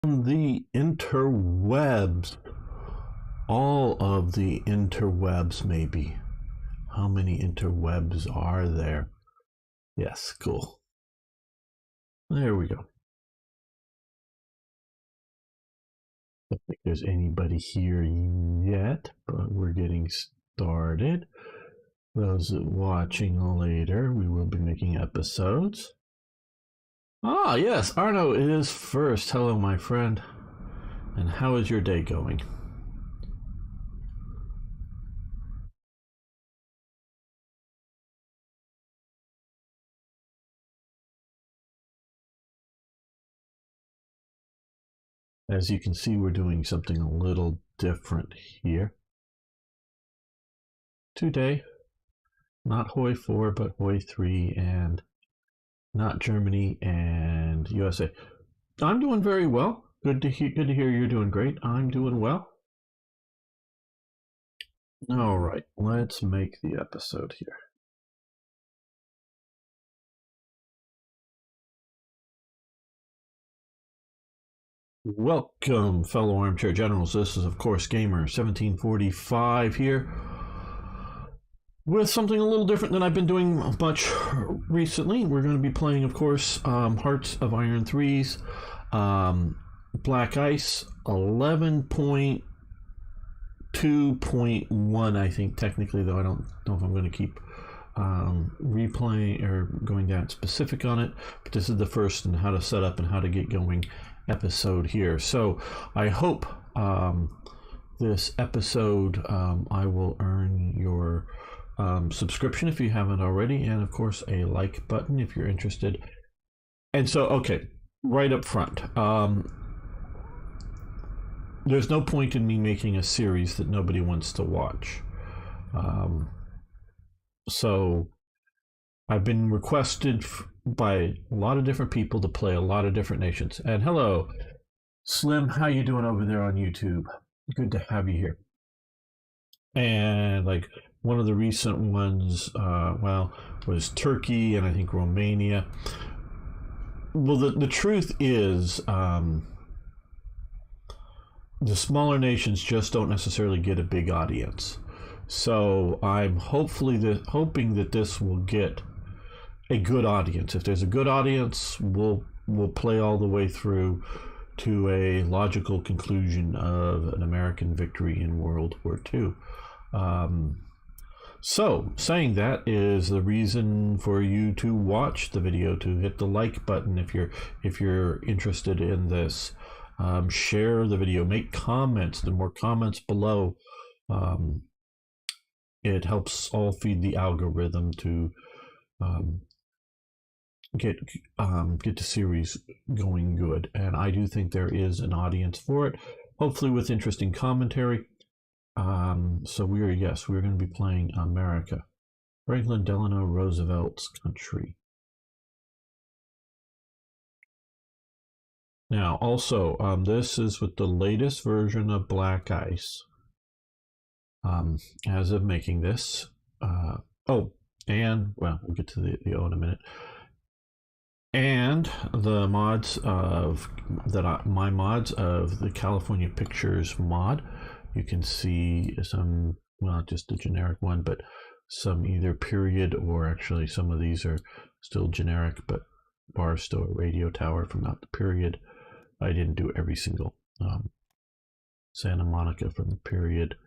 The interwebs, all of the interwebs, maybe. How many interwebs are there? Yes, cool. There we go. I don't think there's anybody here yet, but we're getting started. Those watching later, we will be making episodes. Ah, yes, Arno is first. Hello, my friend. And how is your day going? As you can see, we're doing something a little different here. Today, not Hoi 4, but Hoi 3, and not Germany and USA. I'm doing very well. Good to hear you're doing great. I'm doing well. All right, let's make the episode here. Welcome, fellow armchair generals. This is, of course, Gamer 1745 here with something a little different than I've been doing much recently. We're going to be playing, of course, Hearts of Iron 3's Black Ice 11.2.1, I think, technically, though I don't know if I'm going to keep replaying or going down specific on it, but this is the first and how to set up and how to get going episode here. So I hope this episode I will earn your subscription if you haven't already, and of course a like button if you're interested. And so, okay, right up front, there's no point in me making a series that nobody wants to watch. So I've been requested by a lot of different people to play a lot of different nations. And hello, Slim, how you doing over there on YouTube? Good to have you here. And like one of the recent ones, was Turkey and I think Romania. Well, the truth is, the smaller nations just don't necessarily get a big audience. So I'm hoping that this will get a good audience. If there's a good audience, we'll play all the way through to a logical conclusion of an American victory in World War II. So saying that is the reason for you to watch the video, to hit the like button if you're interested in this. Share the video, make comments. The more comments below, it helps all feed the algorithm to get the series going good. And I do think there is an audience for it, hopefully with interesting commentary. So we're going to be playing America, Franklin Delano Roosevelt's country. Now, also, this is with the latest version of Black Ice. As of making this, we'll get to the O in a minute. And the mods of my mods of the California Pictures mod. You can see some, well, not just a generic one, but some either period or actually some of these are still generic, but Barstow Radio Tower from not the period. I didn't do every single. Santa Monica from the period,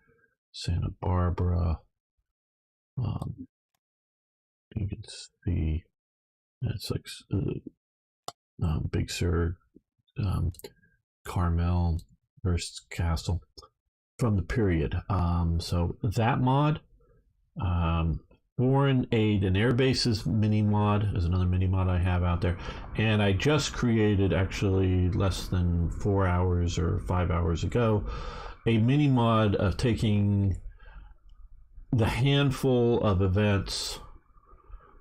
Santa Barbara. You can see that's like Big Sur, Carmel, Hearst Castle from the period. So that mod, Foreign Aid and Air Bases mini mod is another mini mod I have out there, and I just created, actually less than 4 hours or 5 hours ago, a mini mod of taking the handful of events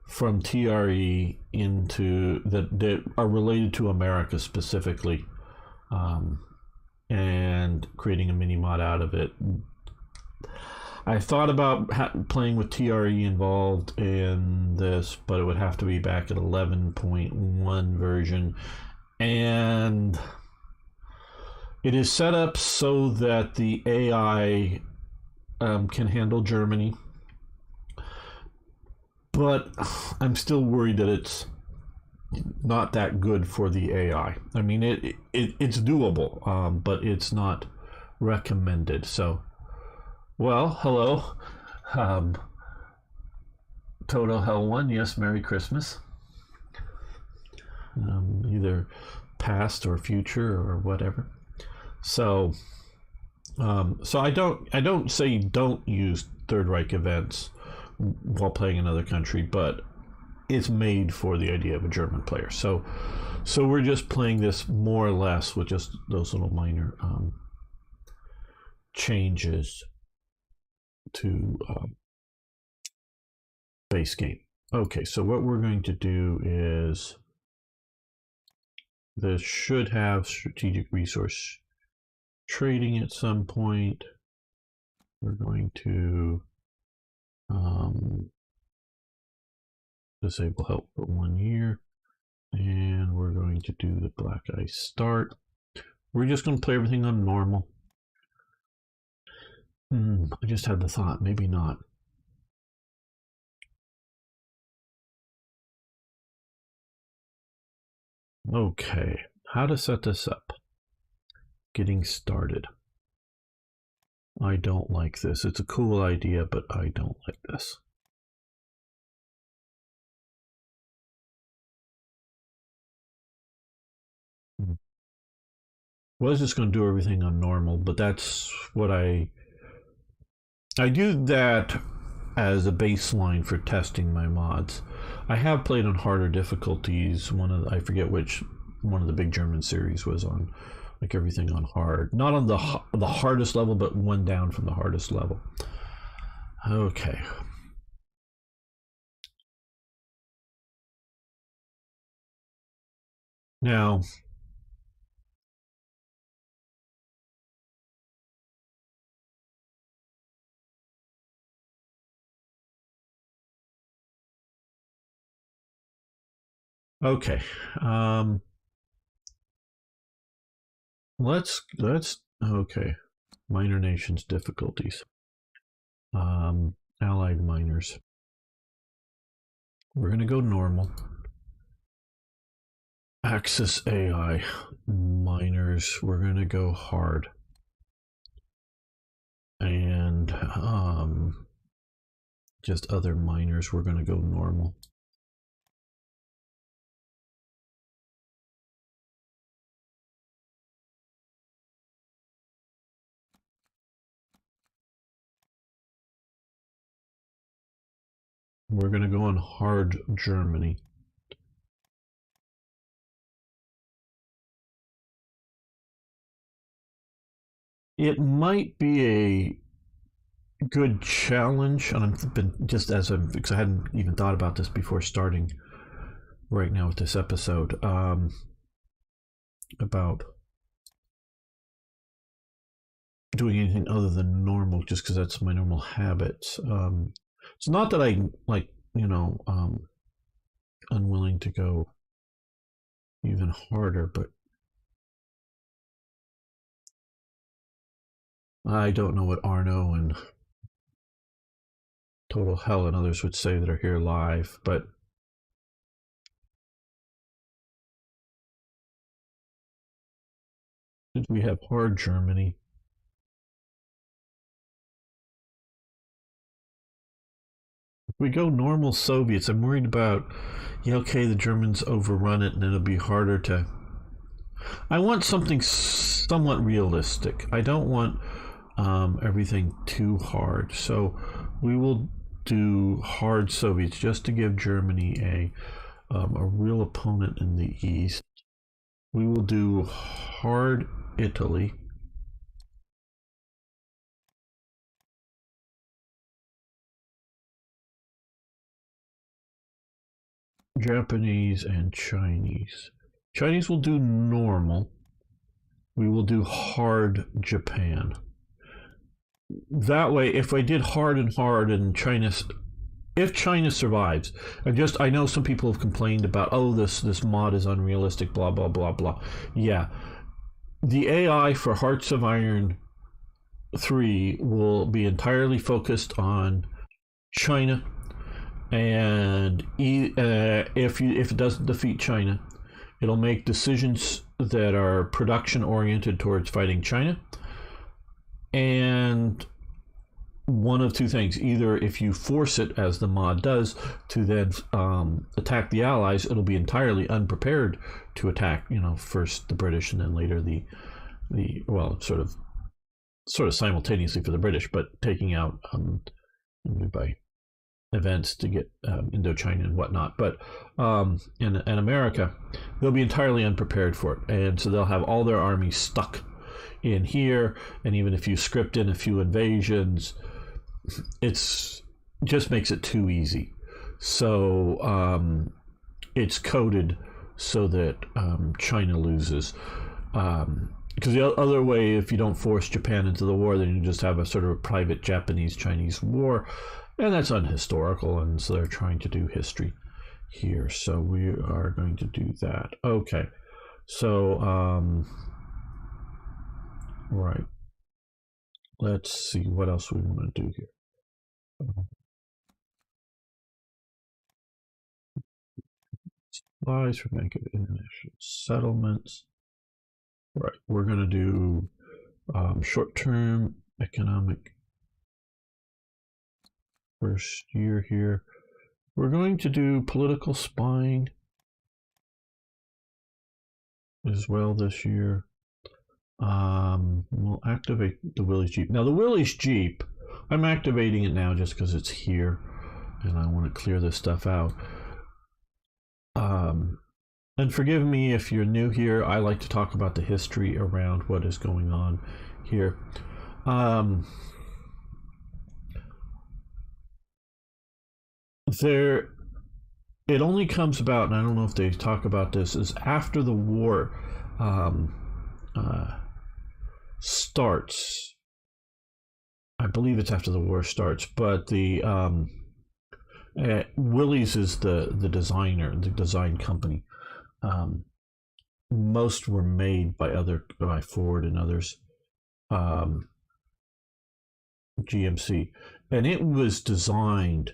from TRE into that are related to America specifically, and creating a mini mod out of it. I thought about playing with TRE involved in this, but it would have to be back at 11.1 version, and It is set up so that the AI can handle Germany, but I'm still worried that it's not that good for the AI. I mean, it's doable, but it's not recommended. So, well, hello, um, Toto Hell One. Yes, Merry Christmas. Either past or future or whatever. So, so I don't say don't use Third Reich events while playing another country, but it's made for the idea of a German player. So we're just playing this more or less with just those little minor changes to base game. Okay, so what we're going to do is this should have strategic resource trading at some point. We're going to disable help for 1 year, and we're going to do the black ice start. We're just going to play everything on normal. I just had the thought, maybe not. Okay, how to set this up. Getting started. I don't like this. It's a cool idea, but I don't like this. Was just going to do everything on normal, but that's what I do that as a baseline for testing my mods. I have played on harder difficulties. I forget which one of the big German series was on, like everything on hard. Not on the hardest level, but one down from the hardest level. Okay. Now, okay. Let's okay. Minor nations difficulties. Allied minors. We're gonna go normal. Axis AI minors. We're gonna go hard. And just other minors. We're gonna go normal. We're going to go on hard Germany. It might be a good challenge, and I've been just because I hadn't even thought about this before starting right now with this episode about doing anything other than normal, just because that's my normal habits. It's not that I unwilling to go even harder, but I don't know what Arno and Total Hell and others would say that are here live, but we have hard Germany. If we go normal Soviets, I'm worried about, okay, the Germans overrun it and it'll be harder to. I want something somewhat realistic. I don't want everything too hard. So we will do hard Soviets just to give Germany a real opponent in the East. We will do hard Italy. Japanese and Chinese. Chinese will do normal. We will do hard Japan. That way, if I did hard and China, if China survives, I know some people have complained about, this mod is unrealistic, blah blah blah blah. Yeah, the AI for Hearts of Iron 3 will be entirely focused on China, and if it doesn't defeat China, it'll make decisions that are production oriented towards fighting China. And one of two things: either if you force it, as the mod does, to then attack the Allies, it'll be entirely unprepared to attack. First the British and then later the well, sort of simultaneously for the British, but taking out by events to get Indochina and whatnot. But in America, they'll be entirely unprepared for it, and so they'll have all their armies stuck in here. And even if you script in a few invasions, it's just makes it too easy. So it's coded so that China loses. Because the other way, if you don't force Japan into the war, then you just have a sort of a private Japanese-Chinese war, and that's unhistorical, and so they're trying to do history here. So we are going to do that. Okay, so right. Let's see what else we want to do here. Supplies for Bank of International Settlements. Right, we're going to do short-term economic first year here. We're going to do political spying as well this year. We'll activate the Willys Jeep. Now the Willys Jeep, I'm activating it now just because it's here and I want to clear this stuff out. And forgive me if you're new here. I like to talk about the history around what is going on here. It only comes about, and I don't know if they talk about this, is after the war starts. I believe it's after the war starts, but the Willys is the designer, the design company. Most were made by Ford and others, GMC, and it was designed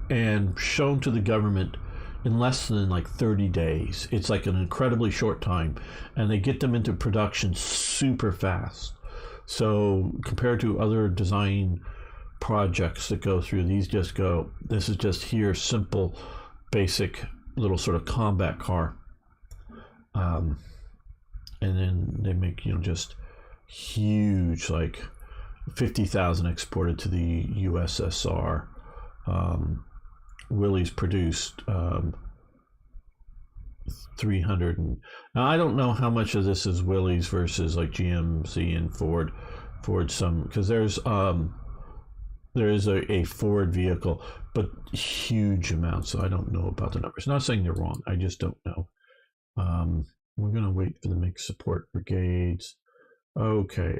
and shown to the government in less than like 30 days. It's like an incredibly short time, and they get them into production super fast. So compared to other design projects that go through, these just go, this is just here, simple, basic little sort of combat car. And then they make, just huge, like 50,000 exported to the U.S.A. Willys produced 300. Now I don't know how much of this is Willys versus like GMC and Ford. Some, because there is a Ford vehicle, but huge amounts. So I don't know about the numbers. Not saying they're wrong. I just don't know. We're gonna wait for the mixed support brigades. Okay.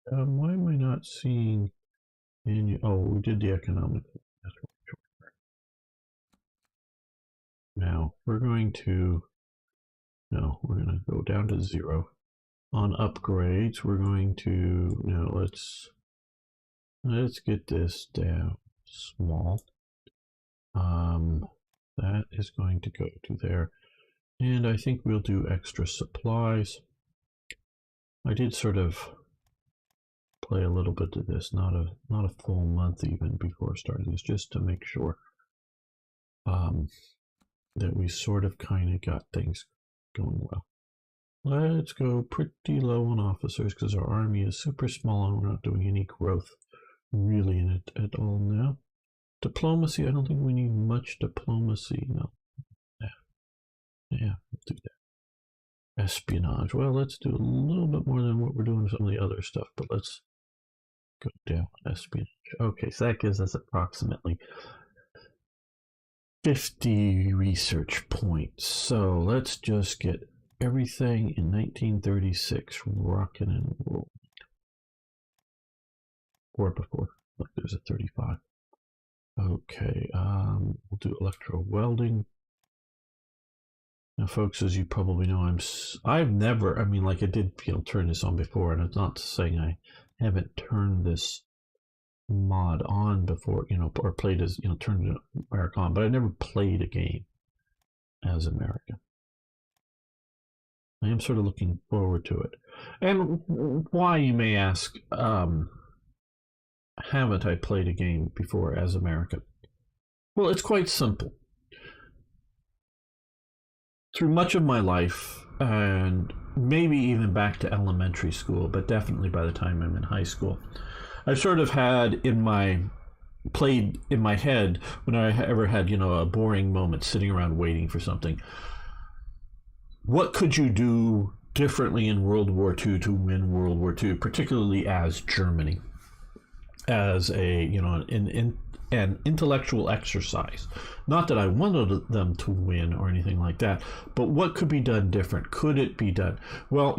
Why am I not seeing any? Oh, we did the economic. Now we're going to. No, we're going to go down to 0. On upgrades, we're going to. Let's get this down small. That is going to go to there, and I think we'll do extra supplies. I did sort of play a little bit of this, not a full month even before starting this, just to make sure that we sort of kind of got things going well. Let's go pretty low on officers because our army is super small and we're not doing any growth really in it at all now. Diplomacy, I don't think we need much diplomacy. No. Yeah, we'll do that. Espionage, well, let's do a little bit more than what we're doing with some of the other stuff, but let's go down espionage. Okay, so that gives us approximately 50 research points. So let's just get everything in 1936 rocking and rolling. or before. Look, there's a 35. Okay, we'll do electro welding. Now, folks, as you probably know, I've never. I mean, like I did, turn this on before, and it's not saying I haven't turned this mod on before, or played as, turned America on, but I never played a game as America. I am sort of looking forward to it. And why, you may ask, haven't I played a game before as America? Well, it's quite simple. Through much of my life, and maybe even back to elementary school, but definitely by the time I'm in high school, I've sort of had played in my head when I ever had, a boring moment sitting around waiting for something. What could you do differently in World War II to win World War II, particularly as Germany, as a, an intellectual exercise? Not that I wanted them to win or anything like that, but what could be done different? Could it be done? Well,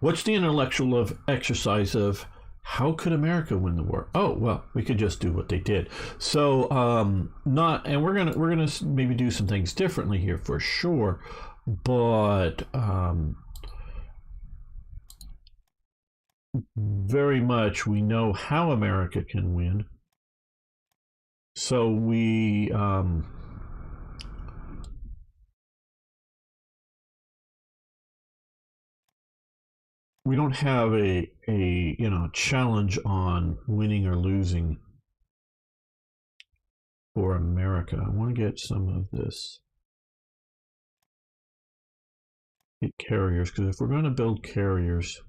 what's the intellectual exercise of how could America win the war? Oh, well, we could just do what they did. So, not, and we're gonna maybe do some things differently here for sure, but very much we know how America can win. So we don't have a challenge on winning or losing for America. I want to get some of this. Get carriers, because if we're going to build carriers,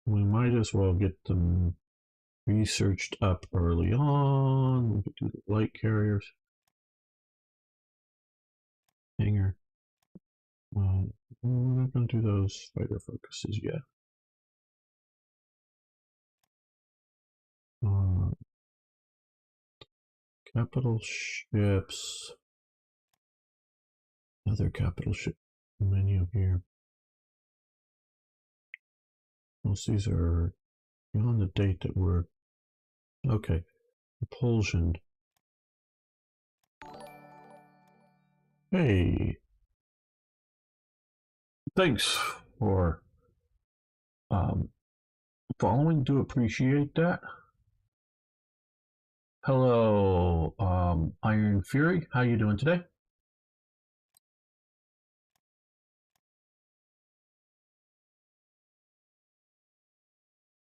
we might as well get them researched up early on. We could do the light carriers. Hangar. Well, we're not going to do those fighter focuses yet. Capital ships. Another capital ship menu here. Most these are beyond the date that we're. Okay. Propulsion. Hey. Thanks for following. Do appreciate that. Hello, Iron Fury. How you doing today?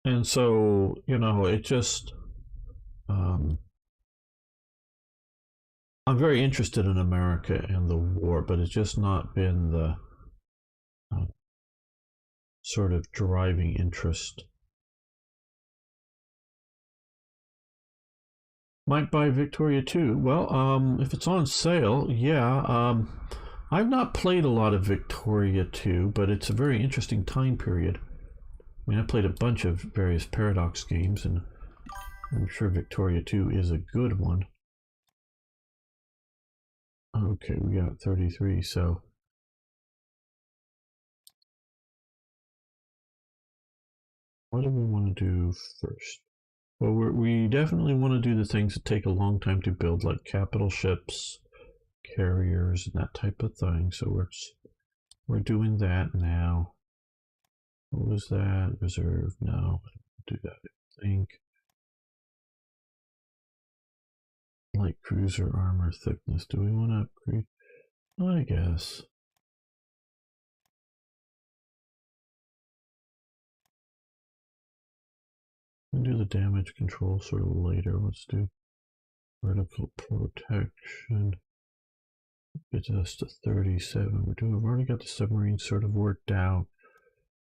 And so, it just, um, I'm very interested in America and the war, but it's just not been the uh, sort of driving interest. Might buy Victoria too. Well, if it's on sale, yeah. I've not played a lot of Victoria 2, but it's a very interesting time period. I mean, I played a bunch of various Paradox games, and I'm sure Victoria 2 is a good one. Okay, we got 33, so. What do we want to do first? Well, we definitely want to do the things that take a long time to build, like capital ships, carriers, and that type of thing. So we're doing that now. What was that? Reserve? No, do that. I think. Light cruiser armor thickness. Do we want to upgrade? I guess. We'll do the damage control sort of later. Let's do vertical protection. Gets us to 37. We've already got the submarine sort of worked out.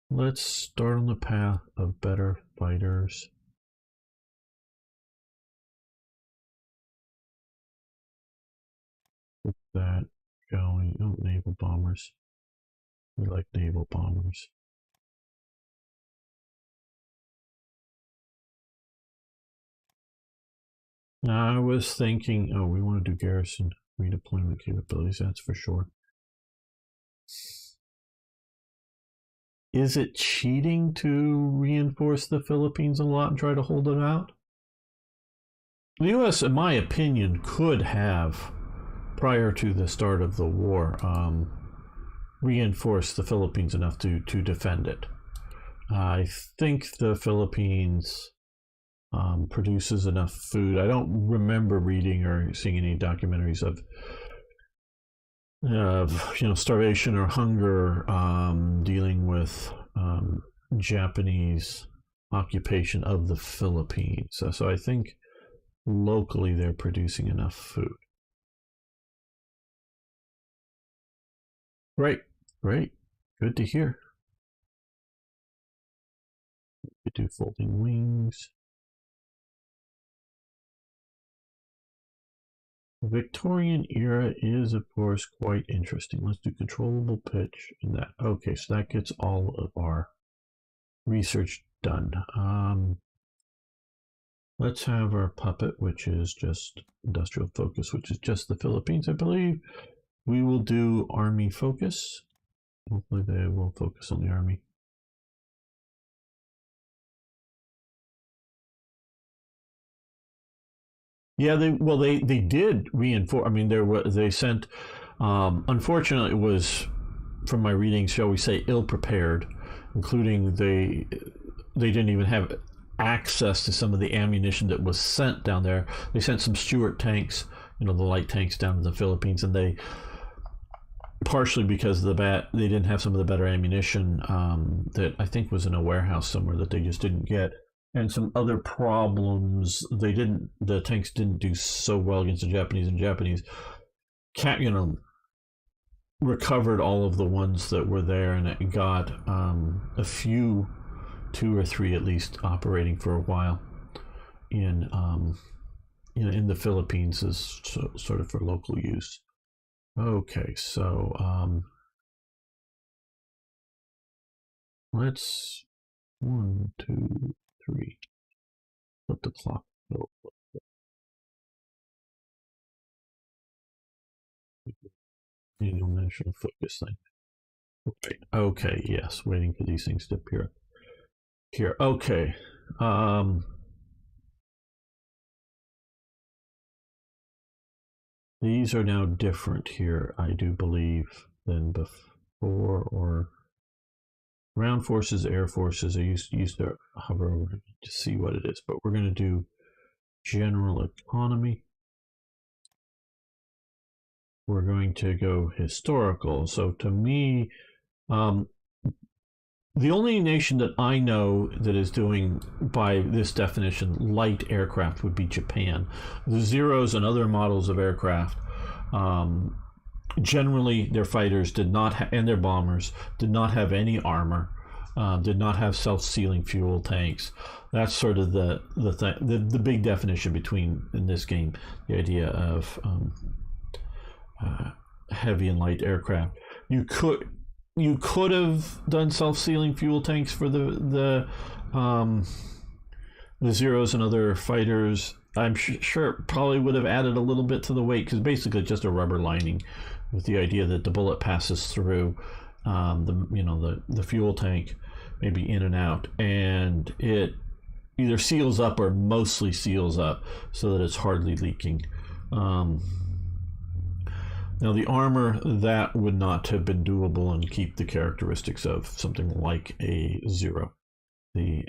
Let's start on the path of better fighters. Get that going. Oh, naval bombers. We like naval bombers. Now, I was thinking, oh, we want to do garrison redeployment capabilities, that's for sure. Is it cheating to reinforce the Philippines a lot and try to hold it out? The U.S., in my opinion, could have, prior to the start of the war, reinforced the Philippines enough to defend it. I think the Philippines produces enough food. I don't remember reading or seeing any documentaries of starvation or hunger, dealing with Japanese occupation of the Philippines. So I think locally they're producing enough food. Great, great, good to hear. We do folding wings. The Victorian era is, of course, quite interesting. Let's do controllable pitch in that. Okay, so that gets all of our research done. Let's have our puppet, which is just industrial focus, which is just the Philippines, I believe. We will do army focus. Hopefully they will focus on the army. Yeah, they did reinforce. I mean, they sent. Unfortunately, it was, from my readings, shall we say, ill prepared, including they didn't even have access to some of the ammunition that was sent down there. They sent some Stuart tanks, the light tanks, down to the Philippines, and they, partially because of they didn't have some of the better ammunition that I think was in a warehouse somewhere that they just didn't get, and some other problems. The tanks didn't do so well against the Japanese, and Japanese recovered all of the ones that were there, and it got a few, 2 or 3 at least, operating for a while in the Philippines as sort of for local use. Okay, so let's 1, 2, 3. Let the clock go. Annual national focus thing. Right. Okay. Yes. Waiting for these things to appear. Here. Okay. These are now different here, I do believe, than before. Or ground forces, air forces. I used to hover over to see what it is, but we're going to do general economy. We're going to go historical. So to me, the only nation that I know that is doing, by this definition, light aircraft would be Japan. The Zeros and other models of aircraft, generally their fighters did not and their bombers did not have any armor, did not have self-sealing fuel tanks. That's sort of the big definition between, in this game, the idea of heavy and light aircraft. You could have done self-sealing fuel tanks for the Zeros and other fighters. I'm sure it probably would have added a little bit to the weight, because basically it's just a rubber lining with the idea that the bullet passes through the fuel tank, maybe in and out, and it either seals up or mostly seals up so that it's hardly leaking. Now, the armor, that would not have been doable and keep the characteristics of something like a Zero. The,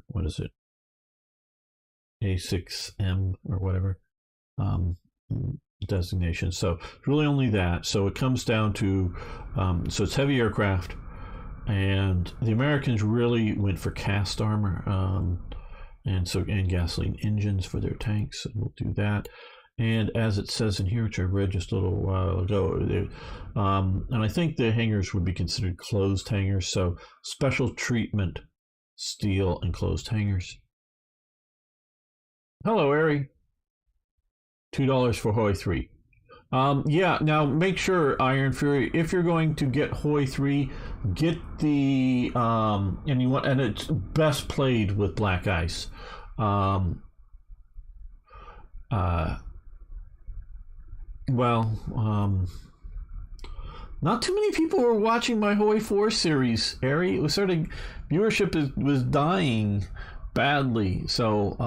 what is it? A6M or whatever designation. So it's really only that. So it comes down to, so it's heavy aircraft, and the Americans really went for cast armor, and gasoline engines for their tanks. So we'll do that. And as it says in here, which I read just a little while ago, and I think the hangars would be considered closed hangars, so special treatment steel and closed hangars. Hello, Ari. $2 for Hoi 3. Yeah, now make sure, Iron Fury, if you're going to get Hoi 3, get the and it's best played with black ice. Not too many people were watching my Hawaii 4 series, Ari. It was sort of was dying badly. So,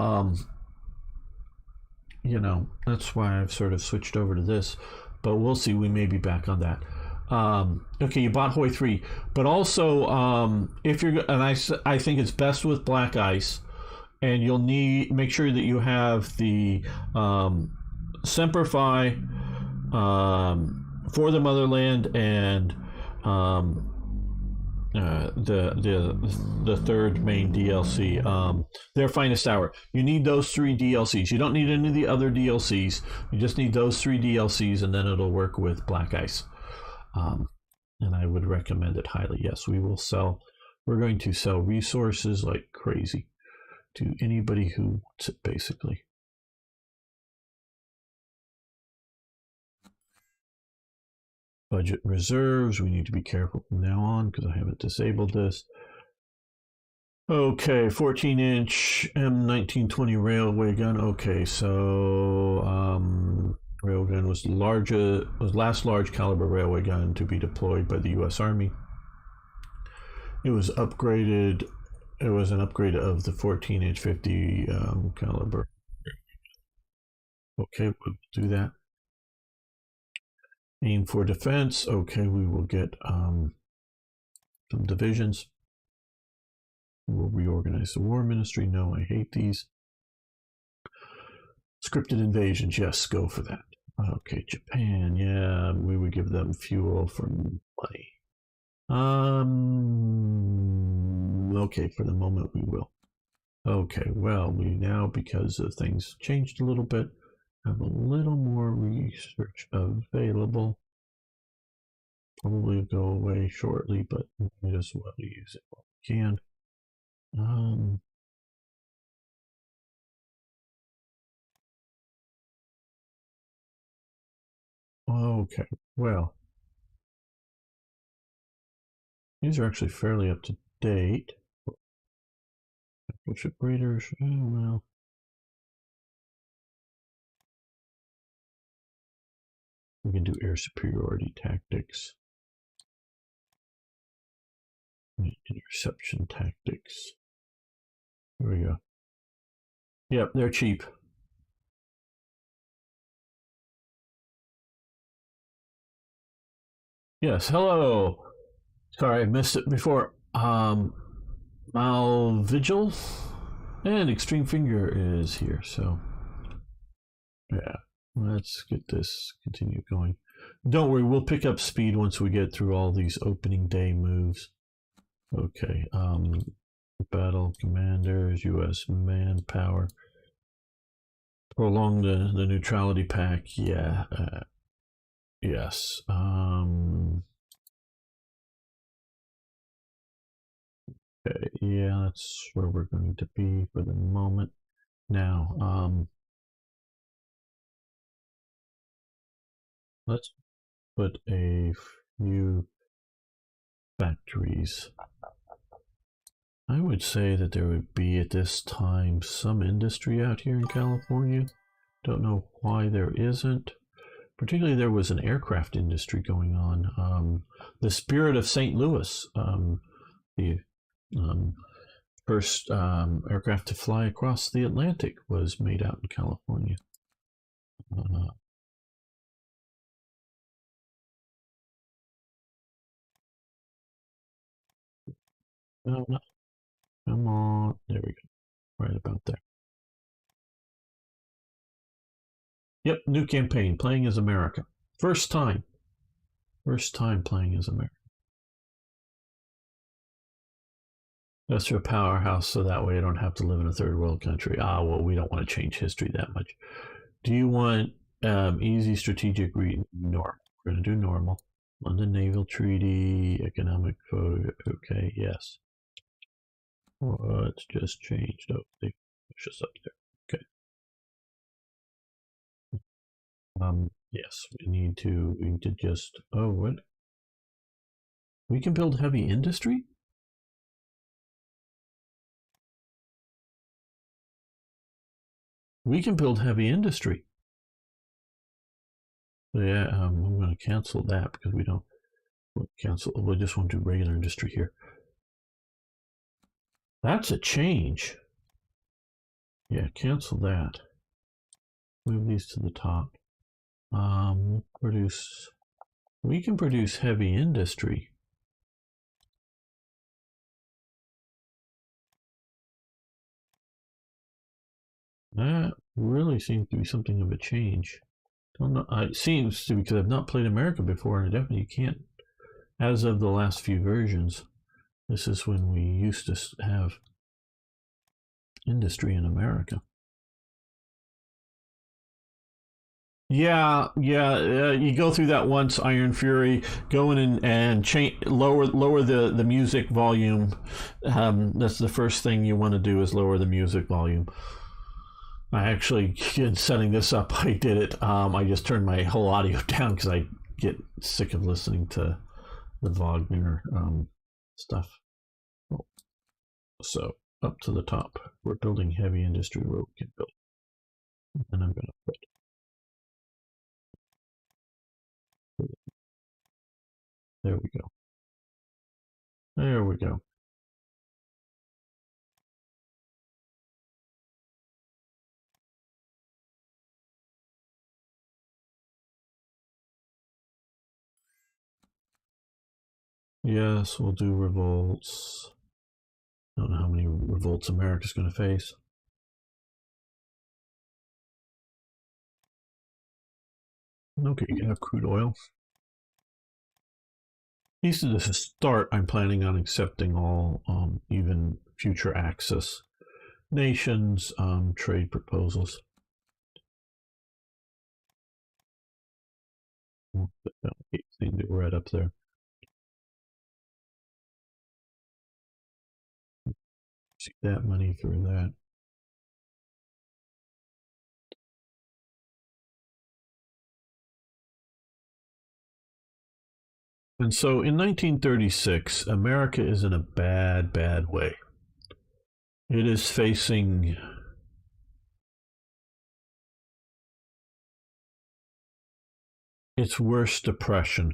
that's why I've sort of switched over to this. But we'll see. We may be back on that. Okay, you bought Hawaii 3. But also, if you're, and I think it's best with black ice. And you'll make sure that you have the Semper Fi, For the Motherland, and the third main DLC, Their Finest Hour. You need those 3 DLCs. You don't need any of the other DLCs. You just need those 3 DLCs, and then it'll work with Black Ice. And I would recommend it highly. Yes, we're going to sell resources like crazy to anybody who wants it, basically. Budget reserves, we need to be careful from now on because I haven't disabled this. Okay, 14-inch M1920 railway gun. Okay, so railgun was last large caliber railway gun to be deployed by the U.S. Army. It was upgraded. It was an upgrade of the 14-inch 50 caliber. Okay, we'll do that. Aim for defense. Okay, we will get some divisions. We'll reorganize the war ministry. No, I hate these. Scripted invasions. Yes, go for that. Okay, Japan. Yeah, we would give them fuel for money. Okay, for the moment we will. Okay, well, we now, because of things changed a little bit, have a little more research available. Probably go away shortly, but we might as well use it while we can. Okay, well, these are actually fairly up to date. Ship raiders, well. We can do air superiority tactics. Interception tactics. There we go. Yep, they're cheap. Yes, hello. Sorry, I missed it before. Malvigil and Extreme Finger is here, so yeah. Let's get this continue going. Don't worry, we'll pick up speed once we get through all these opening day moves. Okay, battle commanders, U.S. manpower. Prolong the neutrality pack, yeah. Yes. Okay, yeah, that's where we're going to be for the moment. Now, let's put a few factories. I would say that there would be at this time some industry out here in California. Don't know why there isn't. Particularly, there was an aircraft industry going on. The Spirit of St. Louis, the first aircraft to fly across the Atlantic, was made out in California. No, no, come on. There we go. Right about there. Yep, new campaign. Playing as America. First time. First time playing as America. That's your powerhouse, so that way I don't have to live in a third world country. Well, we don't want to change history that much. Do you want easy strategic reading? Normal. We're going to do normal. London Naval Treaty, economic photo. Okay, yes. What's just changed? Oh, they push us up there. Okay. Yes, we need to just. Oh, what? We can build heavy industry. We can build heavy industry. So yeah, I'm going to cancel that because we don't. We'll cancel. We just want to do regular industry here. That's a change. Yeah, cancel that. Move these to the top. Produce. We can produce heavy industry. That really seems to be something of a change. Don't know. It seems to, because I've not played America before, and definitely you can't. As of the last few versions, this is when we used to have industry in America. Yeah, you go through that once, Iron Fury, go in and change, lower the music volume. That's the first thing you want to do is lower the music volume. I actually, in setting this up, I did it. I just turned my whole audio down because I get sick of listening to the Wagner stuff. So up to the top, we're building heavy industry where we can build. And I'm going to put. There we go. There we go. Yes, we'll do revolts. I don't know how many revolts America's going to face. Okay, you can have crude oil. These are the start. I'm planning on accepting all, even future access nations trade proposals. That thing that we're at up there. See that money through that. And so in 1936, America is in a bad, bad way. It is facing its worst depression.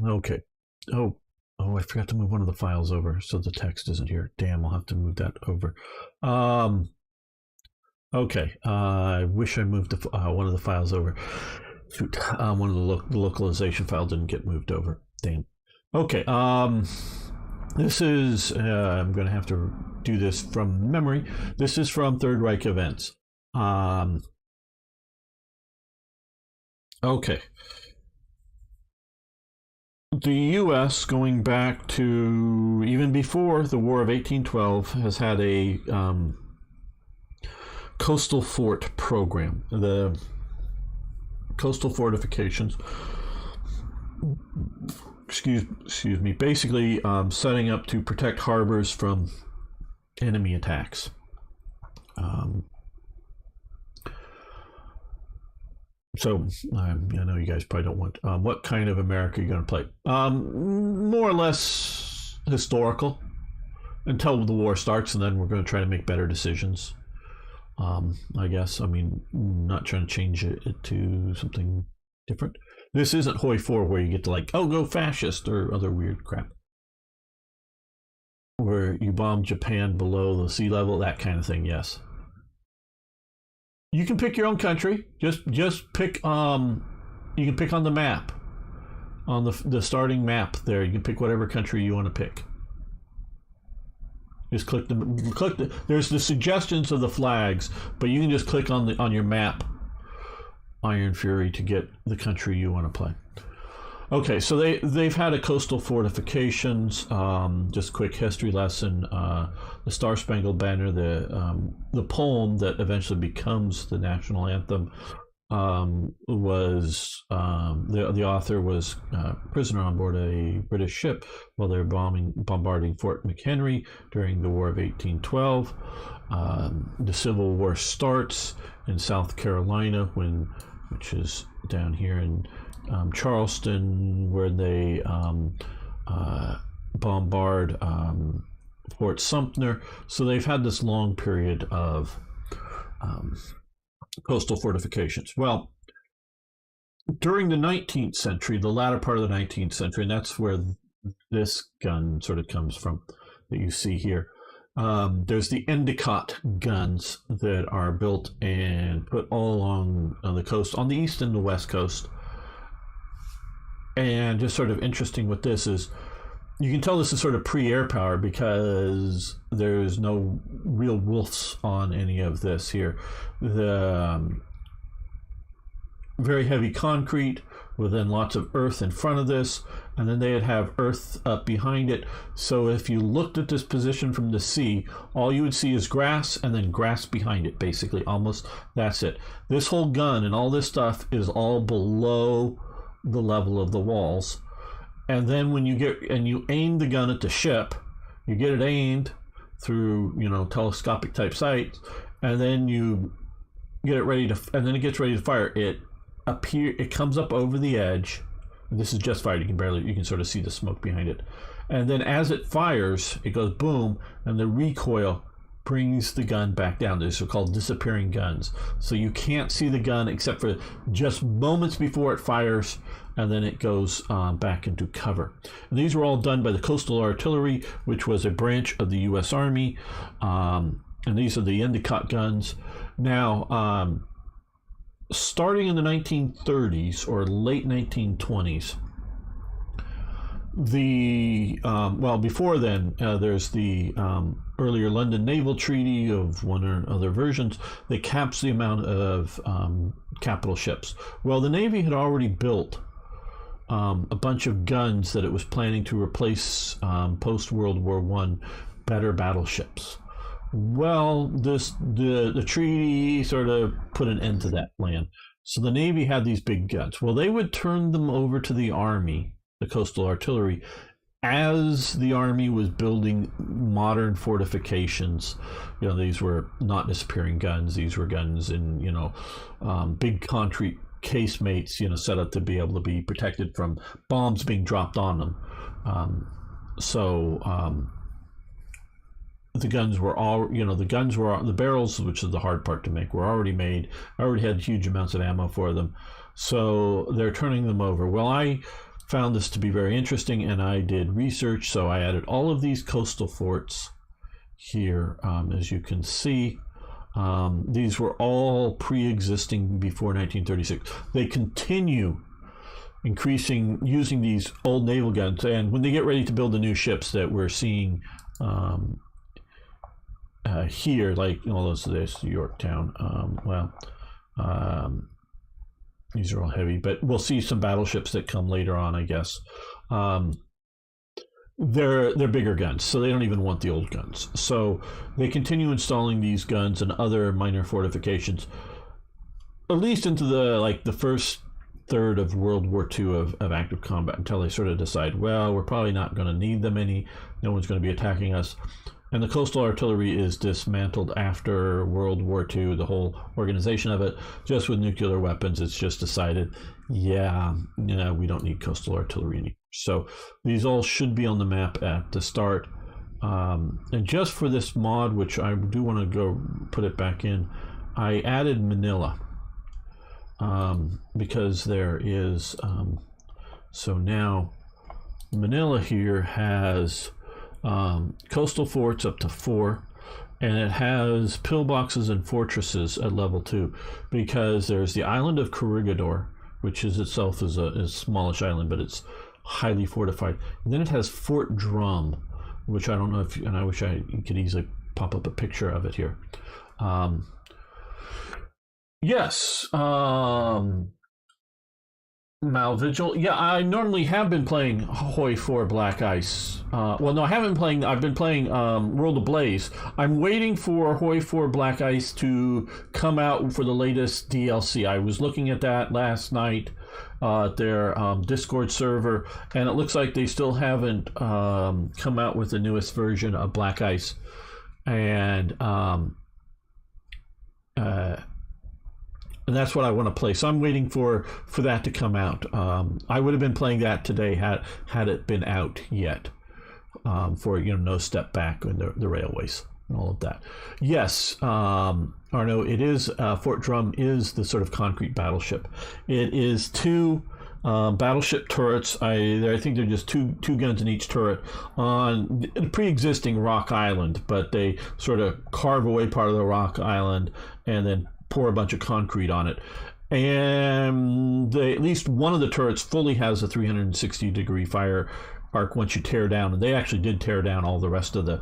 Okay. Oh, I forgot to move one of the files over, so the text isn't here. Damn, I'll have to move that over. Okay. I wish I moved one of the files over. Shoot, one of the localization file didn't get moved over. Damn. Okay. This is. I'm going to have to do this from memory. This is from Third Reich events. Okay. The U.S., going back to even before the War of 1812, has had a coastal fort program. The coastal fortifications, excuse me, basically setting up to protect harbors from enemy attacks. So I know you guys probably don't want. What kind of America are you going to play? More or less historical until the war starts, and then we're going to try to make better decisions. I guess. I mean, not trying to change it to something different. This isn't Hoi 4 where you get to like, oh, go fascist or other weird crap. Where you bomb Japan below the sea level, that kind of thing, yes. You can pick your own country. Just pick. You can pick on the map, on the starting map. There, you can pick whatever country you want to pick. Just click the. There's the suggestions of the flags, but you can just click on your map, Iron Fury, to get the country you want to play. Okay, so they've had a coastal fortifications. Just a quick history lesson. The Star Spangled Banner, the poem that eventually becomes the national anthem, was the author was prisoner on board a British ship while they were bombarding Fort McHenry during the War of 1812. The Civil War starts in South Carolina, which is down here in Charleston, where they bombard Fort Sumter. So they've had this long period of coastal fortifications. Well, during the 19th century, the latter part of the 19th century, and that's where this gun sort of comes from that you see here. There's the Endicott guns that are built and put all along the coast, on the east and the west coast. And just sort of interesting with this is, you can tell this is sort of pre-air power because there's no real wolves on any of this here. The very heavy concrete with then lots of earth in front of this, and then they'd have earth up behind it. So if you looked at this position from the sea, all you would see is grass and then grass behind it, basically. Almost, that's it. This whole gun and all this stuff is all below the level of the walls. And then when you get and you aim the gun at the ship, you get it aimed through, telescopic type sights, and then you get it ready to, and then it gets ready to fire. It comes up over the edge. This is just fired. You can sort of see the smoke behind it. And then as it fires, it goes boom, and the recoil brings the gun back down. These are called disappearing guns. So you can't see the gun except for just moments before it fires, and then it goes back into cover. And these were all done by the Coastal Artillery, which was a branch of the U.S. Army. And these are the Endicott guns. Now, starting in the 1930s or late 1920s, before then, there's the earlier London Naval Treaty of one or other versions that caps the amount of capital ships. Well, the Navy had already built a bunch of guns that it was planning to replace post-World War I better battleships. Well, the treaty sort of put an end to that plan. So the Navy had these big guns. Well, they would turn them over to the Army, the Coastal Artillery, as the Army was building modern fortifications. These were not disappearing guns. These were guns in, big concrete casemates, set up to be able to be protected from bombs being dropped on them. The guns were all, the barrels, which is the hard part to make, were already made. I already had huge amounts of ammo for them. So they're turning them over. Well, I found this to be very interesting, and I did research. So I added all of these coastal forts here, as you can see. These were all pre-existing before 1936. They continue increasing, using these old naval guns. And when they get ready to build the new ships that we're seeing here, like this Yorktown, these are all heavy, but we'll see some battleships that come later on, I guess. They're bigger guns, so they don't even want the old guns. So they continue installing these guns and other minor fortifications, at least into the first third of World War II of active combat, until they sort of decide, well, we're probably not going to need them any. No one's going to be attacking us. And the Coastal Artillery is dismantled after World War II, the whole organization of it, just with nuclear weapons. It's just decided, we don't need Coastal Artillery anymore. So these all should be on the map at the start. And just for this mod, which I do want to go put it back in, I added Manila. Because there is, so now Manila here has coastal forts up to 4, and it has pillboxes and fortresses at level 2, because there's the island of Corregidor, which is itself is a smallish island, but it's highly fortified. And then it has Fort Drum, which I don't know if, and I wish I could easily pop up a picture of it here. Yes, Malvigil. Yeah, I normally have been playing Hoi 4 Black Ice. Well, no, I haven't been playing. I've been playing World of Blaze. I'm waiting for Hoi 4 Black Ice to come out for the latest DLC. I was looking at that last night at their Discord server, and it looks like they still haven't come out with the newest version of Black Ice. And that's what I want to play. So I'm waiting for that to come out. I would have been playing that today had it been out yet. for no step back in the railways and all of that. Yes, Arno, it is Fort Drum is the sort of concrete battleship. It is two battleship turrets. I think they're just two guns in each turret on a pre-existing rock island, but they sort of carve away part of the rock island and then pour a bunch of concrete on it. And at least one of the turrets fully has a 360-degree fire arc once you tear down, and they actually did tear down all the rest of the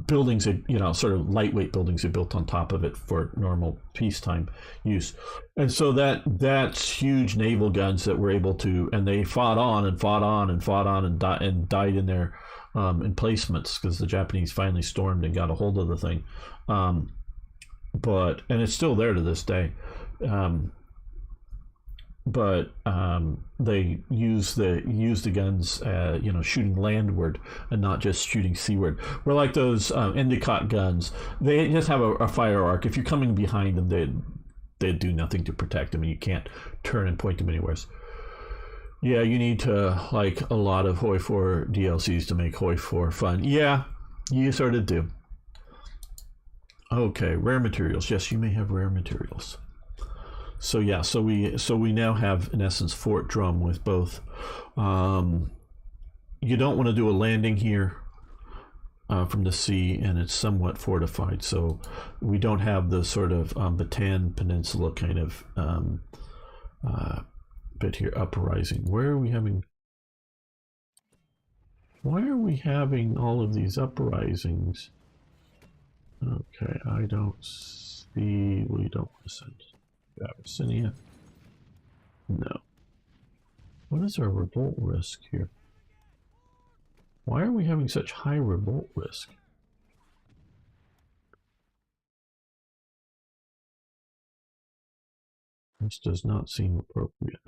buildings that sort of lightweight buildings they built on top of it for normal peacetime use. And so that's huge naval guns that were able to, and they fought on and fought on and fought on and died in their emplacements because the Japanese finally stormed and got a hold of the thing. But it's still there to this day. But they use the guns, shooting landward and not just shooting seaward. Where like those Endicott guns, they just have a fire arc. If you're coming behind them, they do nothing to protect them, and you can't turn and point them anywhere. Yeah, you need to like a lot of Hoi 4 DLCs to make Hoi 4 fun. Yeah, you sort of do. Okay, rare materials. Yes, you may have rare materials. So yeah, so we now have in essence Fort Drum with both. You don't want to do a landing here from the sea, and it's somewhat fortified, so we don't have the sort of Bataan Peninsula kind of bit here uprising. Why are we having all of these uprisings? Okay, I don't see. We don't want to send Abyssinia. No. What is our revolt risk here? Why are we having such high revolt risk? This does not seem appropriate.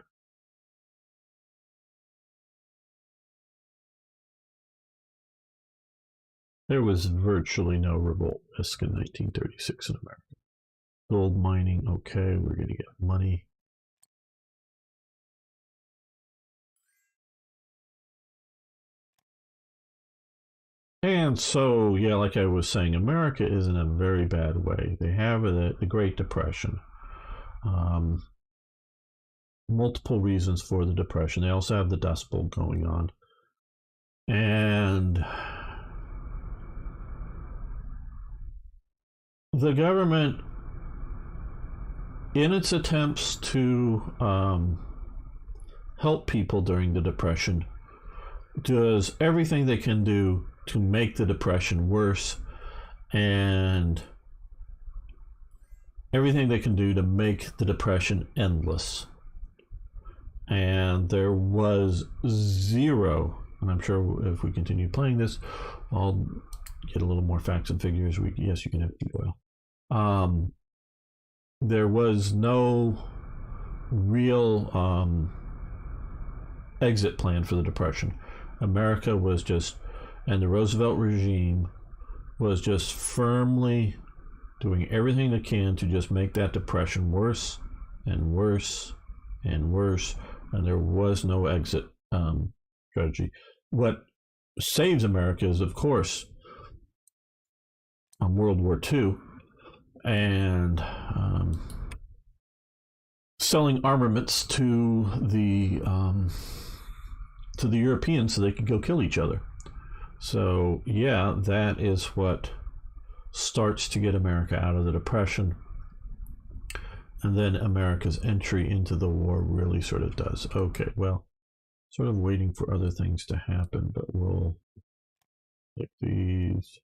There was virtually no revolt risk in 1936 in America. Gold mining, okay, we're going to get money. And so, yeah, like I was saying, America is in a very bad way. They have the Great Depression. Multiple reasons for the Depression. They also have the Dust Bowl going on. And the government, in its attempts to help people during the Depression, does everything they can do to make the Depression worse, and everything they can do to make the Depression endless. And there was zero, and I'm sure if we continue playing this, I'll get a little more facts and figures. Yes, you can have oil. There was no real exit plan for the Depression. America was just, and the Roosevelt regime was just firmly doing everything they can to just make that Depression worse and worse and worse, and there was no exit strategy. What saves America is, of course, World War II and selling armaments to the Europeans so they could go kill each other. So yeah, that is what starts to get America out of the Depression. And then America's entry into the war really sort of does. Okay, well, sort of waiting for other things to happen, but we'll take these.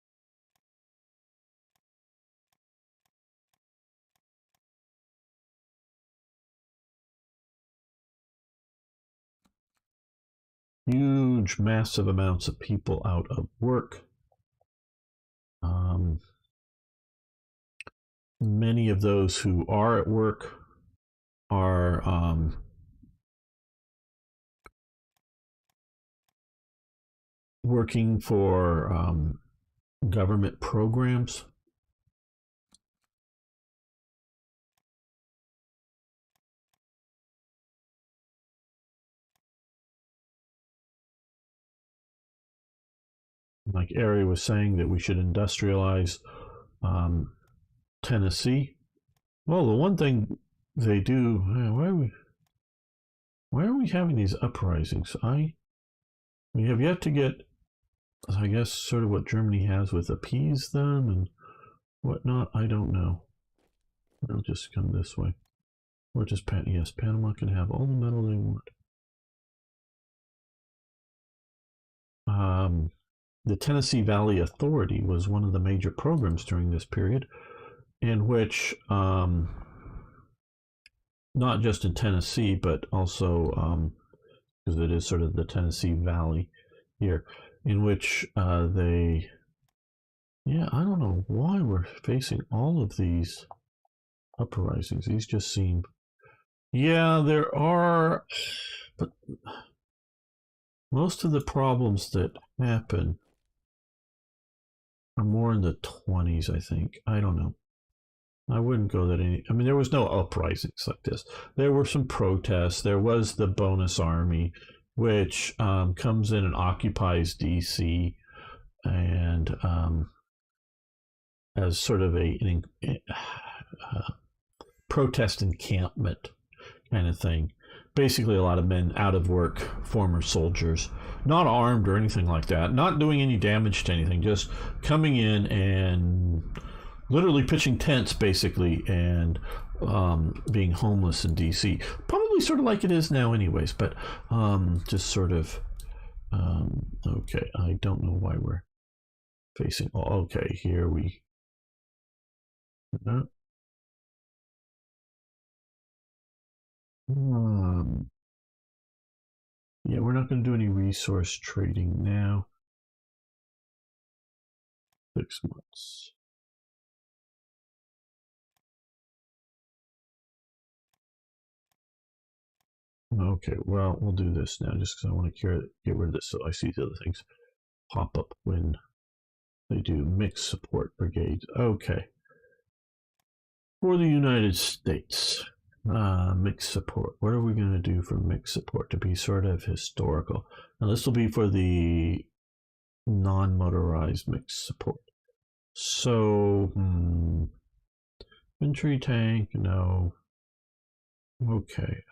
Huge, massive amounts of people out of work. Many of those who are at work are working for government programs. like Ari was saying, that we should industrialize um, Tennessee. Well, the one thing they do, why are we having these uprisings? We have yet to get, I guess, sort of what Germany has with appease them and whatnot. I don't know. They'll just come this way. Or just, yes, Panama can have all the metal they want. The Tennessee Valley Authority was one of the major programs during this period, in which, not just in Tennessee, but also because it is sort of the Tennessee Valley here, in which yeah, I don't know why we're facing all of these uprisings. These just seem, yeah, there are, but most of the problems that happen are more in the 20s, I think. I don't know. I wouldn't go that any. I mean, there was no uprisings like this. There were some protests. There was the bonus army, which comes in and occupies D.C. and as sort of uh, protest encampment kind of thing. Basically, a lot of men out of work, former soldiers, not armed or anything like that, not doing any damage to anything, just coming in and literally pitching tents, basically, and being homeless in DC. Probably sort of like it is now, anyways, but just sort of. Okay, I don't know why we're facing. Oh, okay, here we. Um, yeah, we're not going to do any resource trading now. 6 months. Okay, well, we'll do this now just because I want to get rid of this so I see the other things pop up when they do mixed support brigades. Okay. For the United States, mixed support. What are we going to do for mixed support to be sort of historical? Now, this will be for the non motorized mixed support. So, infantry tank, no. Okay.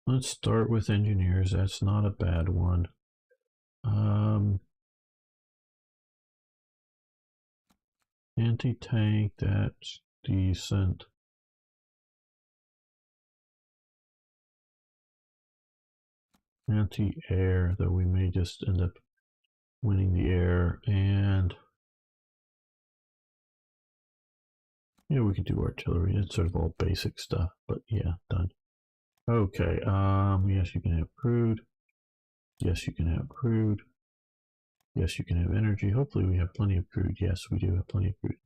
Let's start with engineers. That's not a bad one. Anti-tank, that's decent. Anti-air, though we may just end up winning the air. And yeah, we could do artillery. It's sort of all basic stuff, but yeah, done. Okay. Yes, you can have crude. Yes, you can have crude. Yes, you can have energy. Hopefully, we have plenty of crude. Yes, we do have plenty of crude.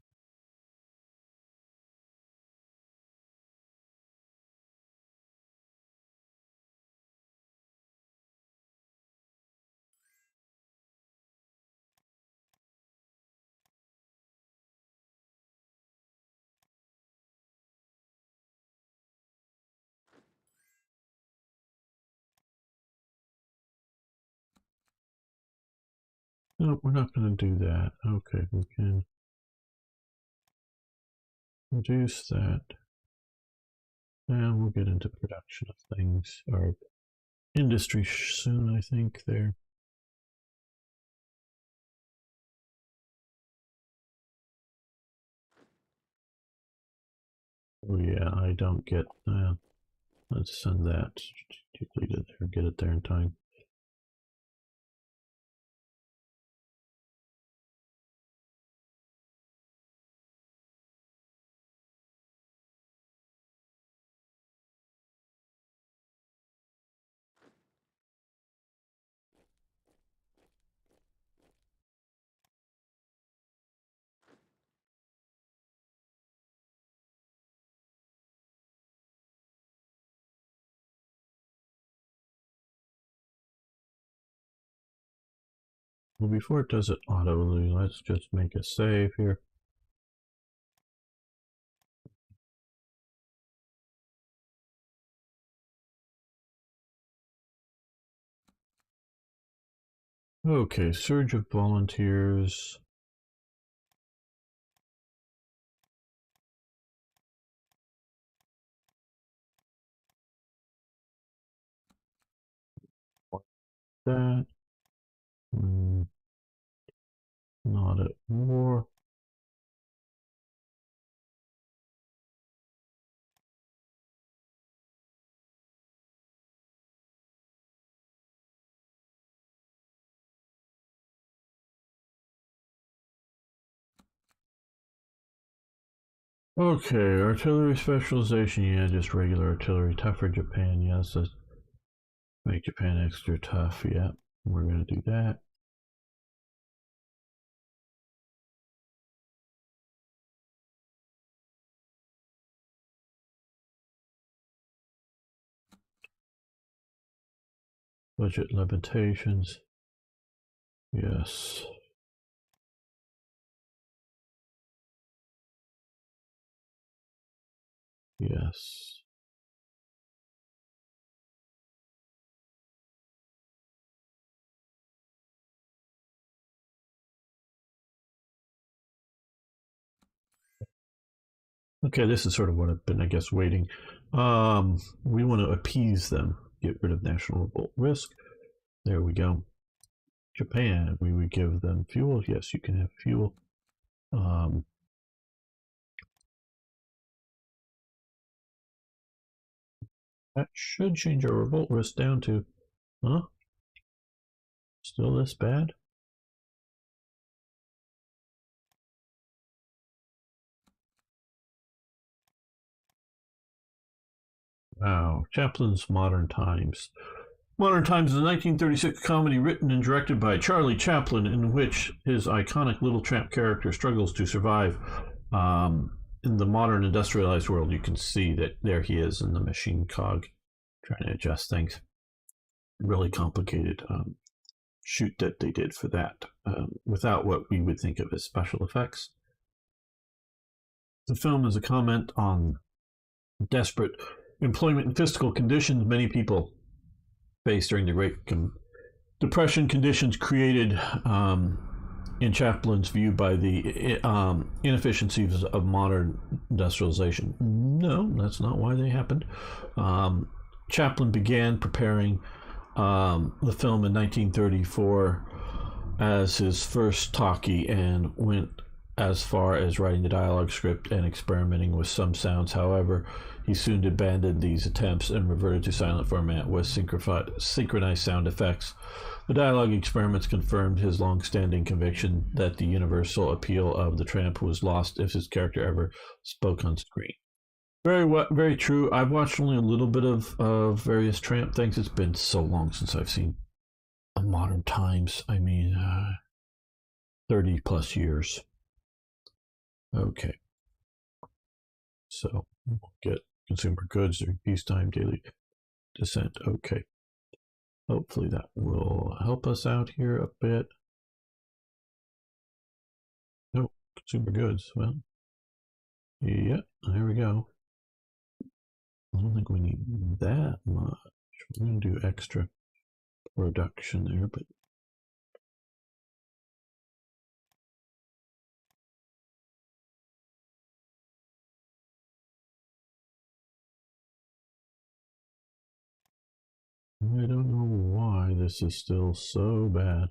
No, we're not going to do that. Okay, we can reduce that. And we'll get into production of things, or industry soon, I think, there. Oh, yeah, I don't get. Let's send that strategically to there, get it there in time. Well, before it does it auto, let's just make a save here. Okay, surge of volunteers. That. Mm, not at war. Okay, artillery specialization. Yeah, just regular artillery. Tough for Japan. Yes, let's make Japan extra tough. Yeah, we're gonna do that. Budget limitations. Yes. Yes. Okay, this is sort of what I've been, I guess, waiting. We want to appease them, get rid of national revolt risk. There we go. Japan, we would give them fuel. Yes, you can have fuel. Um, that should change our revolt risk down to, huh? Still this bad? Wow. Chaplin's Modern Times. Modern Times is a 1936 comedy written and directed by Charlie Chaplin, in which his iconic little tramp character struggles to survive. In the modern industrialized world, you can see that there he is in the machine cog trying to adjust things. Really complicated shoot that they did for that without what we would think of as special effects. The film is a comment on desperate employment and fiscal conditions many people faced during the Great Depression, conditions created in Chaplin's view by the inefficiencies of modern industrialization. No, that's not why they happened. Chaplin began preparing the film in 1934 as his first talkie and went as far as writing the dialogue script and experimenting with some sounds. However, he soon abandoned these attempts and reverted to silent format with synchronized sound effects. The dialogue experiments confirmed his long-standing conviction that the universal appeal of the tramp was lost if his character ever spoke on screen. Very true. I've watched only a little bit of various tramp things. It's been so long since I've seen Modern Times. I mean, 30 plus years. Okay, so we'll get consumer goods during peacetime, daily descent. Okay, hopefully that will help us out here a bit. No, consumer goods. Well, yeah, there we go. I don't think we need that much. We're going to do extra production there, but I don't know why this is still so bad.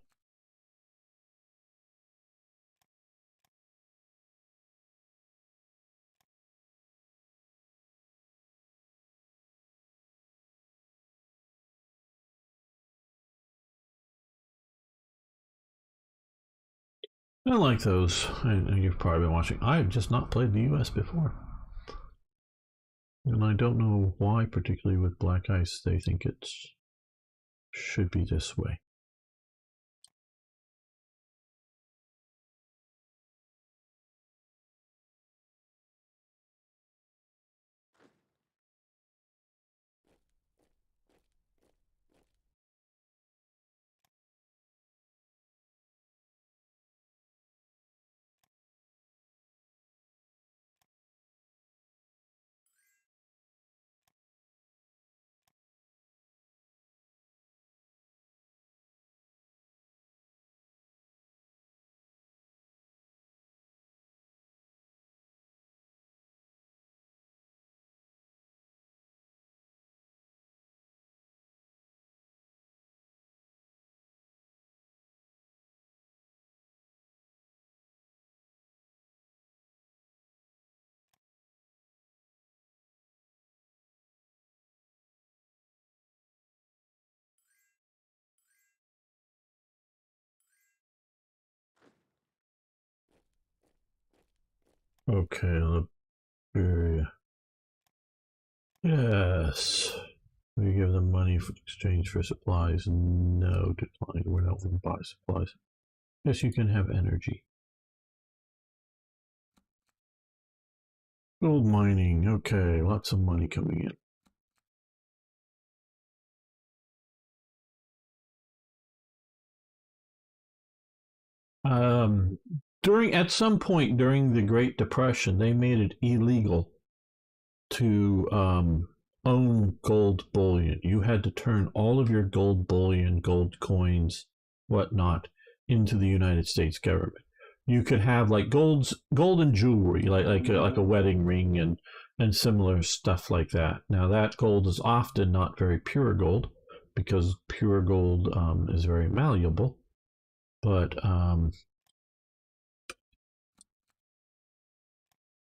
I like those. You've probably been watching. I have just not played the U.S. before. And I don't know why, particularly with Black Ice, they think it should be this way. Okay, Liberia. Yes. We give them money for exchange for supplies. No, decline. We're not going to buy supplies. Yes, you can have energy. Gold mining. Okay, lots of money coming in. During at some point during the Great Depression, they made it illegal to own gold bullion. You had to turn all of your gold bullion, gold coins, whatnot, into the United States government. You could have like golden jewelry, like a wedding ring and similar stuff like that. Now that gold is often not very pure gold because pure gold is very malleable, but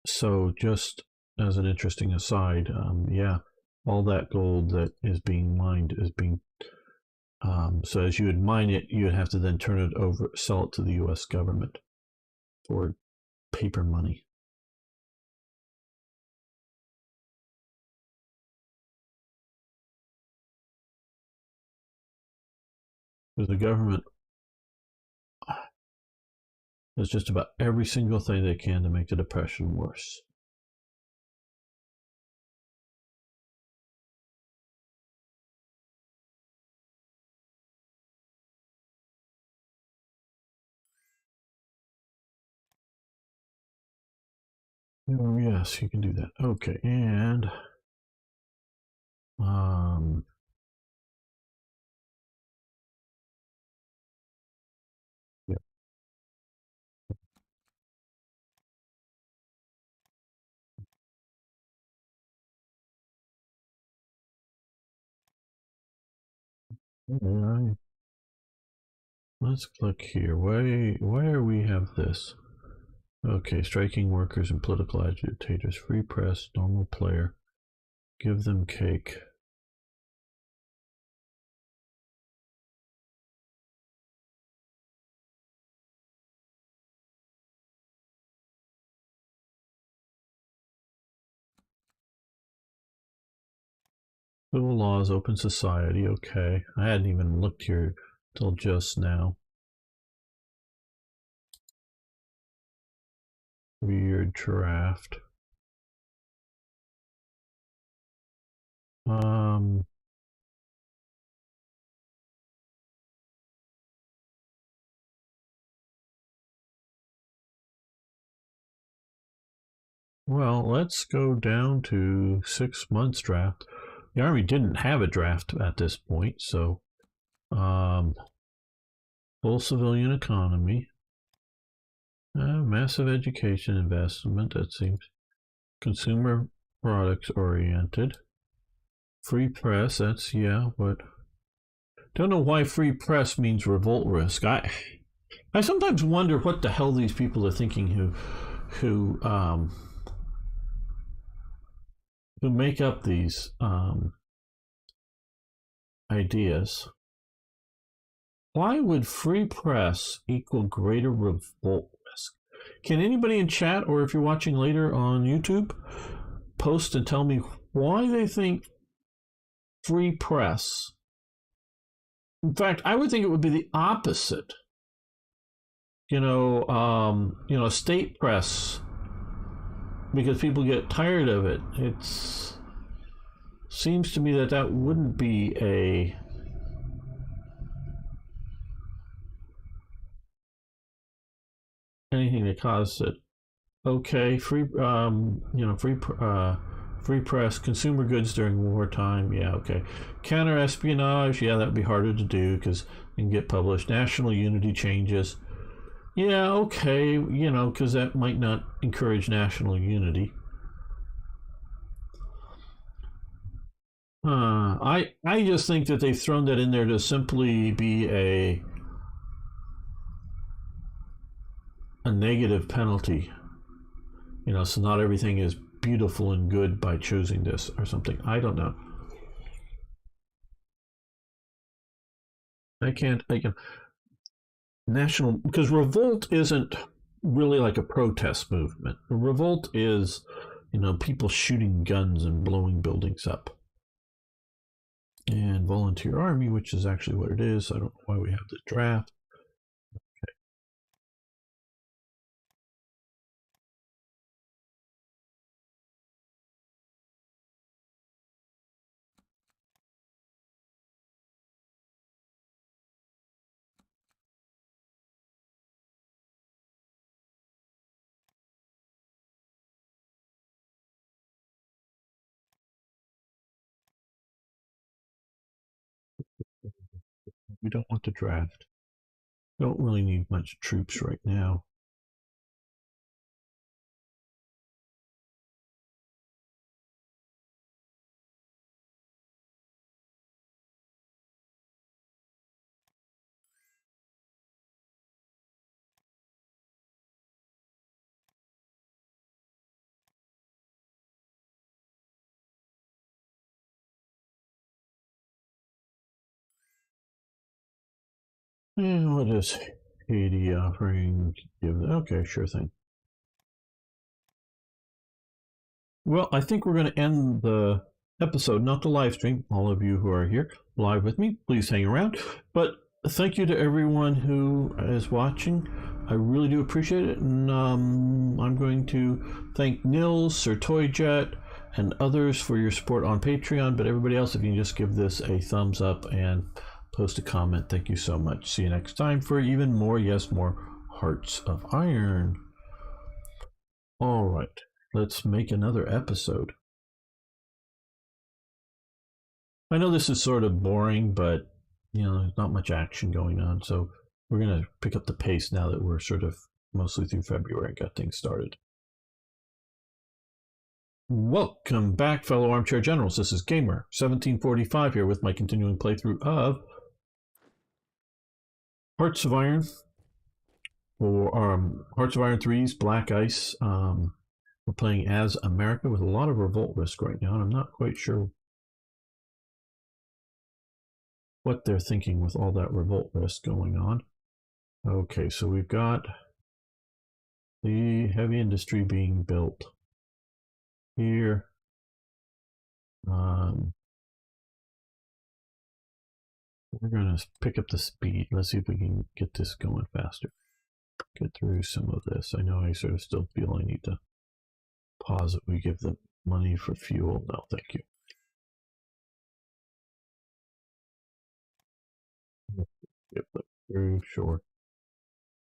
so just as an interesting aside, yeah, all that gold that is being mined is being so as you would mine it, you would have to then turn it over, sell it to the U.S. government for paper money. Because the government does just about every single thing they can to make the depression worse. Oh, yes, you can do that. Okay, and um, yeah, right. Let's click here. Why do we have this? Okay, striking workers and political agitators, free press, normal player, give them cake. Civil laws, open society. Okay, I hadn't even looked here till just now. Weird draft. Um, well, let's go down to 6 months draft. The Army didn't have a draft at this point, so um, full civilian economy, massive education investment, that seems consumer products oriented, free press, that's, yeah, but don't know why free press means revolt risk. I sometimes wonder what the hell these people are thinking who make up these ideas. Why would free press equal greater revolt risk? Can anybody in chat, or if you're watching later on YouTube, post and tell me why they think free press? In fact, I would think it would be the opposite. State press, because people get tired of it. It seems to me that wouldn't be anything that caused it. Okay, free press, consumer goods during wartime. Yeah, okay. Counter espionage. Yeah, that'd be harder to do because it can get published. National unity changes. Yeah, okay. Because that might not encourage national unity. I just think that they've thrown that in there to simply be a negative penalty. So not everything is beautiful and good by choosing this or something. I don't know. I can't national, because revolt isn't really like a protest movement. A revolt is, people shooting guns and blowing buildings up. And volunteer army, which is actually what it is. I don't know why we have the draft. We don't want the draft. Don't really need much troops right now. And what is Haiti offering? Okay, sure thing. Well, I think we're going to end the episode, not the live stream. All of you who are here live with me, please hang around. But thank you to everyone who is watching. I really do appreciate it. And I'm going to thank Nils, Sir Toyjet, and others for your support on Patreon. But everybody else, if you can just give this a thumbs up and post a comment, thank you so much. See you next time for even more, yes, more Hearts of Iron. All right, let's make another episode. I know this is sort of boring, but there's not much action going on, so we're gonna pick up the pace now that we're sort of mostly through February and got things started. Welcome back, fellow armchair generals. This is Gamer 1745 here with my continuing playthrough of Hearts of Iron, or Hearts of Iron 3's Black Ice. We're playing as America with a lot of revolt risk right now, and I'm not quite sure what they're thinking with all that revolt risk going on. Okay, so we've got the heavy industry being built here. We're going to pick up the speed. Let's see if we can get this going faster. Get through some of this. I know I sort of still feel I need to pause it. We give them money for fuel. No, thank you. Get through, sure.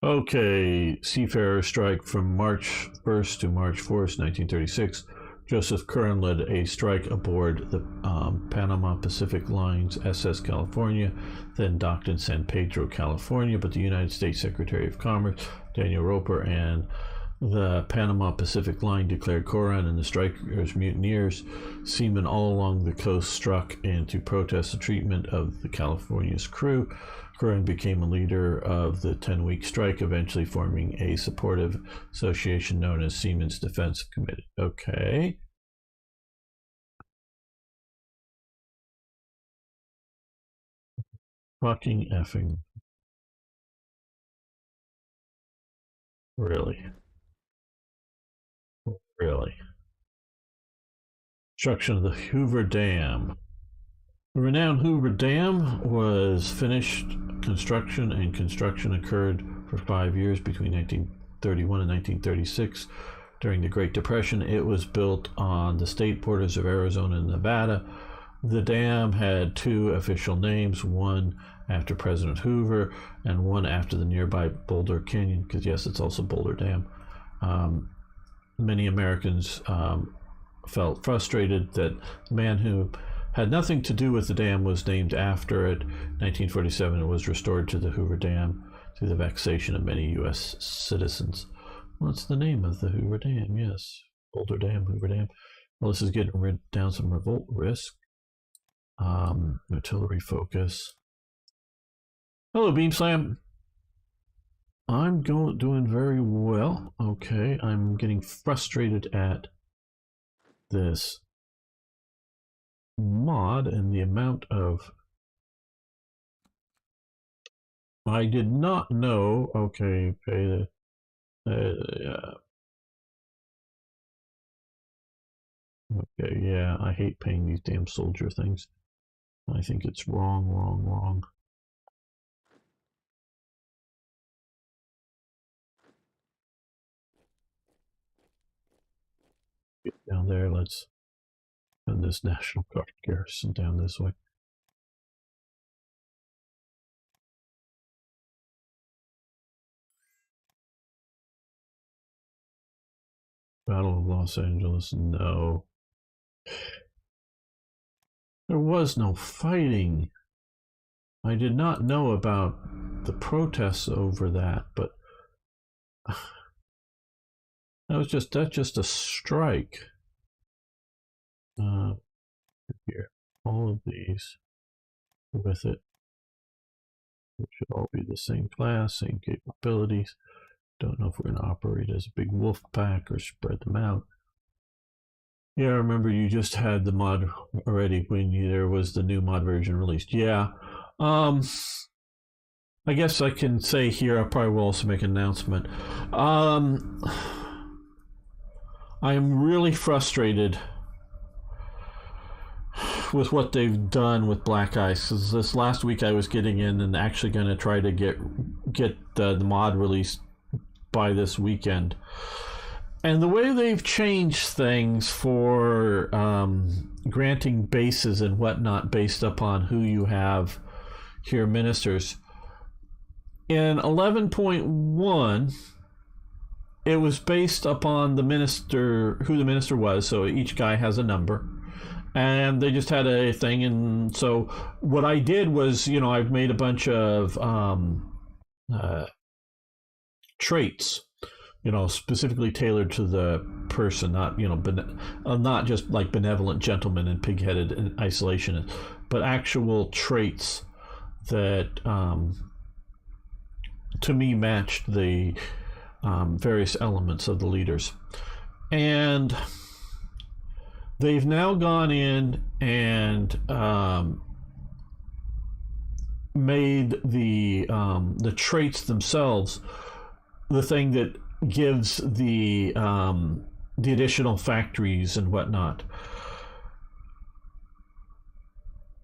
Okay, seafarer strike from March 1st to March 4th, 1936. Joseph Curran led a strike aboard the Panama Pacific Line's SS California, then docked in San Pedro, California, but the United States Secretary of Commerce, Daniel Roper, and the Panama Pacific Line declared Curran and the strikers mutineers. Seamen all along the coast struck in to protest the treatment of the California's crew. Curran became a leader of the 10-week strike, eventually forming a supportive association known as Seamen's Defense Committee. Okay. Fucking effing. Really? Really? Construction of the Hoover Dam. The renowned Hoover Dam was finished construction, and construction occurred for 5 years between 1931 and 1936. During the Great Depression, it was built on the state borders of Arizona and Nevada. The dam had two official names, one after President Hoover and one after the nearby Boulder Canyon, because yes, it's also Boulder Dam. Many Americans felt frustrated that the man who had nothing to do with the dam was named after it. 1947, it was restored to the Hoover Dam to the vexation of many U.S. citizens. What's the name of the Hoover Dam? Yes, Boulder Dam, Hoover Dam. Well, this is getting rid down some revolt risk. Artillery focus. Hello, Beam Slam. I'm doing very well. Okay, I'm getting frustrated at this mod and the amount of. I did not know. Okay, pay the Yeah. Okay, yeah, I hate paying these damn soldier things. I think it's wrong, wrong, wrong. Get down there, let's send this National Guard garrison down this way. Battle of Los Angeles, no. There was no fighting. I did not know about the protests over that, but that's just a strike. Uh, Here, all of these with it. It should all be the same class, same capabilities. Don't know if we're going to operate as a big wolf pack or spread them out. Yeah, I remember you just had the mod already when there was the new mod version released. Yeah. Um, I guess I can say here, I probably will also make an announcement. I am really frustrated with what they've done with Black Ice. Cause this last week I was getting in and actually going to try to get the mod released by this weekend. And the way they've changed things for granting bases and whatnot based upon who you have here ministers. In 11.1, it was based upon the minister, who the minister was. So each guy has a number. And they just had a thing. And so what I did was, I've made a bunch of traits, specifically tailored to the person, not not just like benevolent gentlemen and pig-headed and isolationist, but actual traits that to me matched the various elements of the leaders. And they've now gone in and made the traits themselves the thing that gives the additional factories and whatnot.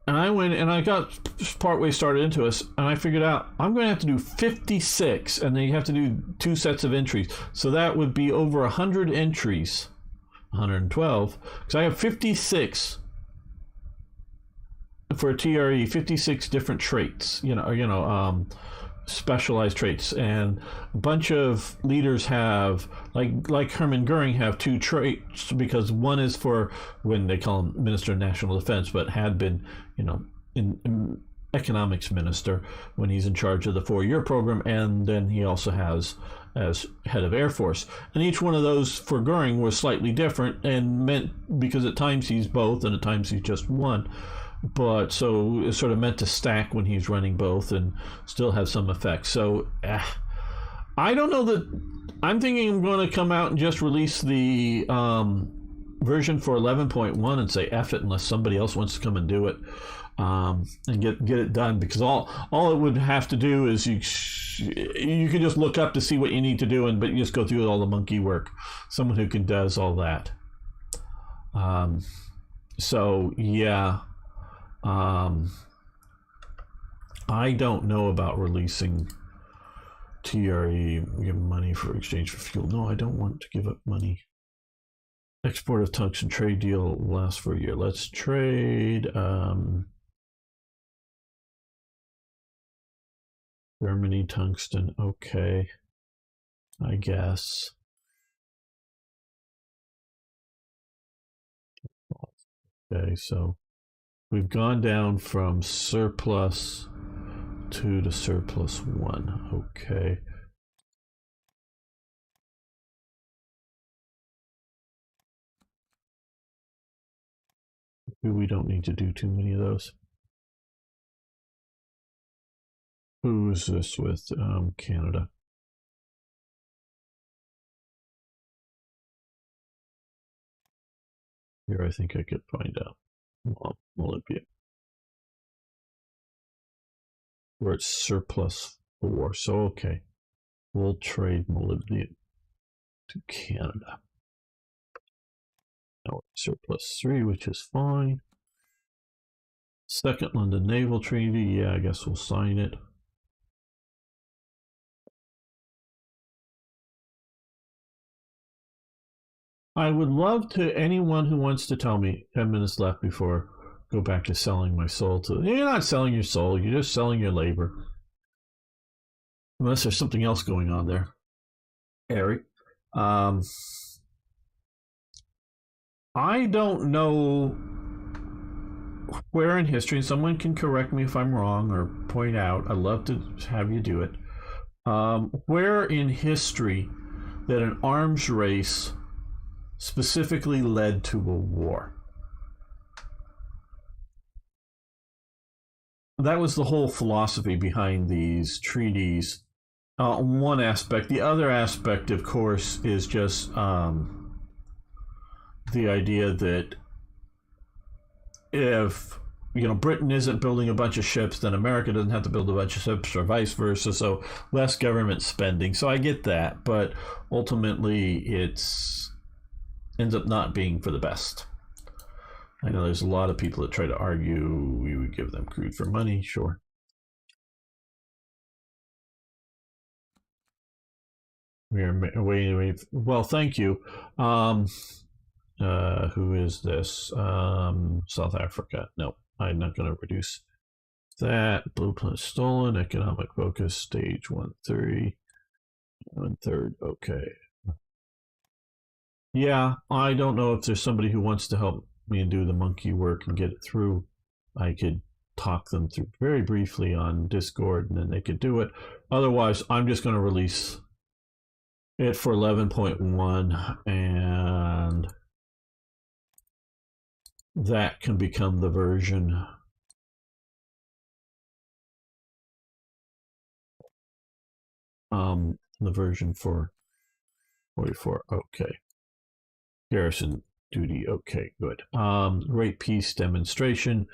And I went and I got partway started into this, and I figured out I'm going to have to do 56, and then you have to do 2 sets of entries. So that would be over 100 entries, 112, because I have 56 for a TRE, 56 different traits, specialized traits, and a bunch of leaders have like Hermann Goering have 2 traits, because one is for when they call him Minister of National Defense, but had been in economics minister when he's in charge of the 4-year program, and then he also has as head of Air Force, and each one of those for Goering was slightly different and meant, because at times he's both and at times he's just one, but so it's sort of meant to stack when he's running both and still have some effect. So I don't know that I'm thinking I'm going to come out and just release the version for 11.1 and say F it unless somebody else wants to come and do it, and get it done, because all it would have to do is you can just look up to see what you need to do, but you just go through all the monkey work. Someone who can does all that. So yeah. I don't know about releasing TRE, give money for exchange for fuel. No, I don't want to give up money. Export of tungsten trade deal lasts for a year. Let's trade. Germany tungsten. Okay, I guess. Okay, so we've gone down from surplus 2 to surplus 1. Okay. We don't need to do too many of those. Who is this with? Canada. Here, I think I could find out. Olympia. We're at surplus 4. So, okay. We'll trade molybdenum. to Canada. Now +3, which is fine. Second London Naval Treaty, yeah, I guess we'll sign it. I would love to, anyone who wants to tell me, 10 minutes left before go back to selling my soul to, you're not selling your soul, you're just selling your labor. Unless there's something else going on there. Harry. I don't know where in history, and someone can correct me if I'm wrong or point out, I'd love to have you do it. Where in history that an arms race specifically led to a war? That was the whole philosophy behind these treaties. One aspect. The other aspect, of course, is just the idea that if Britain isn't building a bunch of ships, then America doesn't have to build a bunch of ships, or vice versa. So less government spending. So I get that, but ultimately it's ends up not being for the best. I know there's a lot of people that try to argue we would give them crude for money. Sure. Well, thank you. Who is this? South Africa. No, I'm not going to reduce that. Blueprint stolen. Economic focus. Stage 1-3. 1/3. Okay. Yeah, I don't know if there's somebody who wants to help me and do the monkey work and get it through. I could talk them through very briefly on Discord, and then they could do it. Otherwise, I'm just going to release it for 11.1, and that can become the version the version for 44. Okay. Garrison duty. Okay, good. Great Peace demonstration.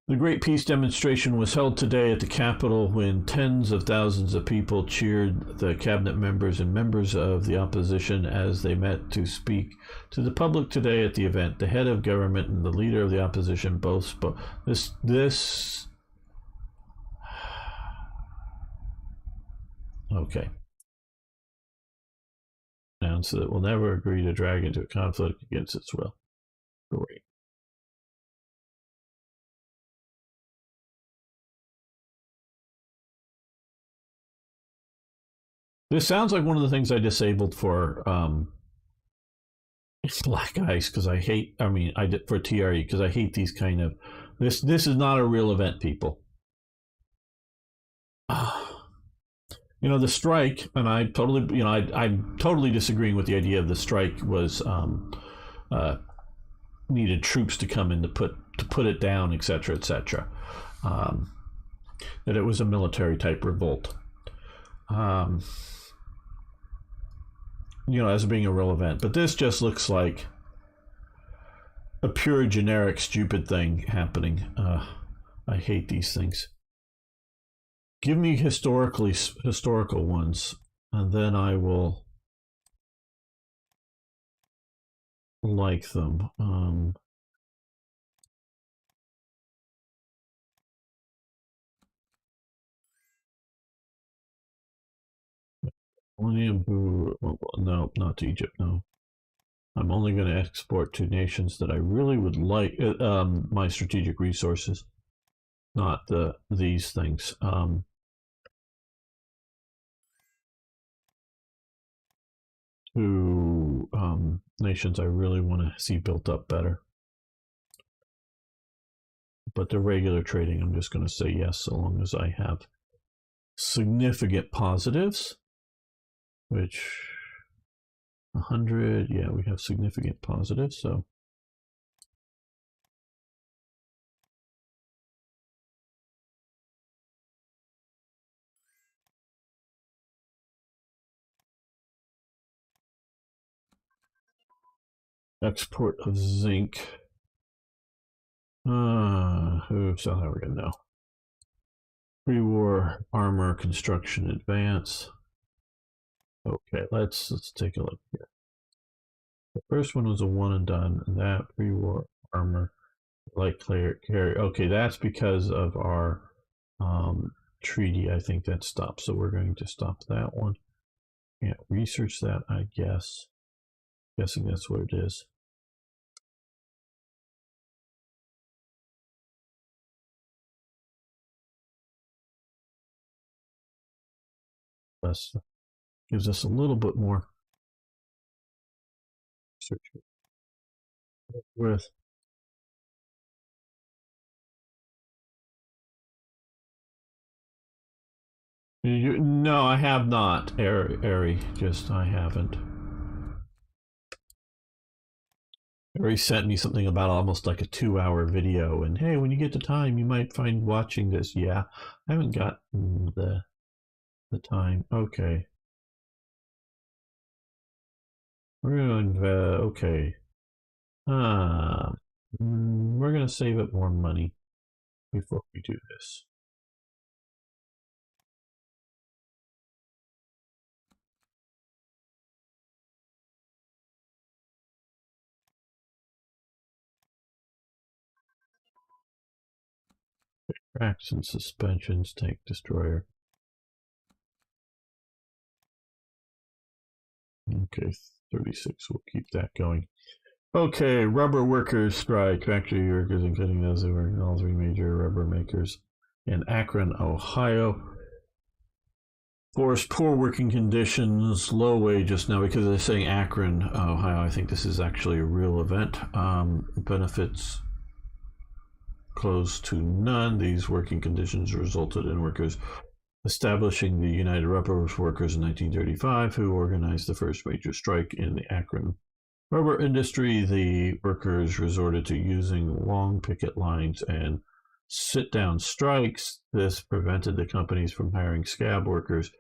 The Great Peace demonstration was held today at the Capitol when tens of thousands of people cheered the cabinet members and members of the opposition as they met to speak to the public today at the event. The head of government and the leader of the opposition both spoke. This. Okay. Announced that it will never agree to drag into a conflict against its will. Great. This sounds like one of the things I disabled for Black Ice because I hate. I mean, I did for TRE because I hate these kind of. This is not a real event, people. The strike, and I totally, I'm totally disagreeing with the idea of the strike was needed troops to come in to put it down, etc., etc. That it was a military type revolt. As being a real event. But this just looks like a pure generic stupid thing happening. I hate these things. Give me historical ones, and then I will like them. No, not to Egypt. No, I'm only going to export to nations that I really would like. My strategic resources, not these things. To nations I really want to see built up better. But the regular trading, I'm just going to say yes, so long as I have significant positives, which 100, yeah, we have significant positives, so export of zinc. South Africa, no. Pre-war armor construction advance. Okay, let's take a look here. The first one was a one and done, and that pre-war armor light carry. Okay, that's because of our treaty. I think that stopped. So we're going to stop that one. Yeah, research that. I guess. Guessing that's what it is. Plus, gives us a little bit more search with. No, I have not, Ari. Just I haven't. Ari sent me something about almost like a 2-hour video, and hey, when you get the time, you might find watching this. Yeah, I haven't got the time. Okay, we're going. Okay, we're gonna save up more money before we do this. Tracks and suspensions, tank destroyer. Okay, 36. We'll keep that going. Okay, rubber workers strike. Factory workers, including those who work in all three major rubber makers in Akron, Ohio. Forced poor working conditions, low wages. Now, because they're saying Akron, Ohio, I think this is actually a real event. Benefits close to none. These working conditions resulted in workers establishing the United Rubber Workers in 1935, who organized the first major strike in the Akron rubber industry. The workers resorted to using long picket lines and sit-down strikes. This prevented the companies from hiring scab workers,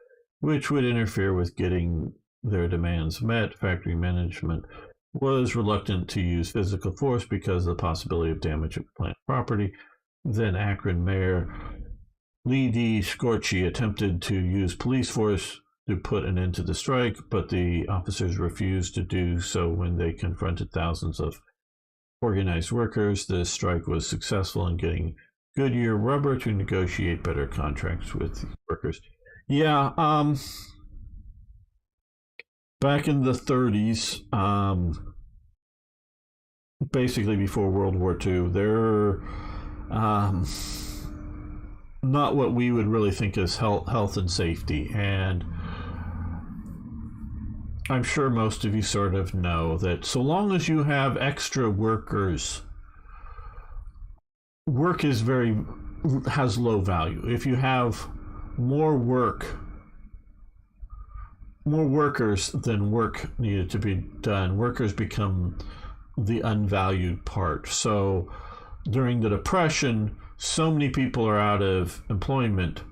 which would interfere with getting their demands met. Factory management was reluctant to use physical force because of the possibility of damage of plant property. Then Akron Mayor Lee D. Scorchi attempted to use police force to put an end to the strike, but the officers refused to do so when they confronted thousands of organized workers. The strike was successful in getting Goodyear Rubber to negotiate better contracts with workers. Yeah, back in the 30s, basically before World War II, they're not what we would really think as health and safety. And I'm sure most of you sort of know that so long as you have extra workers, work has low value. If you have more workers than work needed to be done, workers become the unvalued part. So during the Depression, so many people are out of employment.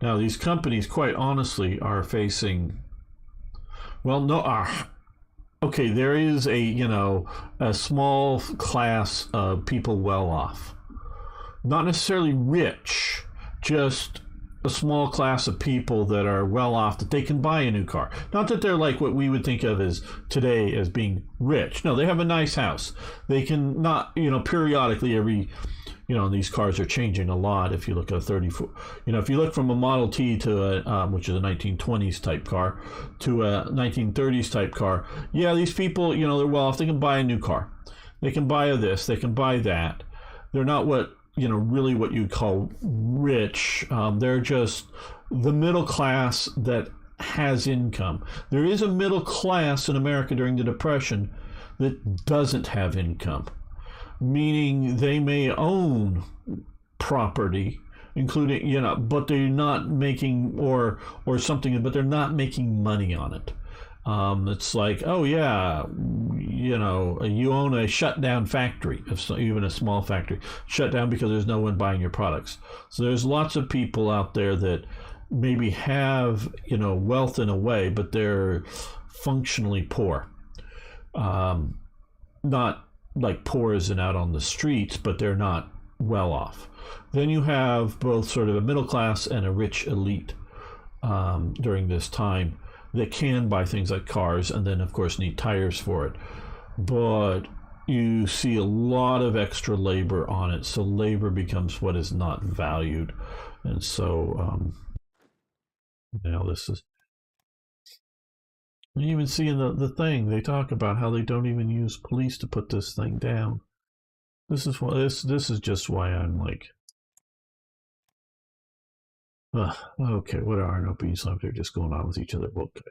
Now these companies, quite honestly, are facing, well, no, okay, there is a small class of people well off, not necessarily rich, just a small class of people that are well off that they can buy a new car. Not that they're like what we would think of as today as being rich. No, they have a nice house. They can not, periodically these cars are changing a lot. If you look at a 34, if you look from a Model T to which is a 1920s type car, to a 1930s type car, yeah, these people, they're well off. They can buy a new car. They can buy this. They can buy that. They're not really what you'd call rich. They're just the middle class that has income. There is a middle class in America during the Depression that doesn't have income, meaning they may own property, including, but they're not making or something, but they're not making money on it. It's like, oh yeah, you own a shut down factory, even a small factory, shut down because there's no one buying your products. So there's lots of people out there that maybe have, wealth in a way, but they're functionally poor. Not like poor as in out on the streets, but they're not well off. Then you have both sort of a middle class and a rich elite during this time They can buy things like cars and then, of course, need tires for it. But you see a lot of extra labor on it. So labor becomes what is not valued. And so now this is. You even see in the thing, they talk about how they don't even use police to put this thing down. This is why this is just why I'm like, okay, what are no bees left? They're just going on with each other. Well, good.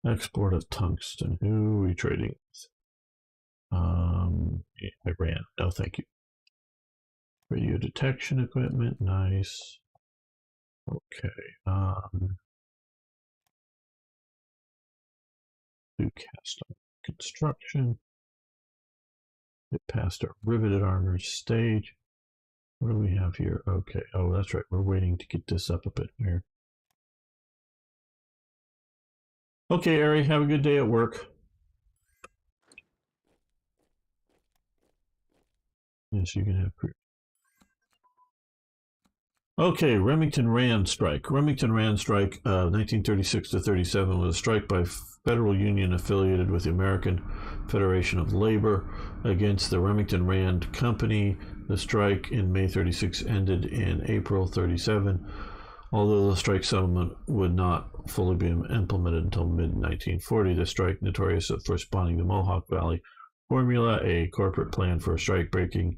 Export of tungsten. Who are we trading with? Iran. No, thank you. Radio detection equipment. Nice. Okay. Do cast iron construction. It passed our riveted armor stage. What do we have here? Okay. Oh, that's right. We're waiting to get this up a bit here. Okay, Ari, have a good day at work. Yes, you can have crew. Okay, Remington Rand strike. Remington Rand strike, 1936 to 37, was a strike by federal union affiliated with the American Federation of Labor against the Remington Rand Company. The strike in May 36 ended in April 37, although the strike settlement would not fully be implemented until mid-1940. The strike, notorious for spawning the Mohawk Valley Formula, a corporate plan for strike breaking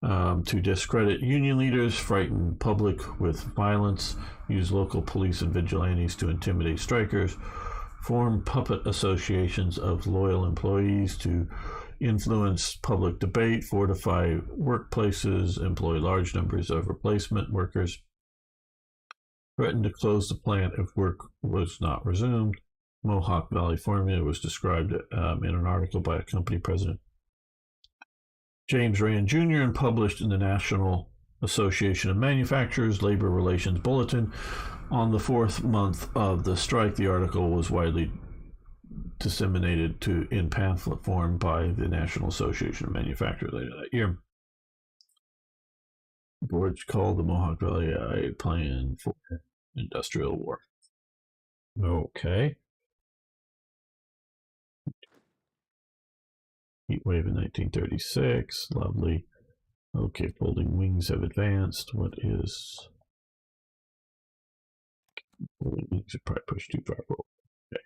to discredit union leaders, frighten public with violence, use local police and vigilantes to intimidate strikers, form puppet associations of loyal employees to influence public debate, fortify workplaces, employ large numbers of replacement workers, threaten to close the plant if work was not resumed. Mohawk Valley Formula was described in an article by a company president, James Rand Jr., and published in the National Association of Manufacturers Labor Relations Bulletin. On the fourth month of the strike, the article was widely disseminated in pamphlet form by the National Association of Manufacturers later that year. The board called the Mohawk Valley a plan for industrial war. Okay. Heat wave in 1936. Lovely. Okay, folding wings have advanced. What is folding wings? Should probably push too far. Okay.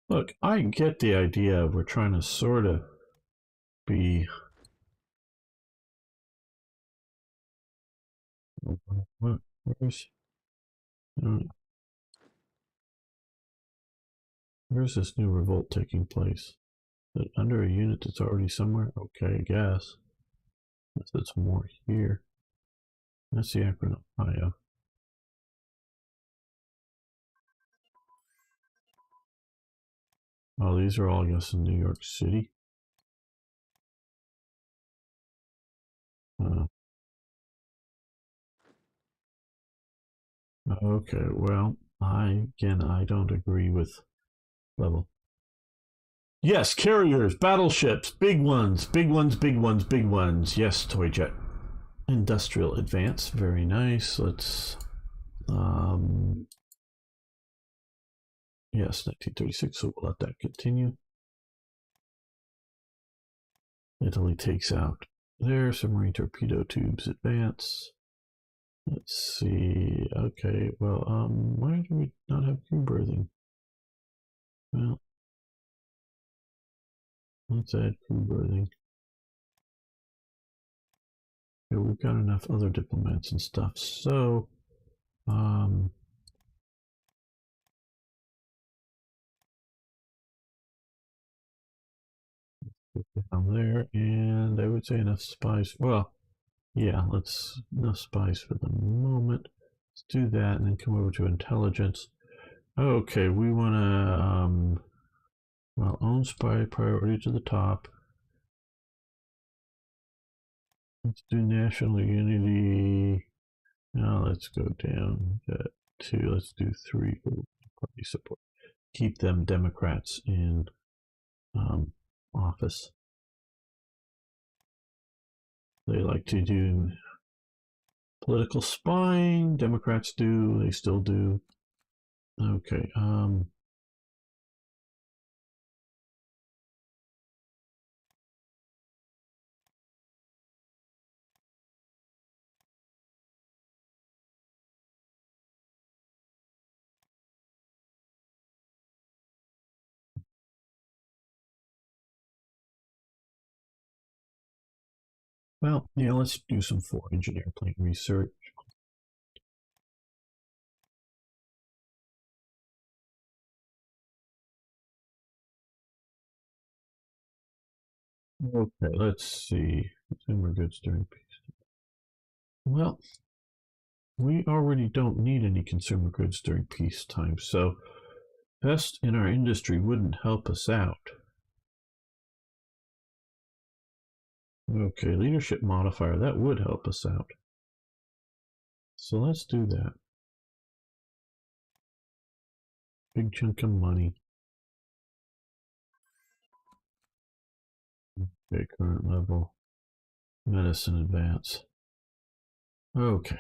Look, I get the idea. We're trying to sort of be. Where's where's this new revolt taking place? Is it under a unit that's already somewhere? Okay, I guess. There's more here. That's the Akron, Ohio. Oh, these are all, I guess, in New York City. Okay, well, I don't agree with level. Yes, carriers, battleships, big ones, big ones, big ones, big ones. Yes, toy jet. Industrial advance, very nice. Let's yes, 1936, so we'll let that continue. Italy takes out their submarine torpedo tubes advance. Let's see. Okay, well, why do we not have crew berthing? Well, let's add crew berthing. Yeah, we've got enough other diplomats and stuff. So, down there, and I would say enough spies. Well, yeah, let's enough spies for the moment. Let's do that, and then come over to intelligence. Okay, we want to well, own spy priority to the top. Let's do national unity. Now let's go down to 2. Let's do 3. party support. Keep them Democrats in office. They like to do political spying. Democrats do. They still do. Okay. Well, yeah, let's do some 4-engine airplane research. Okay, let's see. Consumer goods during peace. Well, we already don't need any consumer goods during peacetime, so best in our industry wouldn't help us out. Okay, leadership modifier, that would help us out. So let's do that. Big chunk of money. Okay, current level. Medicine advance. Okay.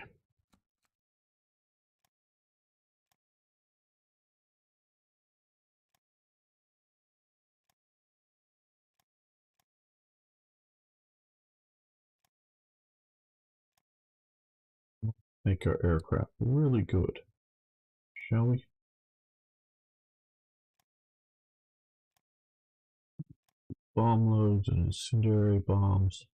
Make our aircraft really good. Shall we? Bomb loads and incendiary bombs.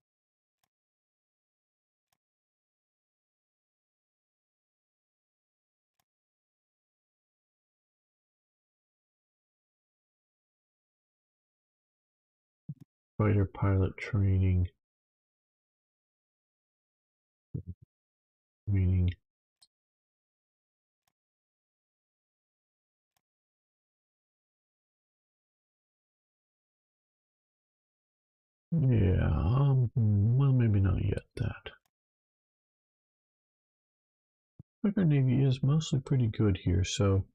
Fighter pilot training. Meaning. Yeah, well, maybe not yet that. Our Navy is mostly pretty good here, so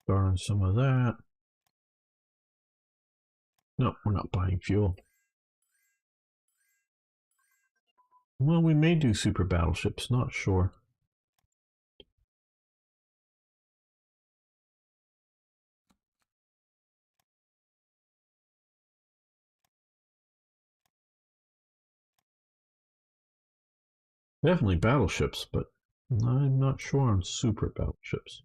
borrowing some of that. No, we're not buying fuel. Well, we may do super battleships, not sure. Definitely battleships, but I'm not sure on super battleships.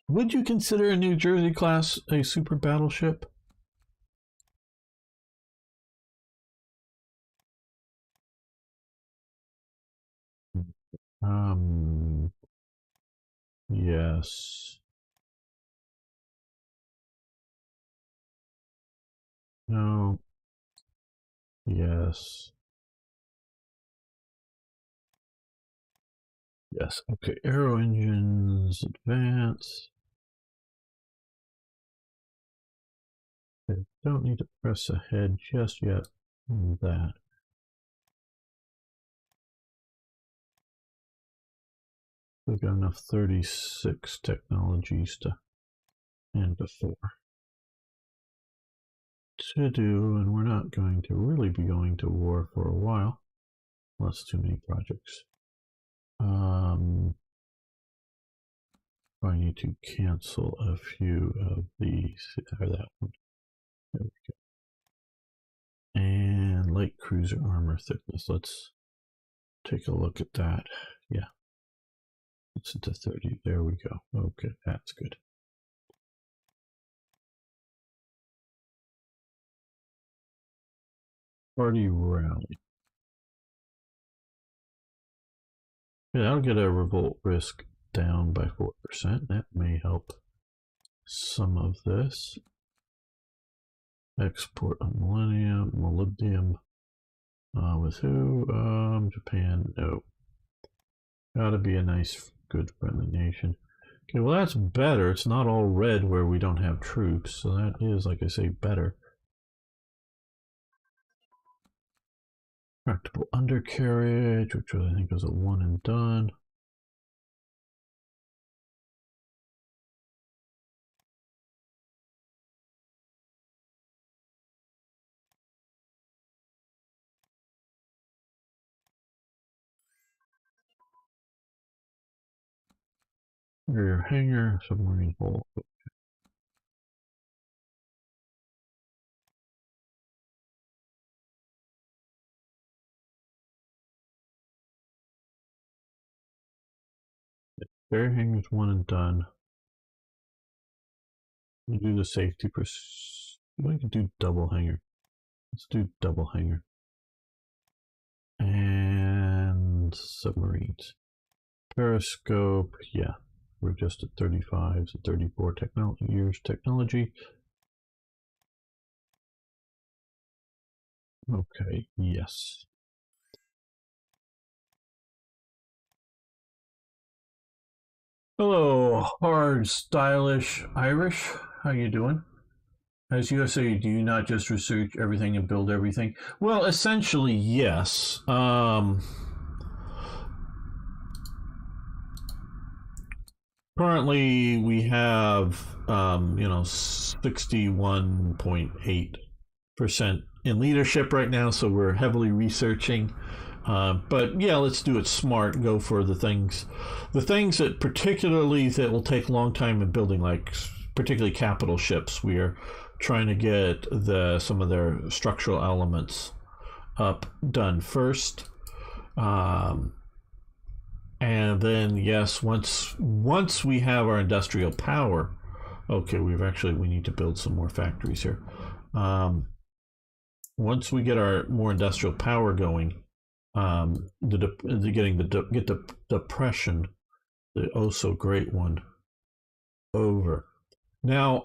Would you consider a New Jersey class a super battleship? Um, yes. No. Yes. Yes. Okay. Aero engines advance. Okay, don't need to press ahead just yet on that. We've got enough 36 technologies to and before to do, and we're not going to really be going to war for a while. Well, that's too many projects. I need to cancel a few of these, or that one. There we go. And light cruiser armor thickness. Let's take a look at that. Yeah. It's into 30. There we go. Okay, that's good. Party rally. Yeah, I'll get a revolt risk down by 4%. That may help some of this. Export on molybdenum. With who? Japan. No. Gotta be a nice, good, friendly nation. Okay, well, that's better. It's not all red where we don't have troops. So that is, like I say, better. Tractable undercarriage, which I think was a one and done. Rear hangar, submarine hull. Rear hangar's one and done. We do the safety. We can do double hanger. Let's do double hanger. And submarines. Periscope, yeah. We're just at 35 to 34 years technology. Okay, yes. Hello, hard, stylish Irish. How you doing? As U.S.A, do you not just research everything and build everything? Well, essentially, yes. Currently, we have 61.8% in leadership right now, so we're heavily researching. But yeah, let's do it smart. Go for the things that particularly that will take a long time in building, like particularly capital ships. We are trying to get some of their structural elements up done first. And then yes, once we have our industrial power, okay, we need to build some more factories here. Once we get our more industrial power going, get the depression, the oh so great one, over. Now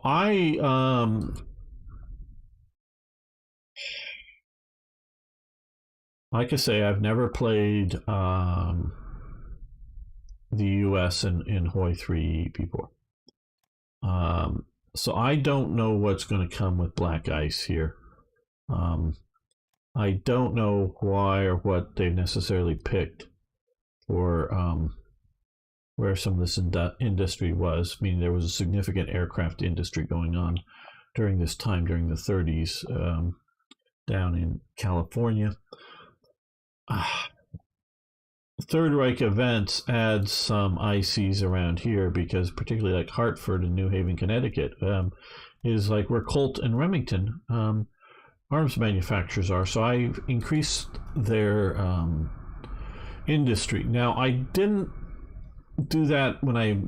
like I say, I've never played the U.S. in Hoi 3 before. So I don't know what's going to come with Black Ice here. I don't know why or what they've necessarily picked for where some of this industry was. I mean, there was a significant aircraft industry going on during this time, during the 30s, down in California. Third Reich events adds some ICs around here because particularly like Hartford and New Haven, Connecticut, is like where Colt and Remington arms manufacturers are. So I increased their industry. Now I didn't do that when I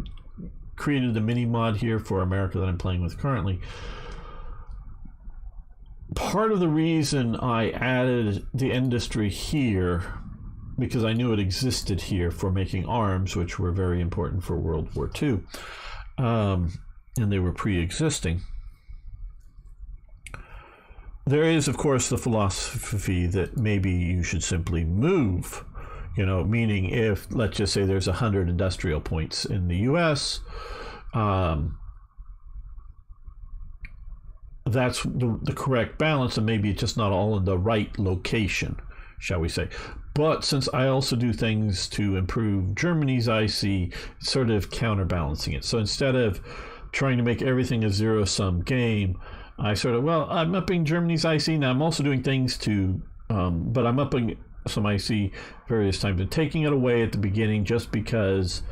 created the mini mod here for America that I'm playing with currently. Part of the reason I added the industry here because I knew it existed here for making arms, which were very important for World War II, and they were pre-existing. There is, of course, the philosophy that maybe you should simply move, meaning if, let's just say there's 100 industrial points in the U.S., that's the correct balance, and maybe it's just not all in the right location, shall we say. But since I also do things to improve Germany's IC, it's sort of counterbalancing it. So instead of trying to make everything a zero-sum game, I I'm upping Germany's IC. Now I'm also doing things but I'm upping some IC various times and taking it away at the beginning just because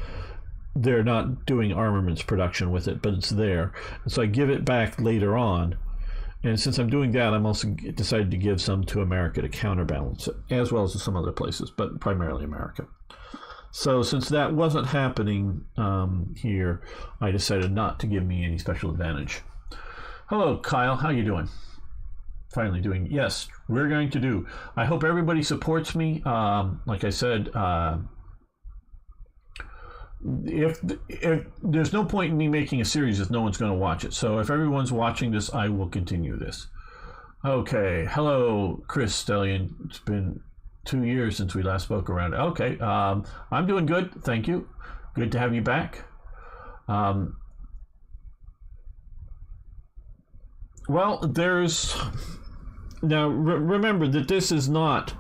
they're not doing armaments production with it, but it's there. And so I give it back later on. And since I'm doing that, I'm also decided to give some to America to counterbalance it, as well as to some other places, but primarily America. So since that wasn't happening here, I decided not to give me any special advantage. Hello, Kyle. How you doing? Finally doing. Yes, we're going to do. I hope everybody supports me. Like I said, if there's no point in me making a series if no one's going to watch it. So if everyone's watching this, I will continue this. Okay. Hello, Chris Stellian. It's been 2 years since we last spoke around. Okay. I'm doing good. Thank you. Good to have you back. Um, well, there's now remember that this is not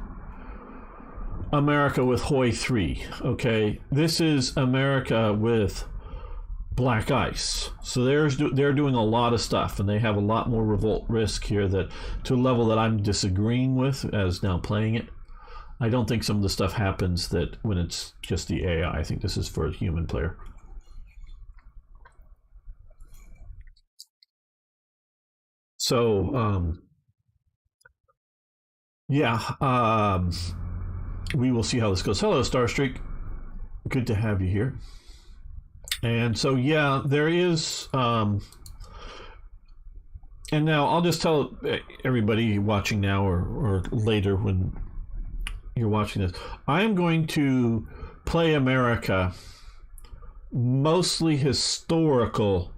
America with Hoi 3. Okay. This is America with black ice. So they're doing a lot of stuff, and they have a lot more revolt risk here that to a level that I'm disagreeing with as now playing it. I don't think some of the stuff happens that when it's just the AI. I think this is for a human player. So yeah, we will see how this goes. Hello, Starstreak. Good to have you here. And so yeah, there is. And now I'll just tell everybody watching now or later when you're watching this, I am going to play America mostly historical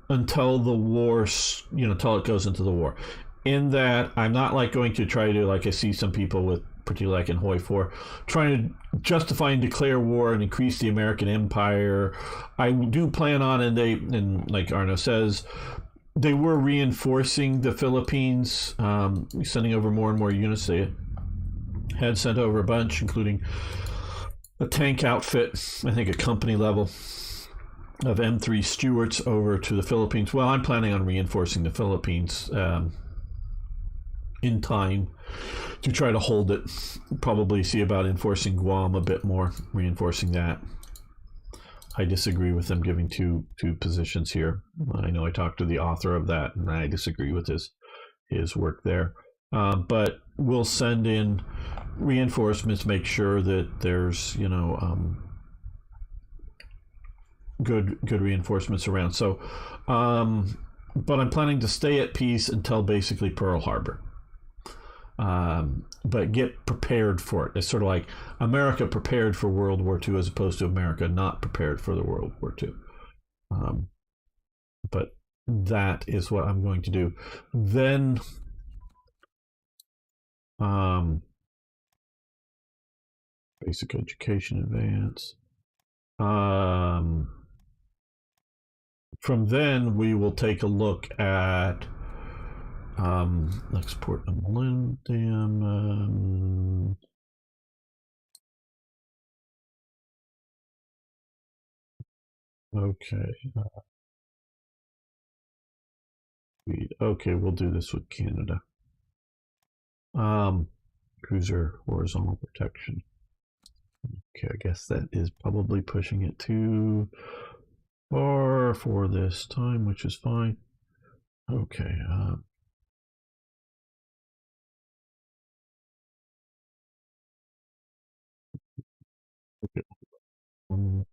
until the war, until it goes into the war. In that, I'm not like going to try to, like I see some people with, particularly like in Hoi 4, trying to justify and declare war and increase the American empire. I do plan on, and like Arno says, they were reinforcing the Philippines, sending over more and more units. They had sent over a bunch, including a tank outfit, I think a company level of M3 Stuarts over to the Philippines. Well, I'm planning on reinforcing the Philippines in time to try to hold it. Probably see about enforcing Guam a bit more, reinforcing that. I disagree with them giving two positions here. I know I talked to the author of that, and I disagree with his work there. But we'll send in reinforcements, make sure that there's good reinforcements around. So, but I'm planning to stay at peace until basically Pearl Harbor. But get prepared for it. It's sort of like America prepared for World War II as opposed to America not prepared for the World War II. But that is what I'm going to do. Then, basic education advance. From then, we will take a look at export a millennium. Okay. Okay, we'll do this with Canada. Cruiser horizontal protection. Okay, I guess that is probably pushing it too far for this time, which is fine. Okay. Okay. Um,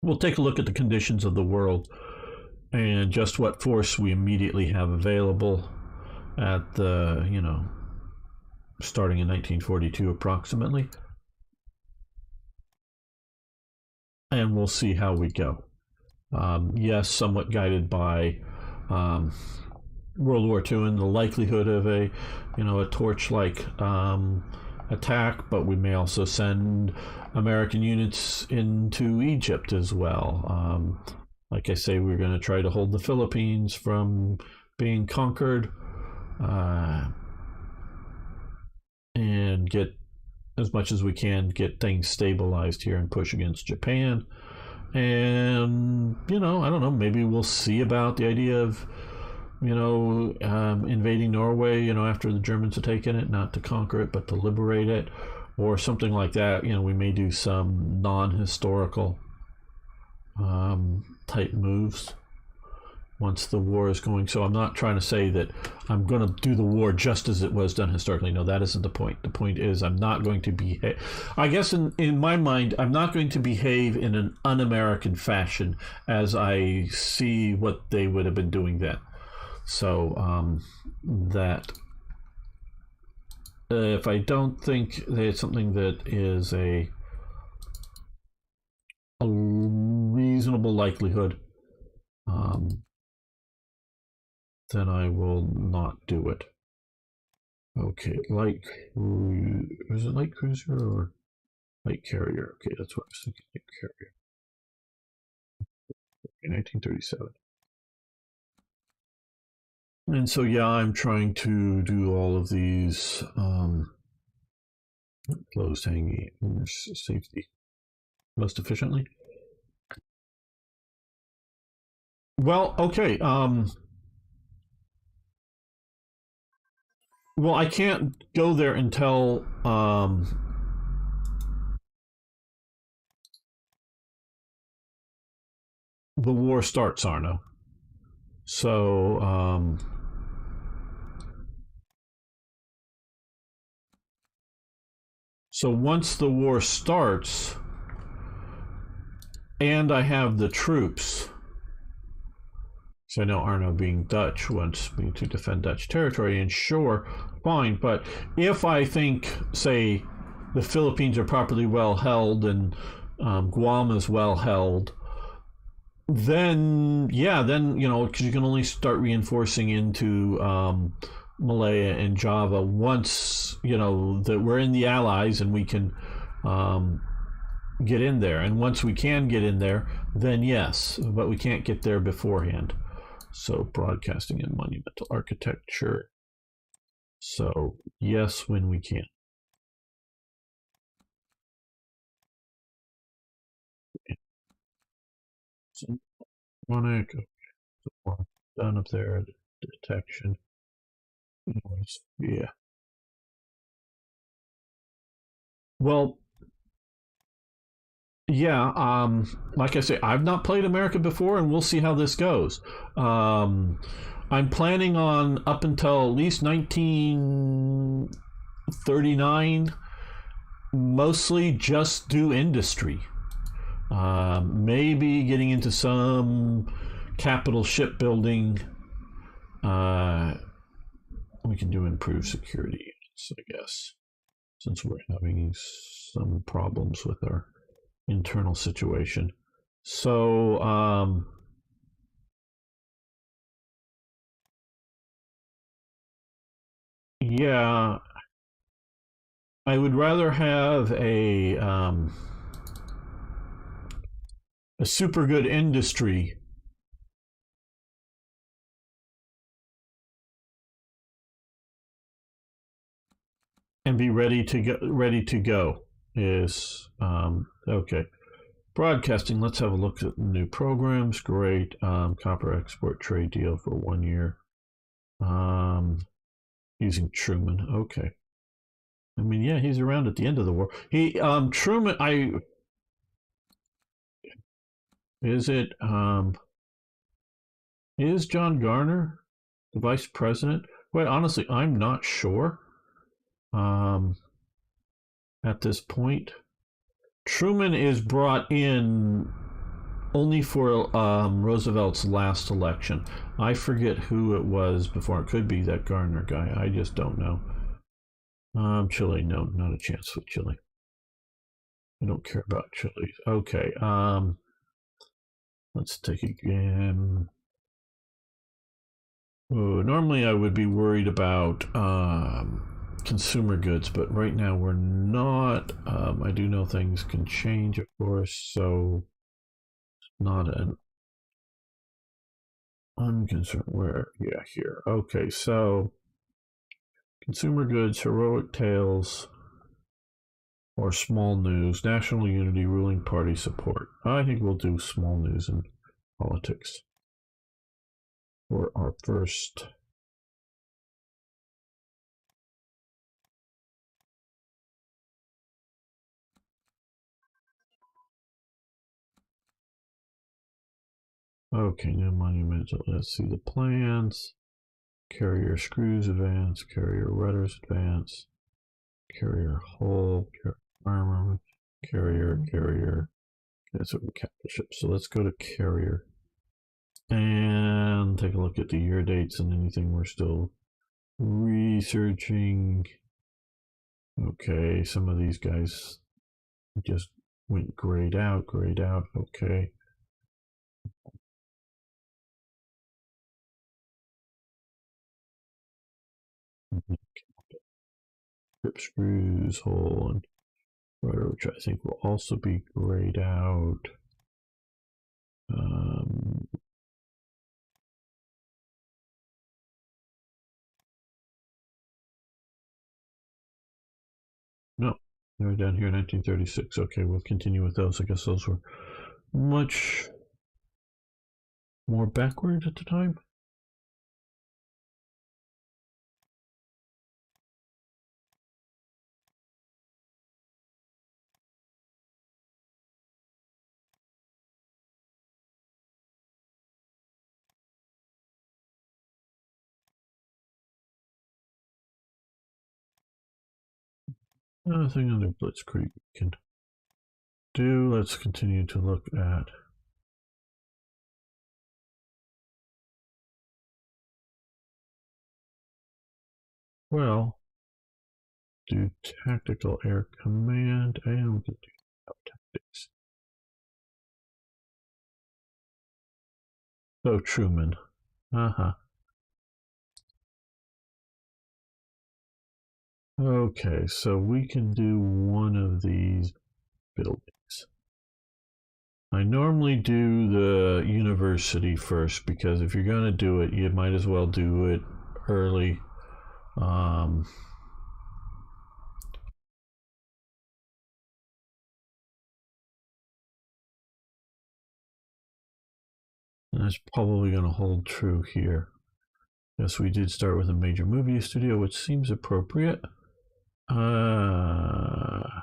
we'll take a look at the conditions of the world and just what force we immediately have available at the, starting in 1942 approximately. And we'll see how we go. Yes, somewhat guided by World War II and the likelihood of a torch-like attack, but we may also send American units into Egypt as well. Like I say, we're going to try to hold the Philippines from being conquered and get as much as we can, get things stabilized here and push against Japan. And, I don't know, maybe we'll see about the idea of, invading Norway, after the Germans have taken it, not to conquer it, but to liberate it, or something like that. We may do some non-historical type moves once the war is going. So I'm not trying to say that I'm going to do the war just as it was done historically. No, that isn't the point. The point is I'm not going to behave. I guess in my mind, I'm not going to behave in an un-American fashion as I see what they would have been doing then. So that if I don't think that it's something that is a reasonable likelihood, um, then I will not do it. Okay, is it light cruiser or light carrier? Okay, that's what I was thinking. Light carrier. Okay, 1937. And so, yeah, I'm trying to do all of these closed hanging safety most efficiently. Well, okay. Well, I can't go there until the war starts, Arno. So, so once the war starts, and I have the troops. So I know Arno, being Dutch, wants me to defend Dutch territory, and sure, fine. But if I think, say, the Philippines are properly well held and Guam is well held, then yeah, then because you can only start reinforcing into Malaya and Java once that we're in the Allies and we can get in there. And once we can get in there, then yes, but we can't get there beforehand. So broadcasting and monumental architecture. So yes, when we can. Synchronic. Done up there. Detection. Yeah. Well, yeah. Like I say, I've not played America before, and we'll see how this goes. I'm planning on up until at least 1939, mostly just do industry. Maybe getting into some capital shipbuilding. We can do improved security units, I guess, since we're having some problems with our internal situation. So, yeah, I would rather have a super good industry and be ready to go is okay. Broadcasting. Let's have a look at new programs. Great. Copper export trade deal for 1 year. Using Truman. Okay. I mean, yeah, he's around at the end of the war. Truman. Is it is John Garner the vice president? Quite honestly, I'm not sure. Um, at this point, Truman is brought in only for Roosevelt's last election. I forget who it was before. It could be that Garner guy. I just don't know. Chile, no, not a chance with Chile. I don't care about Chile. Okay. Let's take again. Normally, I would be worried about consumer goods, but right now we're not. I do know things can change, of course, so not an unconcerned. Where? Yeah, here. Okay, so consumer goods, heroic tales, or small news, national unity, ruling party support. I think we'll do small news and politics for our first. Okay, new monumental. Let's see the plans. Carrier screws advance, carrier rudders advance, carrier hull, carrier armor, carrier. That's what we capital ship. So let's go to carrier and take a look at the year dates and anything we're still researching. Okay, some of these guys just went grayed out. Okay. Grip screws, hole, and rotor, which I think will also be grayed out. Um, no, they're down here, 1936. Okay, we'll continue with those. I guess those were much more backward at the time. Nothing under Blitzkrieg can do. Let's continue to look at. Well, do tactical air command and do tactics. Oh, Truman. Uh-huh. Okay, so we can do one of these buildings. I normally do the university first because if you're going to do it, you might as well do it early. Um, and that's probably going to hold true here. Yes, we did start with a major movie studio, which seems appropriate. Uh,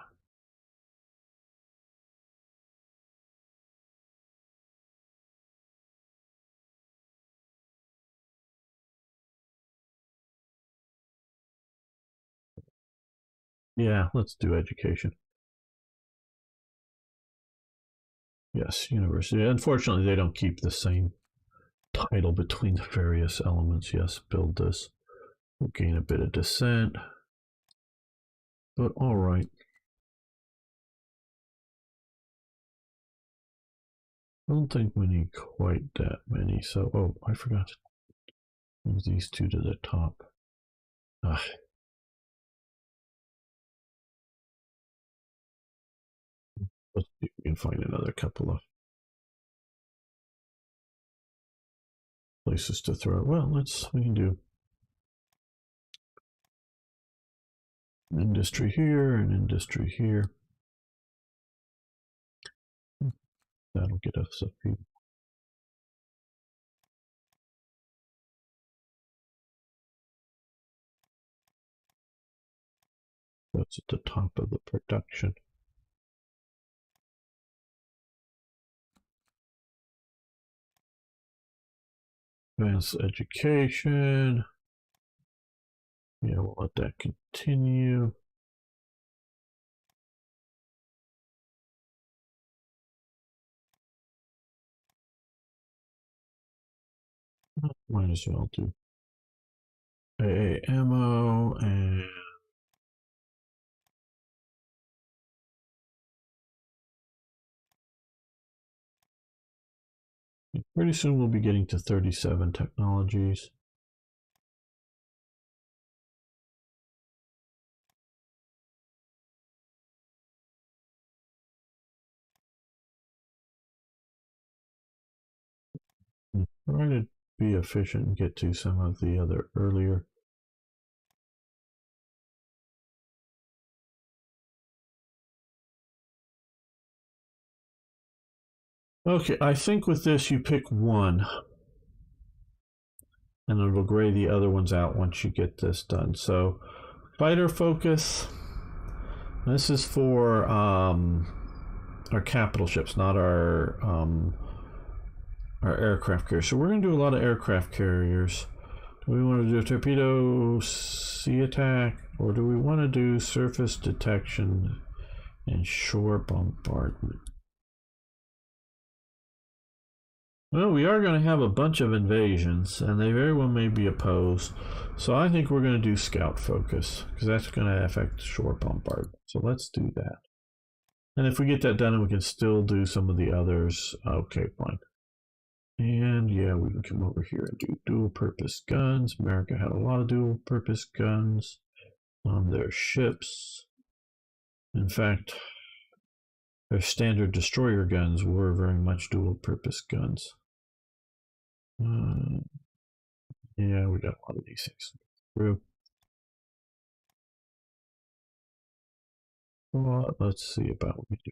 yeah, let's do education. Yes, university. Unfortunately, they don't keep the same title between the various elements. Yes, build this. We'll gain a bit of descent. But all right. I don't think we need quite that many. So, oh, I forgot to move these two to the top. Ah, let's see if we can find another couple of places to throw. Well, we can do an industry here, an industry here. That'll get us a few. That's at the top of the production. Advanced education. Yeah, we'll let that continue. Might as well do AA ammo and pretty soon we'll be getting to 37 technologies. Try to be efficient and get to some of the other earlier. Okay, I think with this you pick one and it'll gray the other ones out once you get this done. So fighter focus. This is for our capital ships, not our aircraft carriers. So we're going to do a lot of aircraft carriers. Do we want to do a torpedo sea attack, or do we want to do surface detection and shore bombardment? Well, we are going to have a bunch of invasions, and they very well may be opposed. So I think we're going to do scout focus, because that's going to affect shore bombardment. So let's do that. And if we get that done, we can still do some of the others. Okay, fine. And yeah, we can come over here and do dual purpose guns. America had a lot of dual purpose guns on their ships. In fact, their standard destroyer guns were very much dual purpose guns. Uh, yeah, we got a lot of these things through. Well, let's see about what we do.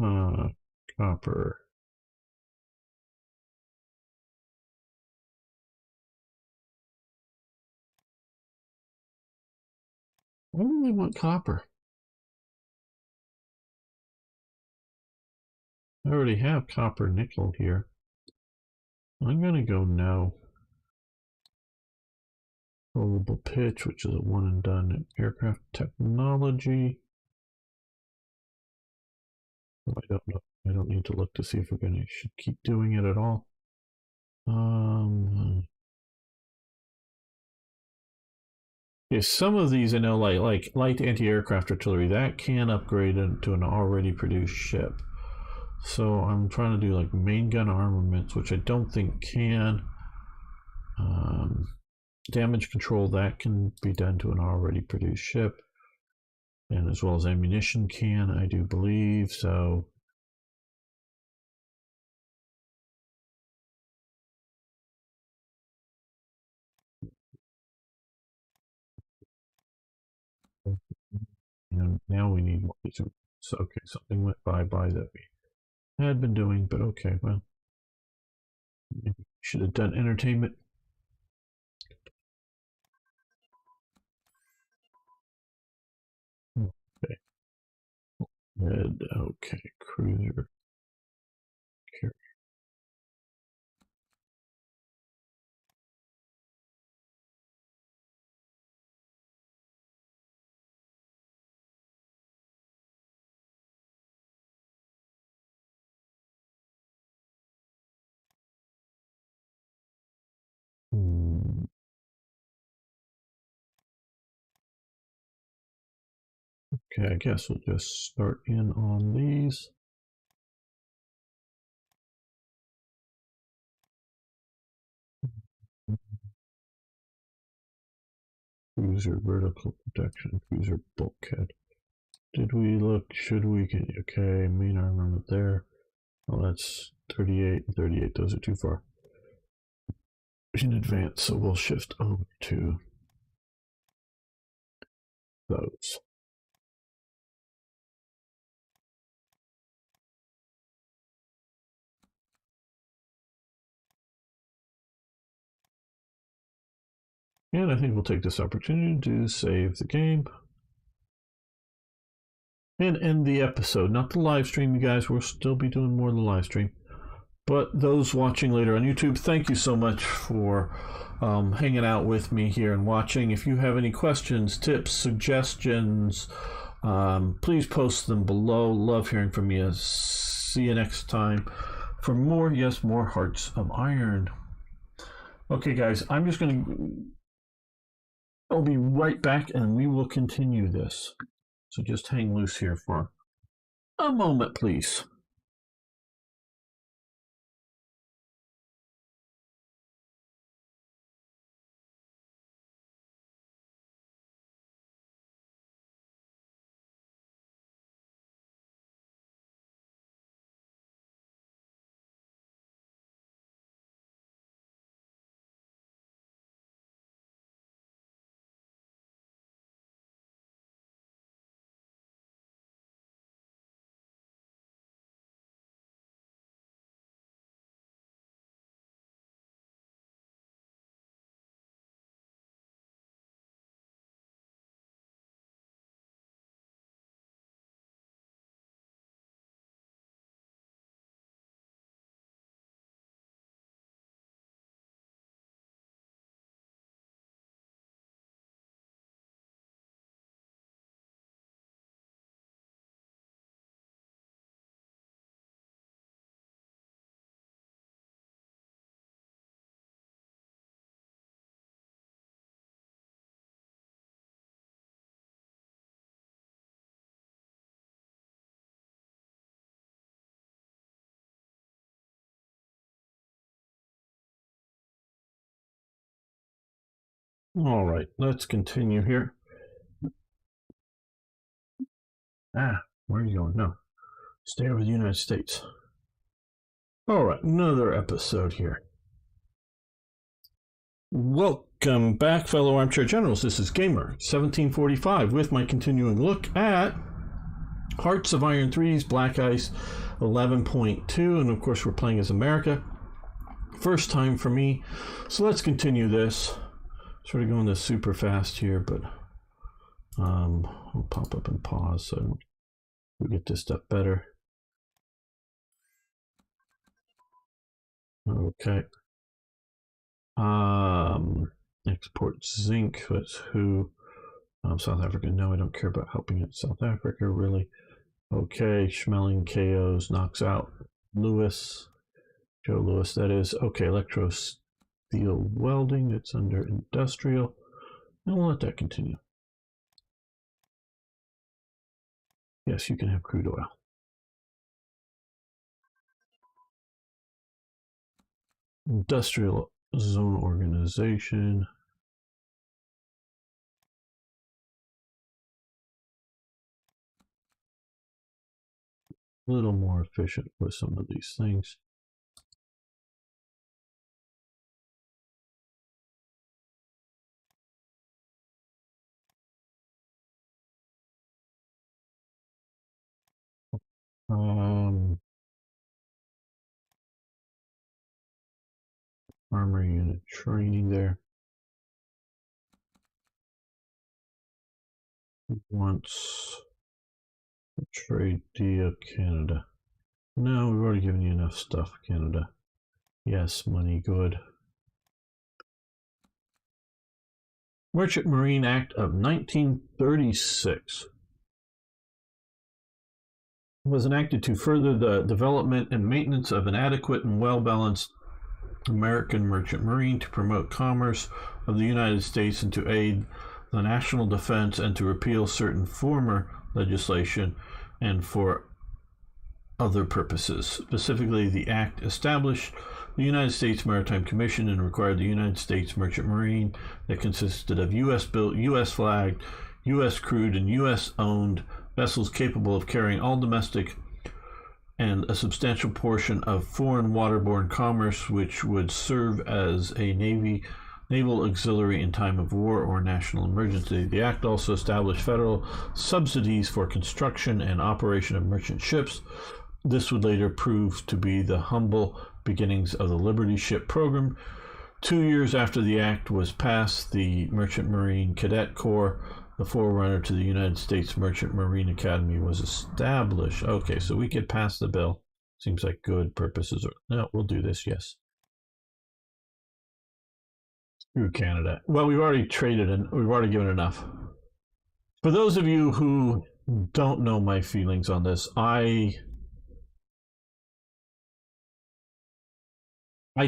Uh, copper. Why do they want copper? I already have copper nickel here. I'm going to go no. Rollable pitch, which is a one and done in aircraft technology. I don't know. I don't need to look to see if we're going to should keep doing it at all. Yeah, some of these I know, like light anti-aircraft artillery, that can upgrade into an already produced ship. So I'm trying to do like main gun armaments, which I don't think can. Um, damage control, that can be done to an already produced ship, and as well as ammunition can, I do believe. So now we need more. So okay, something went by that we had been doing, but okay, well, maybe we should have done entertainment. Okay, red. Okay, cruiser. Hmm, okay, I guess we'll just start in on these. Cruiser vertical protection, cruiser bulkhead. Did we look? Should we? Okay, main armament there. Well, that's 38 and 38. Those are too far in advance, so we'll shift over to those. And I think we'll take this opportunity to save the game and end the episode. Not the live stream, you guys. We'll still be doing more of the live stream. But those watching later on YouTube, thank you so much for hanging out with me here and watching. If you have any questions, tips, suggestions, please post them below. Love hearing from you. See you next time for more, yes, more Hearts of Iron. Okay, guys, I'm just going to. I'll be right back and we will continue this. So just hang loose here for a moment, please. All right, let's continue here. Where are you going? No, stay over the United States. All right, another episode here. Welcome back, fellow armchair generals. This is Gamer 1745 with my continuing look at Hearts of Iron 3's Black Ice 11.2, and of course, we're playing as America. First time for me, so let's continue this. Sort of going this super fast here, but I'll pop up and pause so we get this stuff better. Okay. Export zinc. That's who? South Africa. No, I don't care about helping out South Africa, really. Okay, Schmeling KOs, knocks out Lewis. Joe Lewis, that is. Okay, electro steel welding. It's under industrial. And we'll let that continue. Yes, you can have crude oil. Industrial zone organization. A little more efficient with some of these things. Armor unit training there. Wants a trade deal, Canada. No, we've already given you enough stuff, Canada. Yes, money, good. Merchant Marine Act of 1936 was enacted to further the development and maintenance of an adequate and well-balanced American merchant marine, to promote commerce of the United States and to aid the national defense, and to repeal certain former legislation and for other purposes. Specifically, the act established the United States Maritime Commission and required the United States Merchant Marine, that consisted of U.S. built, U.S. flagged, U.S. crewed, and U.S. owned vessels capable of carrying all domestic and a substantial portion of foreign waterborne commerce, which would serve as a naval auxiliary in time of war or national emergency. The act also established federal subsidies for construction and operation of merchant ships. This would later prove to be the humble beginnings of the Liberty Ship Program. 2 years after the act was passed, the Merchant Marine Cadet Corps, the forerunner to the United States Merchant Marine Academy, was established. Okay, so we could pass the bill. Seems like good purposes. No, we'll do this, yes. Screw Canada. Well, we've already traded and we've already given enough. For those of you who don't know my feelings on this, I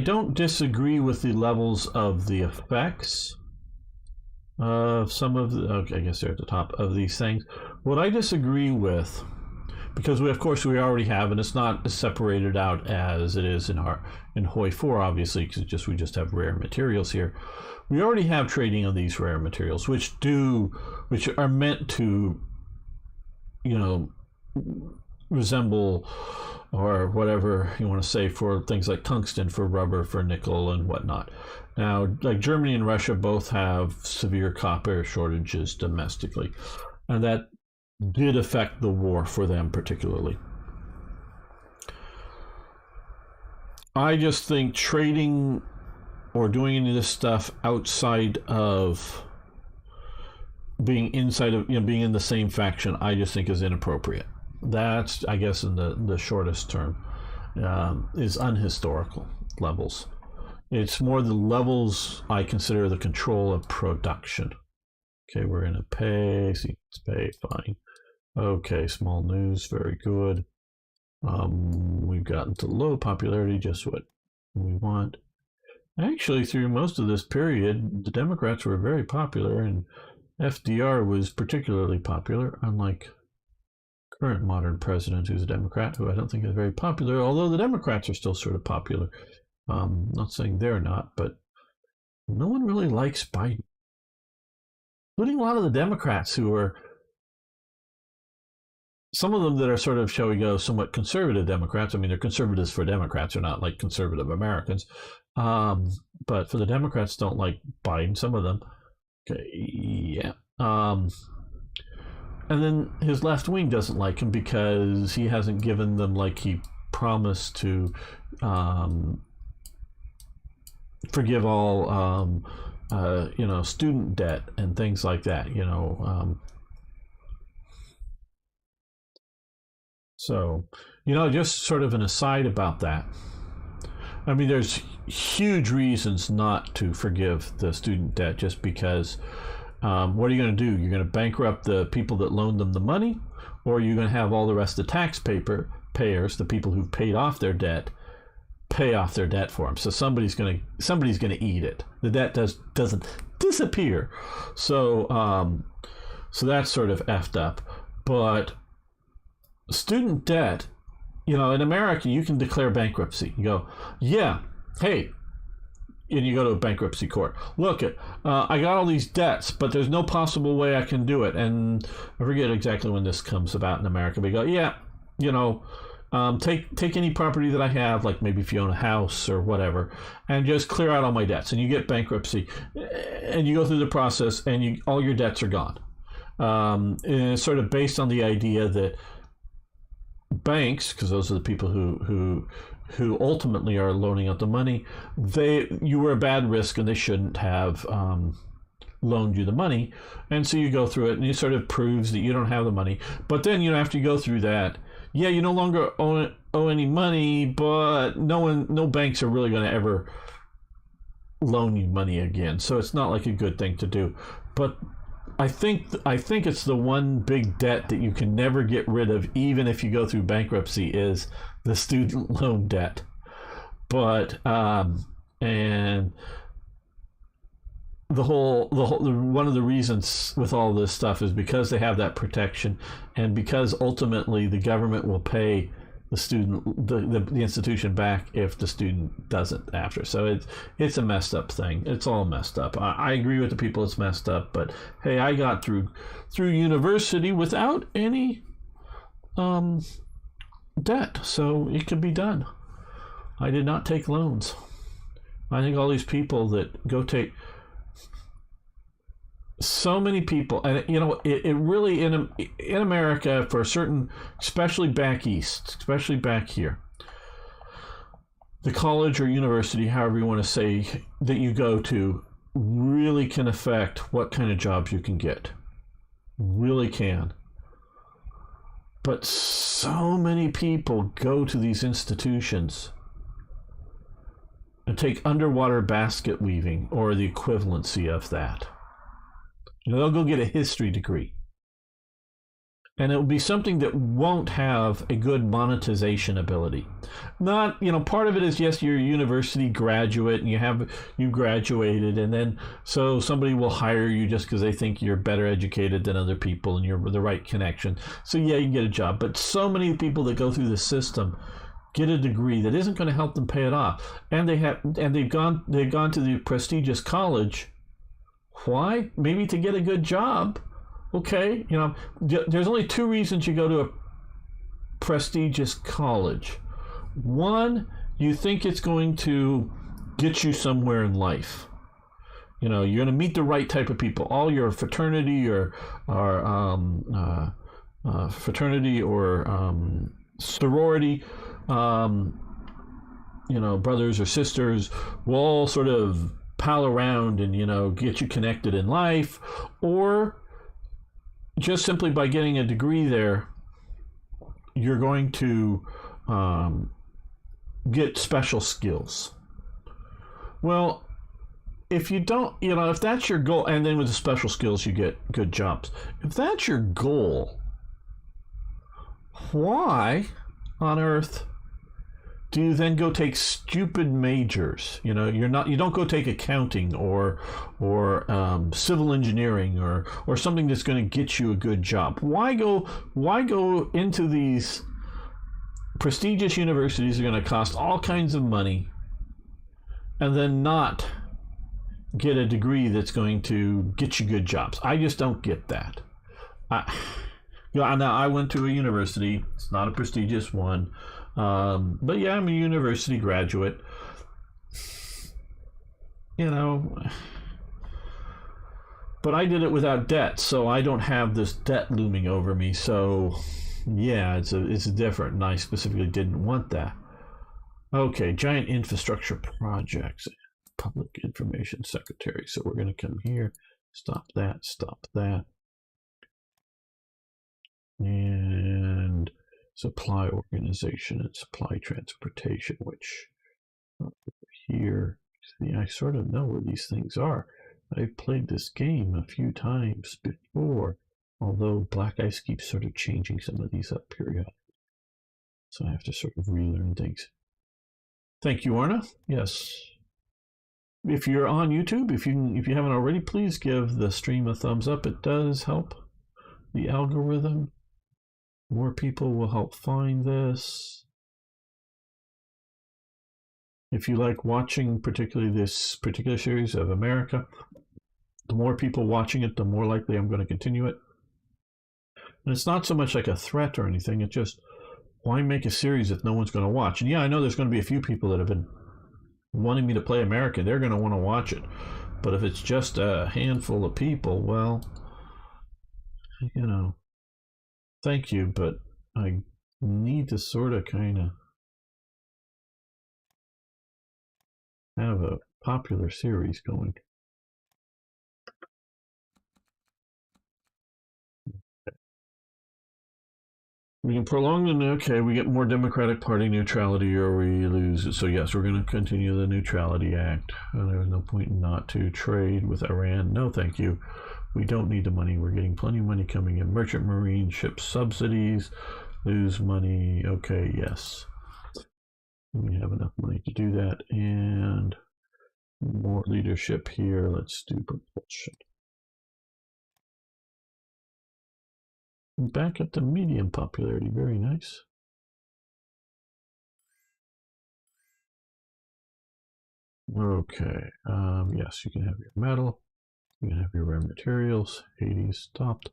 don't disagree with the levels of the effects of some of the, okay, I guess they're at the top of these things. What I disagree with, because we, of course, we already have, and it's not separated out as it is in HOI 4, obviously, because we just have rare materials here. We already have trading of these rare materials, which are meant to, resemble, or whatever you want to say, for things like tungsten, for rubber, for nickel, and whatnot. Now, like Germany and Russia both have severe copper shortages domestically, and that did affect the war for them particularly. I just think trading or doing any of this stuff outside of being inside of, being in the same faction, I just think is inappropriate. That's, I guess, in the shortest term, is unhistorical levels. It's more the levels I consider the control of production. Okay, we're going to pay. See, let's pay. Fine. Okay, small news. Very good. We've gotten to low popularity, just what we want. Actually, through most of this period, the Democrats were very popular, and FDR was particularly popular, unlike current modern president who's a Democrat, who I don't think is very popular, although the Democrats are still sort of popular. Not saying they're not, but no one really likes Biden. including a lot of the Democrats who are, some of them that are sort of, shall we go, somewhat conservative Democrats. I mean, they're conservatives for Democrats. They're not like conservative Americans. But for the Democrats, don't like Biden. Some of them. Okay, yeah. And then his left wing doesn't like him because he hasn't given them, like he promised, to forgive all student debt and things like that. So, just sort of an aside about that. I mean, there's huge reasons not to forgive the student debt just because what are you going to do? You're going to bankrupt the people that loaned them the money, or you're going to have all the rest of the taxpayers, the people who've paid off their debt, pay off their debt for them. So somebody's going to eat it. The debt doesn't disappear. So that's sort of effed up. But student debt, in America, you can declare bankruptcy. You go, yeah, hey, and you go to a bankruptcy court. Look, I got all these debts, but there's no possible way I can do it. And I forget exactly when this comes about in America. But you go, yeah, take any property that I have, like maybe if you own a house or whatever, and just clear out all my debts. And you get bankruptcy, and you go through the process, and all your debts are gone. And it's sort of based on the idea that banks, because those are the people who ultimately are loaning out the money, you were a bad risk and they shouldn't have loaned you the money. And so you go through it and it sort of proves that you don't have the money. But then, after you go through that, yeah, you no longer owe any money, but no banks are really going to ever loan you money again. So it's not like a good thing to do. But I think it's the one big debt that you can never get rid of, even if you go through bankruptcy, is the student loan debt. But and the one of the reasons with all this stuff is because they have that protection, and because ultimately the government will pay the student, the institution back if the student doesn't after. So it's a messed up thing. It's all messed up. I agree with the people it's messed up, but hey, I got through university without any debt, so it could be done. I did not take loans. I think all these people that go take, so many people, and it really, in America, for a certain, especially back east, especially back here, the college or university, however you want to say, that you go to really can affect what kind of jobs you can get. Really can. But so many people go to these institutions and take underwater basket weaving or the equivalency of that. They'll go get a history degree. And it will be something that won't have a good monetization ability. Not, part of it is, yes, you're a university graduate and you graduated, and then so somebody will hire you just because they think you're better educated than other people and you're the right connection. So yeah, you can get a job. But so many people that go through the system get a degree that isn't going to help them pay it off. And they've gone to the prestigious college. Why? Maybe to get a good job. Okay, there's only two reasons you go to a prestigious college. One, you think it's going to get you somewhere in life. You're going to meet the right type of people. All your fraternity or sorority, brothers or sisters will all sort of pal around and get you connected in life, or just simply by getting a degree there, you're going to get special skills. Well, if you don't, if that's your goal, and then with the special skills you get good jobs. If that's your goal, why on earth do you then go take stupid majors? You don't go take accounting or civil engineering or something that's going to get you a good job. Why go into these prestigious universities that are going to cost all kinds of money, and then not get a degree that's going to get you good jobs. I just don't get that. Now I went to a university. It's not a prestigious one, but yeah, I'm a university graduate. You know, but I did it without debt, so I don't have this debt looming over me. So yeah, it's different, and I specifically didn't want that. Okay, giant infrastructure projects, public information secretary. So we're going to come here, stop that, and supply organization and supply transportation, which here, see, I sort of know where these things are. I've played this game a few times before, although Black Ice keeps sort of changing some of these up periodically. So I have to sort of relearn things. Thank you, Arna. Yes. If you're on YouTube, if you haven't already, please give the stream a thumbs up. It does help the algorithm. More people will help find this. If you like watching particularly this particular series of America, the more people watching it, the more likely I'm going to continue it. And it's not so much like a threat or anything. It's just, why make a series if no one's going to watch? And yeah, I know there's going to be a few people that have been wanting me to play America. They're going to want to watch it. But if it's just a handful of people, well, you know, thank you, but I need to sort of kind of have a popular series going. We can prolong the okay. We get more Democratic Party neutrality, or we lose it. So yes, we're going to continue the Neutrality Act. There's no point not to trade with Iran. No, thank you. We don't need the money. We're getting plenty of money coming in. Merchant Marine ship subsidies. Lose money. Okay, yes. We have enough money to do that, and more leadership here. Let's do propulsion. Back up to medium popularity. Very nice. Okay. Yes, you can have your metal. You can have your rare materials. Hades stopped.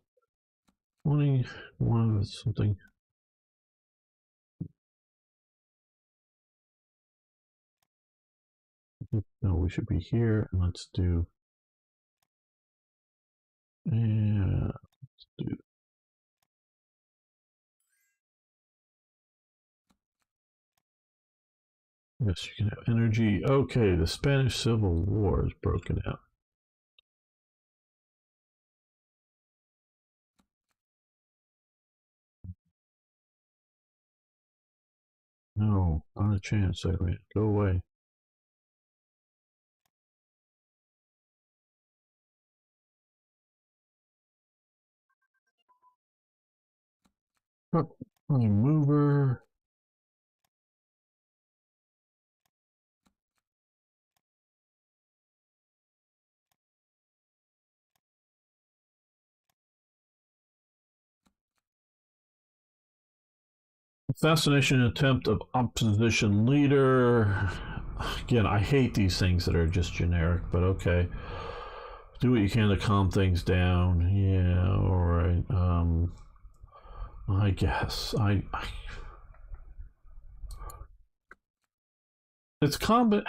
21 something. No, we should be here. And let's do. Yeah, let's do. Yes, you can have energy. Okay, the Spanish Civil War is broken out. No, not a chance, Iran. Go away. Oh, mover. Assassination attempt of opposition leader. Again, I hate these things that are just generic, but okay. Do what you can to calm things down. Yeah, all right. I guess it's combat.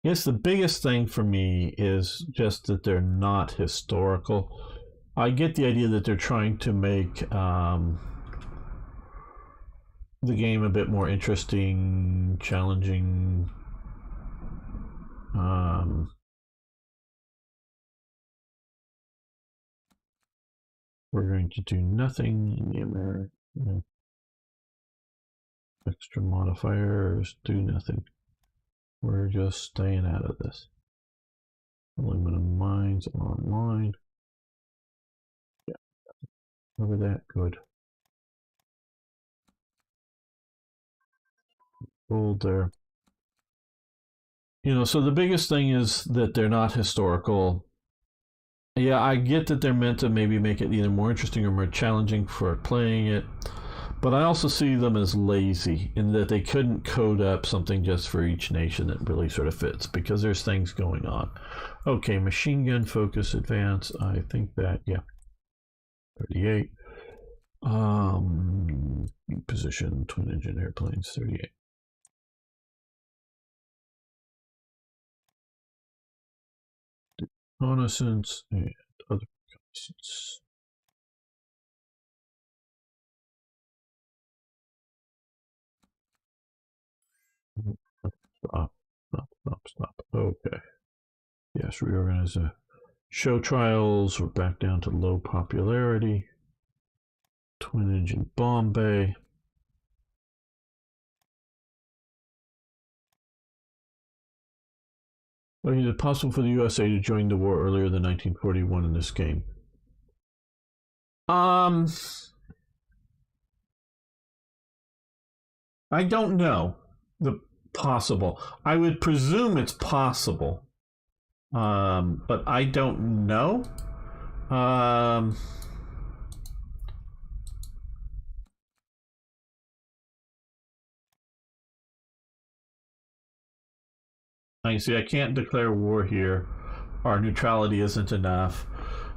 Yes, the biggest thing for me is just that they're not historical. I get the idea that they're trying to make the game a bit more interesting, challenging. We're going to do nothing in the American. Extra modifiers, do nothing. We're just staying out of this. Aluminum mines online. Yeah, over that, good. Gold there. You know, so the biggest thing is that they're not historical. Yeah, I get that they're meant to maybe make it either more interesting or more challenging for playing it. But I also see them as lazy in that they couldn't code up something just for each nation that really sort of fits because there's things going on. Okay, machine gun focus advance. I think that, yeah, 38. Position twin engine airplanes, 38. Reconnaissance and other reconnaissance. Stop. Okay. Yes, reorganize the show trials. We're back down to low popularity. Twin engine bomb bay. Is it possible for the U.S.A. to join the war earlier than 1941 in this game? I don't know. The possible. I would presume it's possible. But I don't know. I see. I can't declare war here. Our neutrality isn't enough.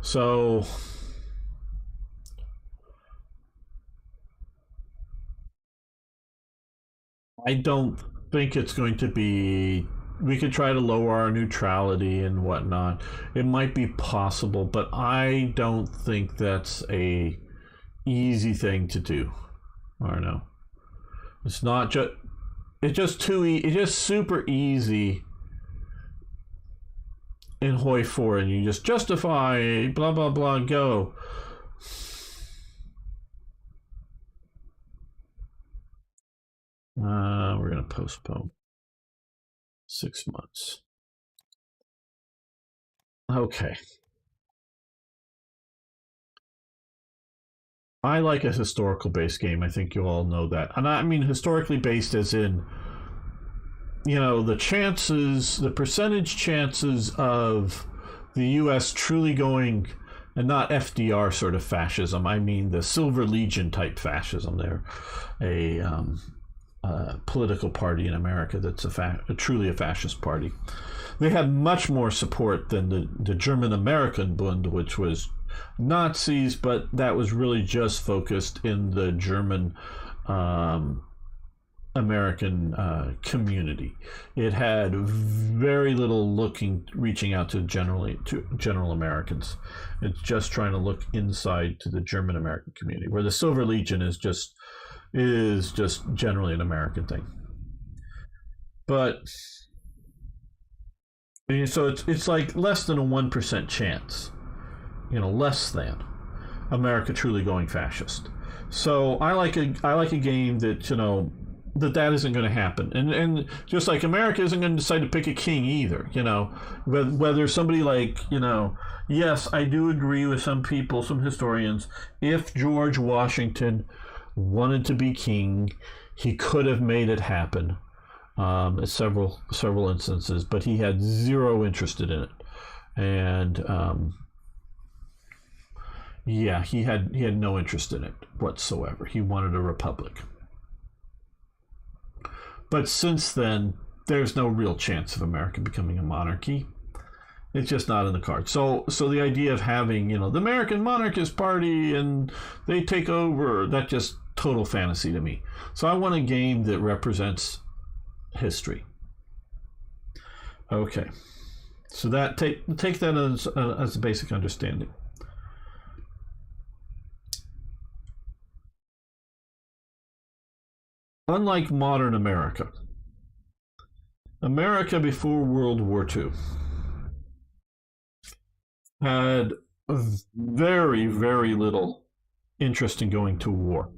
So I don't think it's going to be. We could try to lower our neutrality and whatnot. It might be possible, but I don't think that's a easy thing to do. I don't know. It's not just. It's just too. It's just super easy in Hoi 4, and you just justify blah blah blah. Go. We're gonna postpone 6 months. Okay. I like a historical based game. I think you all know that. And I mean historically based as in, the percentage chances of the US truly going, and not FDR sort of fascism, I mean the Silver Legion type fascism. They're a political party in America that's truly a fascist party. They had much more support than the German American Bund, which was Nazis, but that was really just focused in the German American community. It had very little reaching out to general Americans. It's just trying to look inside to the German American community, where the Silver Legion is just generally an American thing. But so it's like less than a 1% chance, less than America truly going fascist. So I like a game that that isn't going to happen, and just like America isn't going to decide to pick a king either. Whether somebody like yes, I do agree with some people, some historians. If George Washington wanted to be king, he could have made it happen at several instances, but he had zero interest in it, and he had no interest in it whatsoever. He wanted a republic. But since then, there's no real chance of America becoming a monarchy. It's just not in the cards. So the idea of having, the American Monarchist Party and they take over, that's just total fantasy to me. So I want a game that represents history. Okay. So that take that as a basic understanding. Unlike modern America before World War II had very, very little interest in going to war.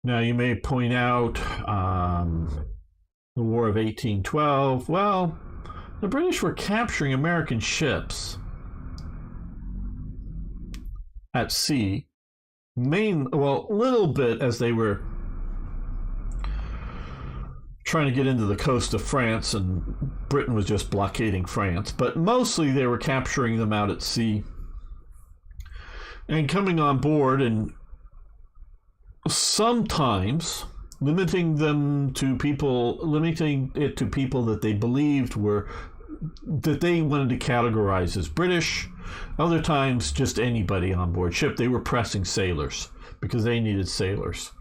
Now, you may point out the War of 1812. Well, the British were capturing American ships at sea, little bit as they were trying to get into the coast of France, and Britain was just blockading France, but mostly they were capturing them out at sea and coming on board and sometimes limiting it to people that they believed were, that they wanted to categorize as British. Other times, just anybody on board ship. They were pressing sailors because they needed sailors.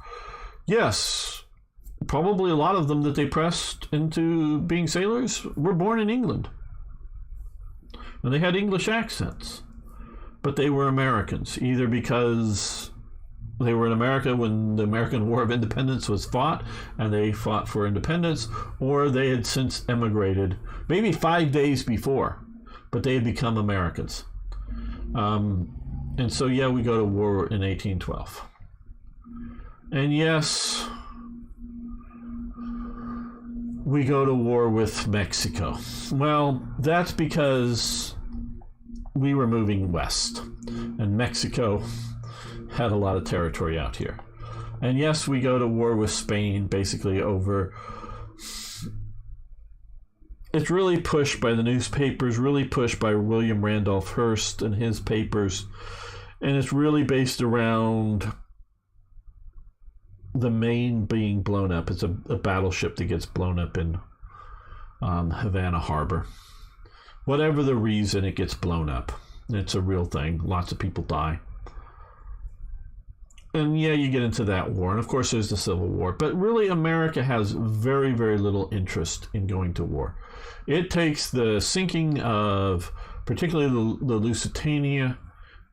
Yes, probably a lot of them that they pressed into being sailors were born in England. And they had English accents. But they were Americans, either because they were in America when the American War of Independence was fought and they fought for independence, or they had since emigrated, maybe 5 days before, but they had become Americans. And so, yeah, we go to war in 1812. And yes, we go to war with Mexico. Well, that's because we were moving west, and Mexico had a lot of territory out here. And yes, we go to war with Spain, basically over... It's really pushed by the newspapers, really pushed by William Randolph Hearst and his papers, and it's really based around the Maine being blown up. It's a battleship that gets blown up in Havana Harbor. Whatever the reason, it gets blown up. It's a real thing. Lots of people die. And yeah, you get into that war. And of course, there's the Civil War. But really, America has very, very little interest in going to war. It takes the sinking of particularly the Lusitania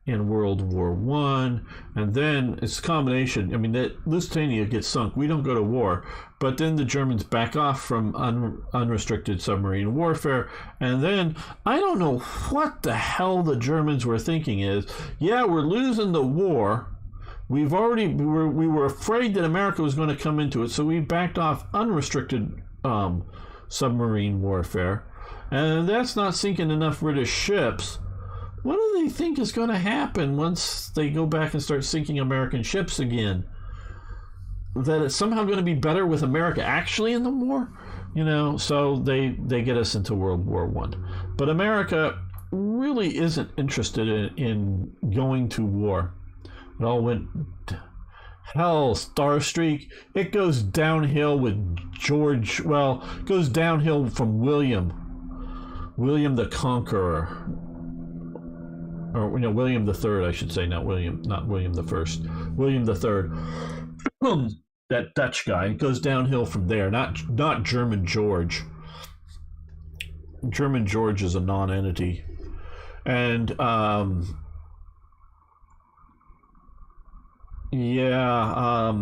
in World War I, and then it's a combination. I mean, that Lusitania gets sunk. We don't go to war, but then the Germans back off from unrestricted submarine warfare, and then I don't know what the hell the Germans were thinking is, yeah, we're losing the war. We were afraid that America was going to come into it, so we backed off unrestricted submarine warfare, and that's not sinking enough British ships. What do they think is going to happen once they go back and start sinking American ships again? That it's somehow going to be better with America actually in the war? You know, so they get us into World War I. But America really isn't interested in going to war. It all went... Hell, Starstreak, it goes downhill with George... Well, it goes downhill from William the Conqueror. Or, you know, William the Third, I should say, not William the First. William the Third. That Dutch guy. It goes downhill from there, not German George. German George is a non-entity. And, yeah.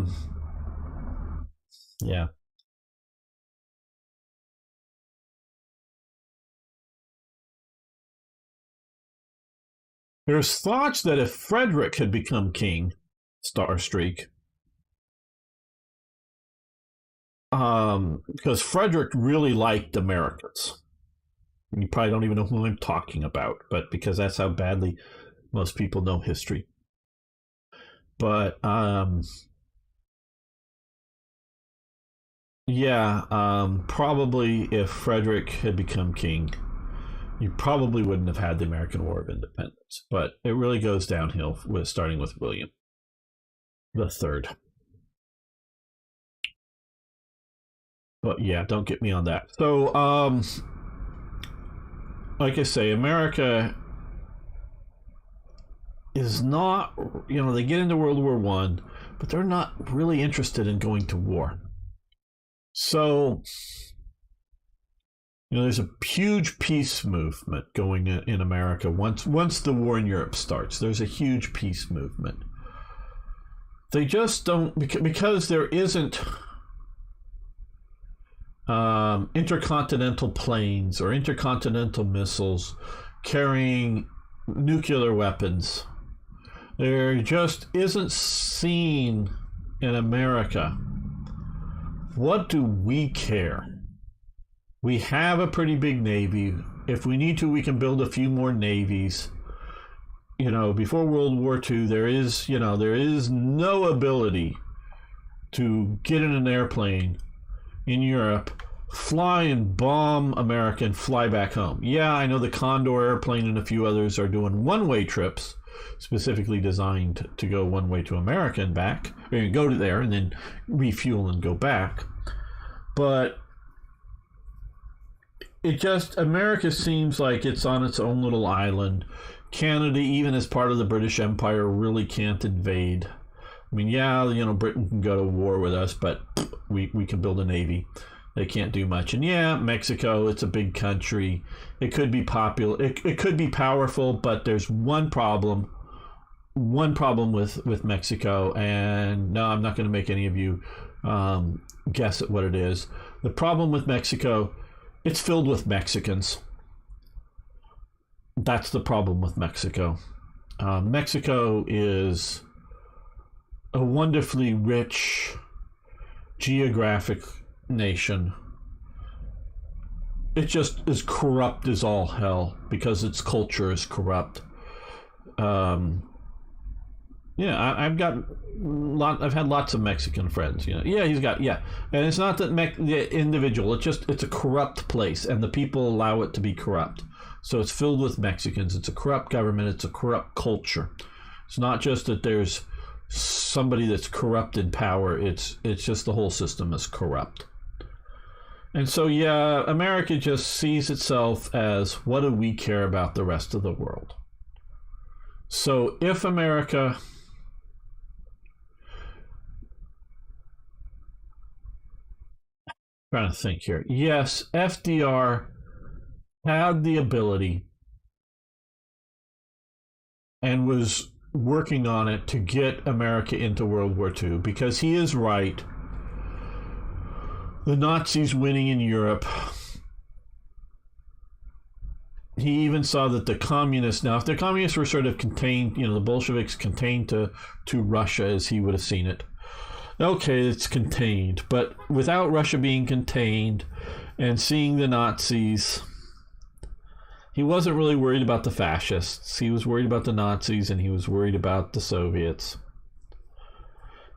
There's thoughts that if Frederick had become king, Starstreak, because Frederick really liked Americans. You probably don't even know who I'm talking about, but because that's how badly most people know history. But probably if Frederick had become king, you probably wouldn't have had the American War of Independence. But it really goes downhill starting with William the Third. But yeah, don't get me on that. So, like I say, America is not, they get into World War I, but they're not really interested in going to war. So, there's a huge peace movement going in America. Once the war in Europe starts, there's a huge peace movement. They just don't, because there isn't intercontinental planes or intercontinental missiles carrying nuclear weapons. There just isn't seen in America. What do we care? We have a pretty big Navy. If we need to, we can build a few more navies. Before World War II, there is no ability to get in an airplane in Europe, fly and bomb America and fly back home. Yeah, I know the Condor airplane and a few others are doing one-way trips, specifically designed to go one way to America and back. Or you go to there and then refuel and go back. But America seems like it's on its own little island. Canada, even as part of the British Empire, really can't invade. I mean, yeah, Britain can go to war with us, but we can build a navy. They can't do much. And yeah, Mexico, it's a big country. It could be popular. It could be powerful, but there's one problem. One problem with Mexico, and no, I'm not going to make any of you guess at what it is. The problem with Mexico, it's filled with Mexicans. That's the problem with Mexico. Mexico is a wonderfully rich geographic nation. It just is corrupt as all hell because its culture is corrupt. I've had lots of Mexican friends. And it's not that the individual. It's a corrupt place, and the people allow it to be corrupt. So it's filled with Mexicans. It's a corrupt government. It's a corrupt culture. It's not just that there's somebody that's corrupt in power. It's just the whole system is corrupt. And so, America just sees itself as, what do we care about the rest of the world? So if America trying to think here. Yes, FDR had the ability and was working on it to get America into World War II, because he is right. The Nazis winning in Europe. He even saw that the communists, now if the communists were sort of contained, the Bolsheviks contained to Russia as he would have seen it. Okay, it's contained, but without Russia being contained and seeing the Nazis, he wasn't really worried about the fascists. He was worried about the Nazis, and he was worried about the Soviets.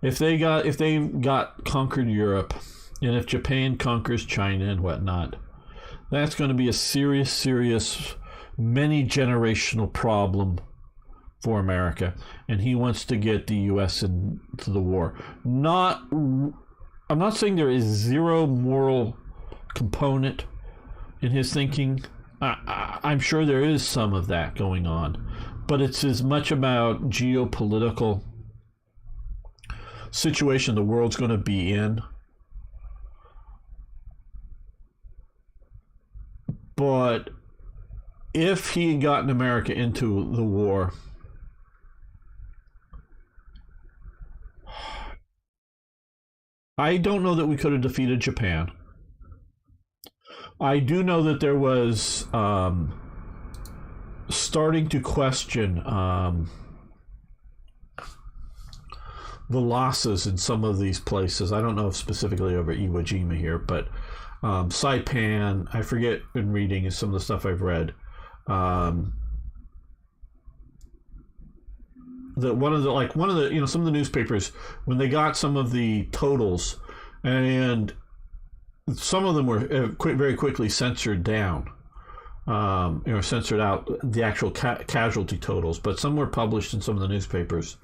If they got conquered Europe, and if Japan conquers China and whatnot, that's going to be a serious, many generational problem for America, and he wants to get the U.S. into the war. I'm not saying there is zero moral component in his thinking. I'm sure there is some of that going on, but it's as much about geopolitical situation the world's going to be in. But if he had gotten America into the war, I don't know that we could have defeated Japan. I do know that there was starting to question the losses in some of these places. I don't know if specifically over Iwo Jima here, but Saipan, I forget in reading some of the stuff I've read. Some of the newspapers, when they got some of the totals, and some of them were very quickly censored down, censored out the actual casualty totals, but some were published in some of the newspapers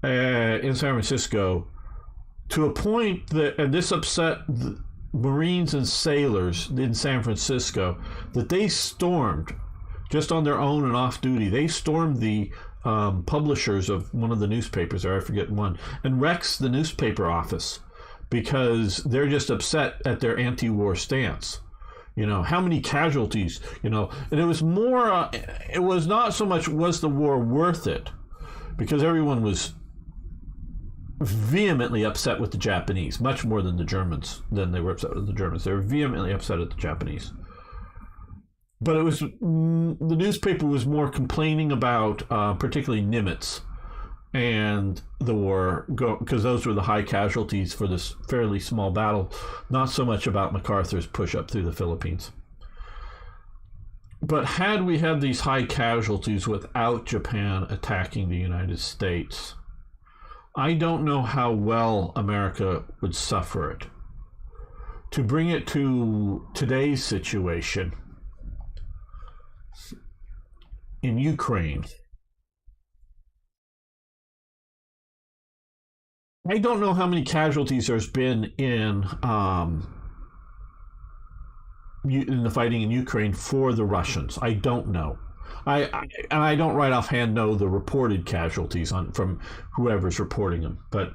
in San Francisco to a point that, and this upset the Marines and sailors in San Francisco, that they stormed, just on their own and off duty, they stormed the publishers of one of the newspapers, or I forget one, and wrecks the newspaper office because they're just upset at their anti-war stance. How many casualties, and it was more, it was not so much was the war worth it, because everyone was vehemently upset with the Japanese, much more than the Germans, than they were upset with the Germans. They were vehemently upset at the Japanese. But it was, the newspaper was more complaining about particularly Nimitz and the war, because those were the high casualties for this fairly small battle, not so much about MacArthur's push up through the Philippines. But had we had these high casualties without Japan attacking the United States, I don't know how well America would suffer it. To bring it to today's situation, in Ukraine, I don't know how many casualties there's been in the fighting in Ukraine for the Russians. I don't know. And I don't right offhand know the reported casualties from whoever's reporting them, but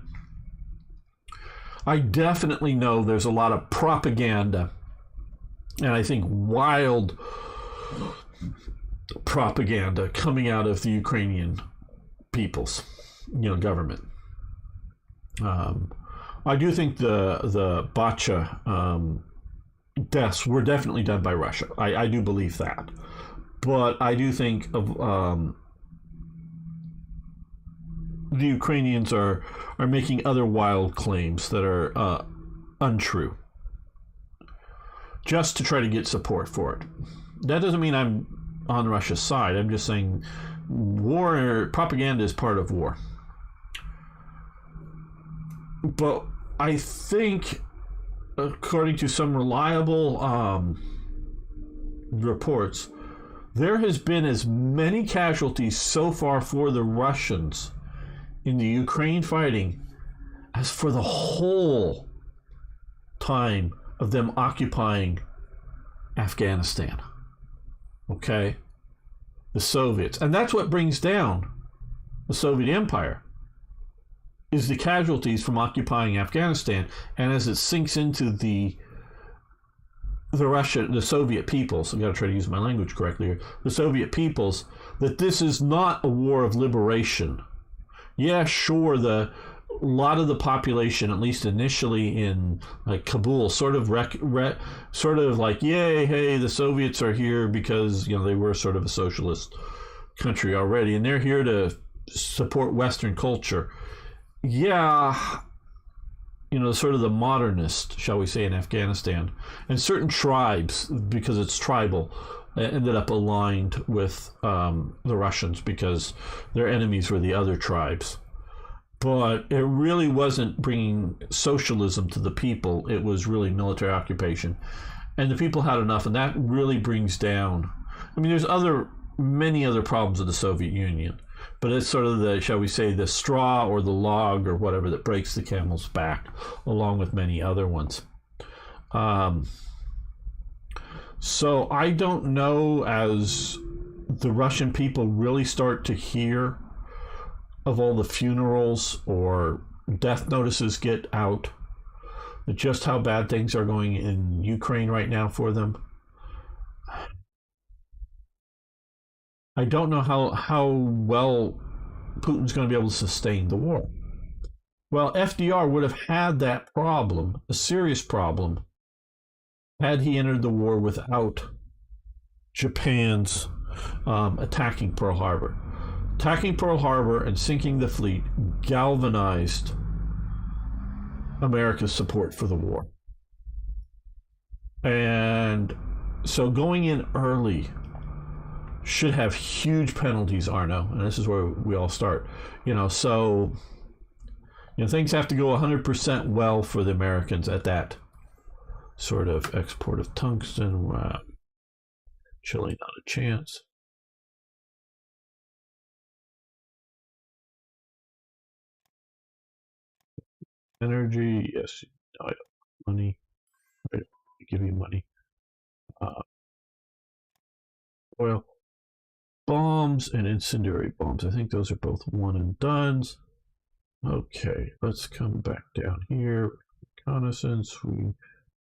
I definitely know there's a lot of propaganda, and I think wild propaganda coming out of the Ukrainian people's, government. I do think the Bacha deaths were definitely done by Russia. I do believe that, but I do think of the Ukrainians are making other wild claims that are untrue, just to try to get support for it. That doesn't mean I'm on Russia's side. I'm just saying war propaganda is part of war. But I think, according to some reliable reports, there has been as many casualties so far for the Russians in the Ukraine fighting as for the whole time of them occupying Afghanistan. Okay? The Soviets. And that's what brings down the Soviet Empire, is the casualties from occupying Afghanistan. And as it sinks into the Soviet peoples, I've got to try to use my language correctly here, the Soviet peoples, that this is not a war of liberation. Yeah, sure, a lot of the population, at least initially in like Kabul, sort of like, yay, hey, the Soviets are here because they were sort of a socialist country already, and they're here to support Western culture. Yeah, sort of the modernist, shall we say, in Afghanistan, and certain tribes, because it's tribal, ended up aligned with the Russians because their enemies were the other tribes. But it really wasn't bringing socialism to the people. It was really military occupation. And the people had enough, and that really brings down... I mean, there's many other problems of the Soviet Union, but it's sort of shall we say, the straw or the log or whatever that breaks the camel's back, along with many other ones. So I don't know, as the Russian people really start to hear of all the funerals or death notices get out, just how bad things are going in Ukraine right now for them. I don't know how well Putin's going to be able to sustain the war. Well, FDR would have had that problem, a serious problem, had he entered the war without Japan's attacking Pearl Harbor. Attacking Pearl Harbor and sinking the fleet galvanized America's support for the war. And so going in early should have huge penalties, Arno, and this is where we all start. So things have to go 100% well for the Americans at that sort of export of tungsten. Chile, not a chance. Energy, yes. I don't money. I don't give you money. Oil, bombs, and incendiary bombs. I think those are both one and dones. Okay, let's come back down here. Reconnaissance. We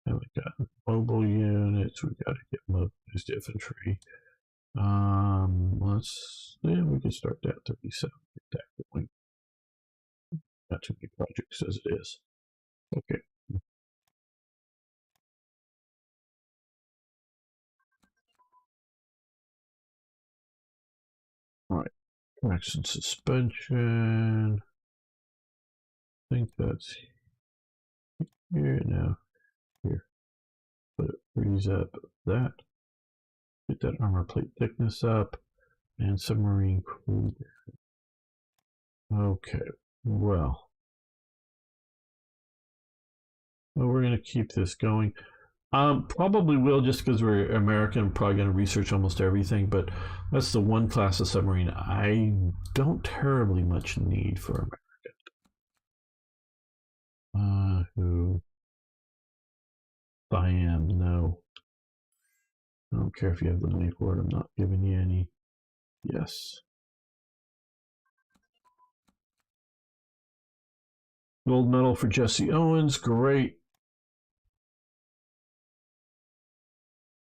haven't gotten mobile units. We got to get mobilized infantry. We can start that 37. Get that going. Not too many projects as it is. Okay. All right. Traction suspension. I think that's here now. Here. But it frees up that. Get that armor plate thickness up. And submarine crew. Okay. Well, we're going to keep this going. Probably will, just because we're American, probably going to research almost everything, but that's the one class of submarine I don't terribly much need for America. I am. No. I don't care if you have the money for it. I'm not giving you any. Yes. Gold medal for Jesse Owens. Great.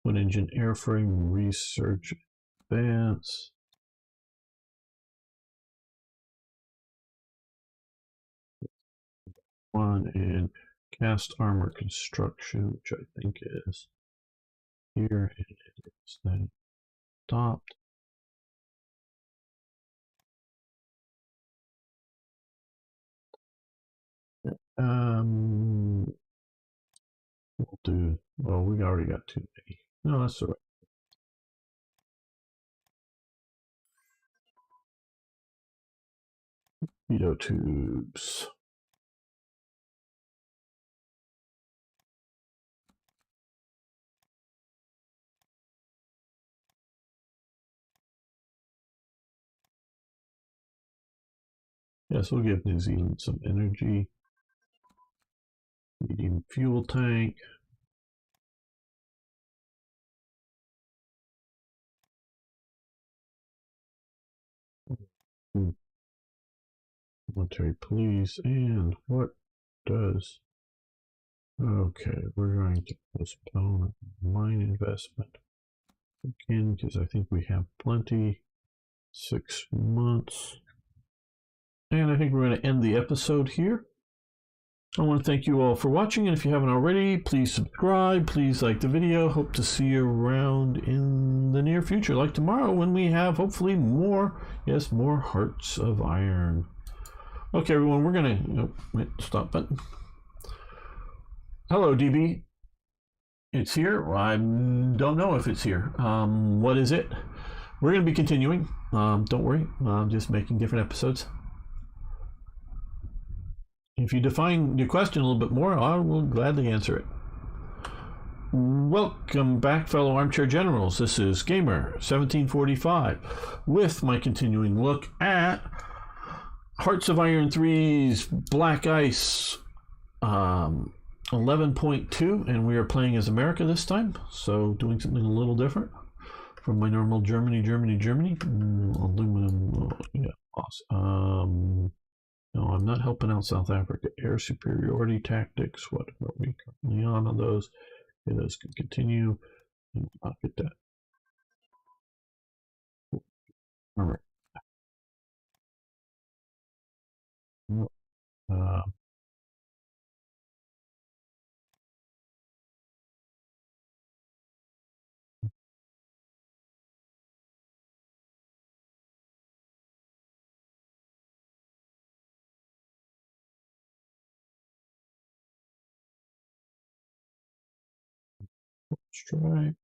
Twin engine airframe research advance. One in cast armor construction, which I think is here. And it is then stopped. We'll do. Well, we already got too many. No, that's all right. Torpedo tubes. Yes, we'll give New Zealand some energy. Medium fuel tank. Military police. And what does. Okay, we're going to postpone mine investment again because I think we have plenty. 6 months. And I think we're going to end the episode here. I want to thank you all for watching, and if you haven't already, please subscribe, please like the video. Hope to see you around in the near future, like tomorrow when we have hopefully more, yes, more Hearts of Iron. Okay, everyone, we're gonna stop button. Hello, DB. It's here. I don't know if it's here. What is it? We're gonna be continuing. Don't worry. I'm just making different episodes. If you define your question a little bit more, I will gladly answer it. Welcome back, fellow armchair generals. This is Gamer 1745 with my continuing look at Hearts of Iron 3's Black Ice 11.2, and we are playing as America this time, so doing something a little different from my normal Germany. Aluminum, yeah, awesome. No, I'm not helping out South Africa. Air superiority tactics. What are we currently on those? Okay, those can continue. I'll get that. All right. Uh, let's try.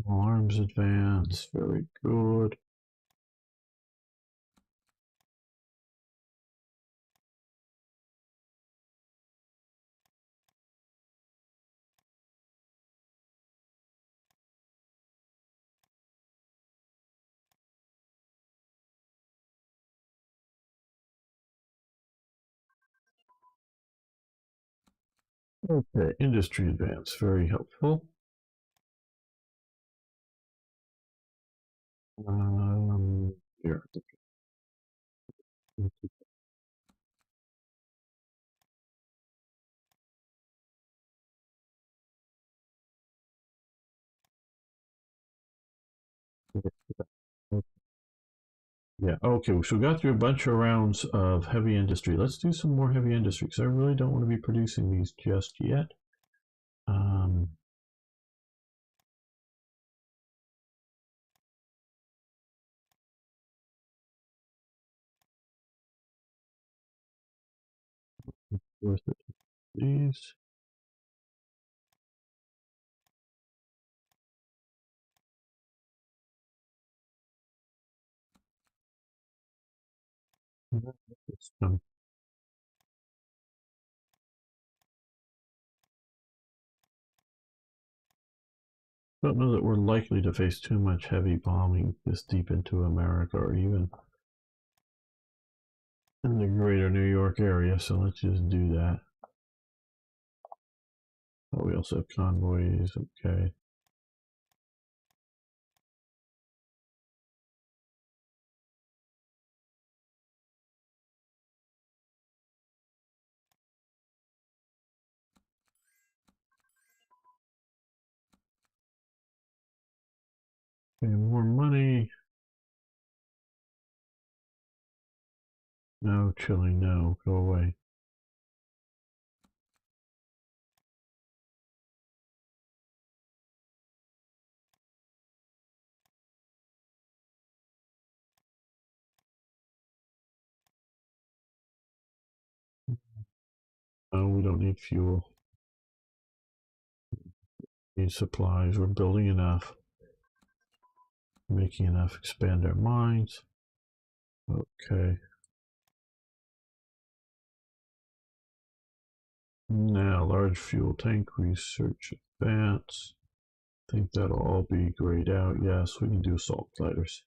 Arms advance. Very good. Okay, industry advance. Very helpful. Here. Yeah, okay, so we got through a bunch of rounds of heavy industry. Let's do some more heavy industry because I really don't want to be producing these just yet. Um, worth it, please. Don't know that we're likely to face too much heavy bombing this deep into America or even in the greater New York area, so let's just do that. Oh, we also have convoys, okay. Okay, more money. No, Chile, no, go away. No, we don't need fuel. We need supplies. We're building enough. Making enough. Expand our mines. Okay. Now, large fuel tank research advance. I think that'll all be grayed out. Yes, we can do assault gliders.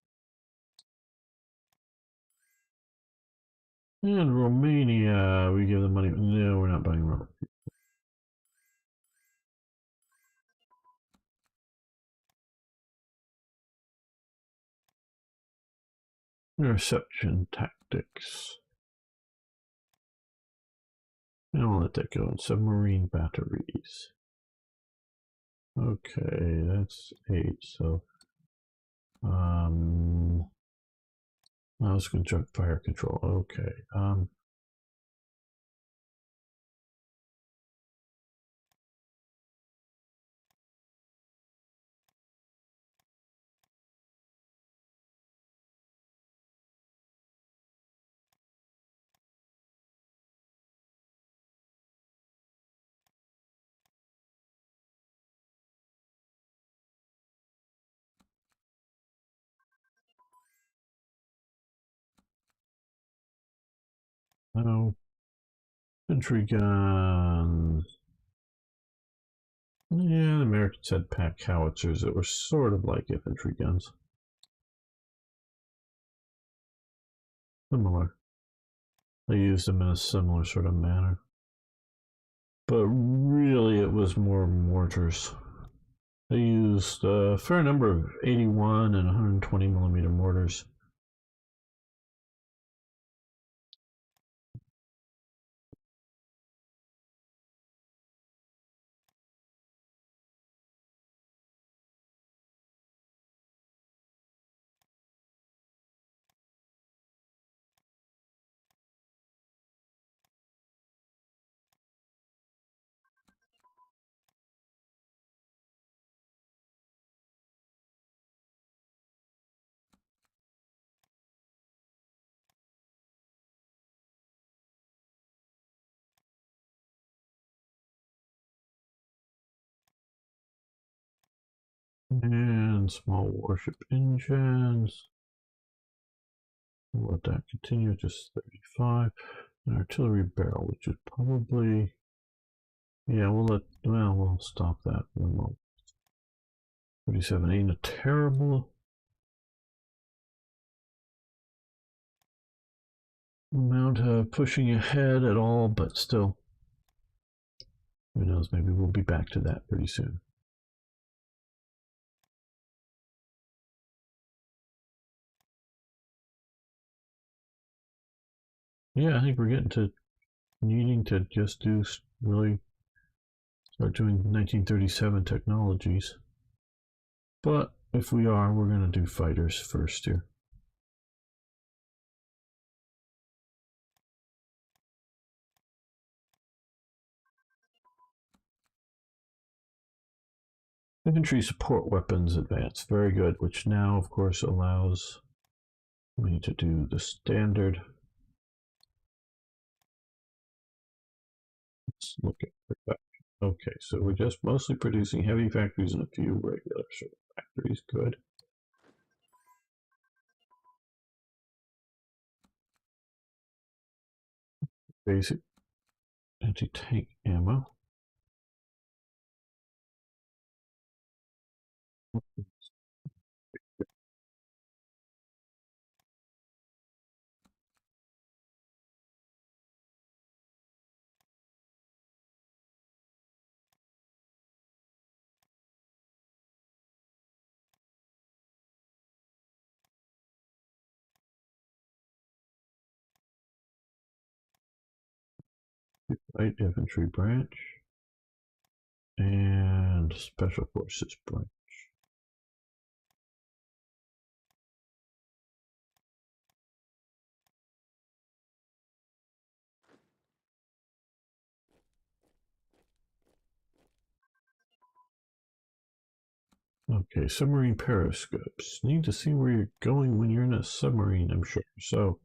And Romania, we give them money. No, we're not buying rubber. Interception tactics. And I'll let that go. And submarine batteries. Okay, that's 8. So, that was conjunct fire control. Okay. No. Infantry gun. Yeah, the Americans had pack howitzers that were sort of like infantry guns. Similar. They used them in a similar sort of manner. But really, it was more mortars. They used a fair number of 81 and 120 millimeter mortars. And small warship engines. We'll let that continue, just 35. An artillery barrel, which is probably, yeah, we'll stop that. 37 ain't a terrible amount of pushing ahead at all, but still, who knows, maybe we'll be back to that pretty soon. Yeah, I think we're getting to needing to just do really start doing 1937 technologies. But if we are, we're going to do fighters first here. Infantry support weapons advance. Very good, which now, of course, allows me to do the standard. Let's look at production. Okay, so we're just mostly producing heavy factories and a few regular sort of factories. Good. Basic anti-tank ammo. Light Infantry Branch and Special Forces Branch. Okay, submarine periscopes. Need to see where you're going when you're in a submarine, I'm sure. So,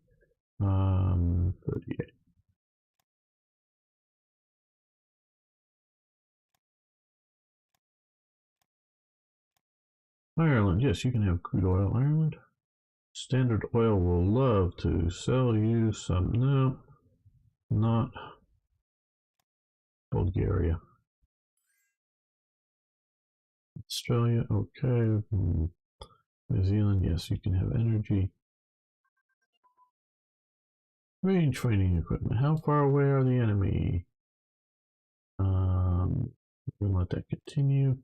38. Ireland, yes, you can have crude oil. Ireland. Standard Oil will love to sell you some. No, not Bulgaria. Australia, okay. New Zealand, yes, you can have energy. Range fighting equipment. How far away are the enemy? We're gonna let that continue.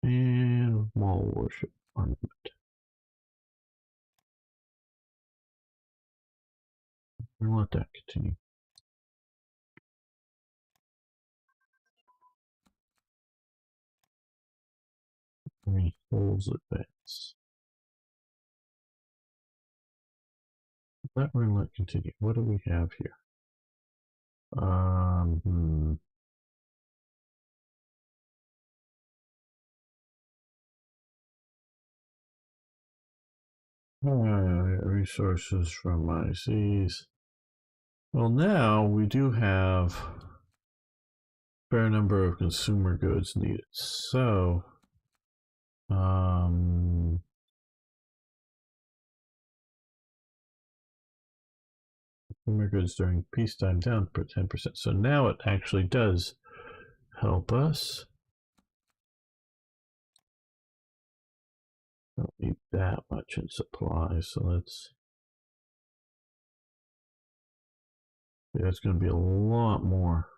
And mall warship armament. We're gonna let that continue. Marine holds advance. That we're gonna let continue. What do we have here? Resources from my seas. Well, now we do have a fair number of consumer goods needed. So, consumer goods during peacetime down for 10%. So now it actually does help us. Don't need that much in supplies, so let's. Yeah, it's going to be a lot more.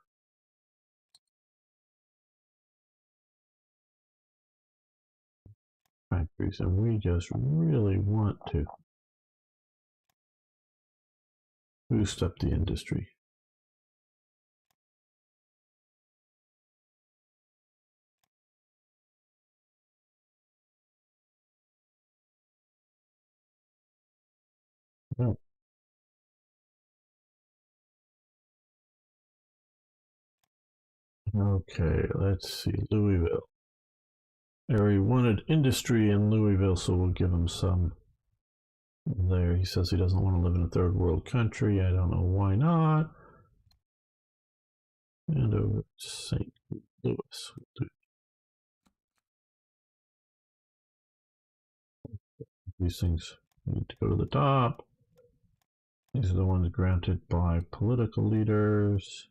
Factories, and we just really want to boost up the industry. Oh. Okay, let's see, Louisville. He wanted industry in Louisville, so we'll give him some there. He says he doesn't want to live in a third world country. I don't know why not. And over St. Louis. These things need to go to the top. These are the ones granted by political leaders.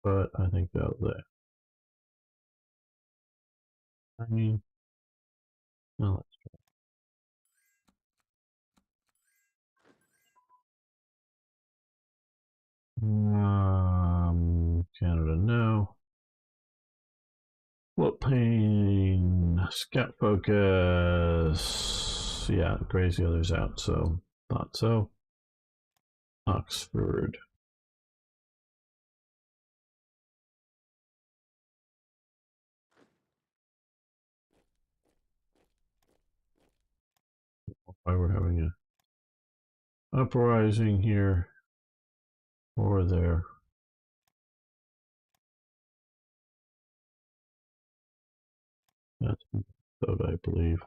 But I think that was it. I mean, well, Canada, no. What pain? Scout focus. Yeah, graze the others out, so thought so. Oxford. Why we're having a uprising here or there. That's Minnesota, I believe.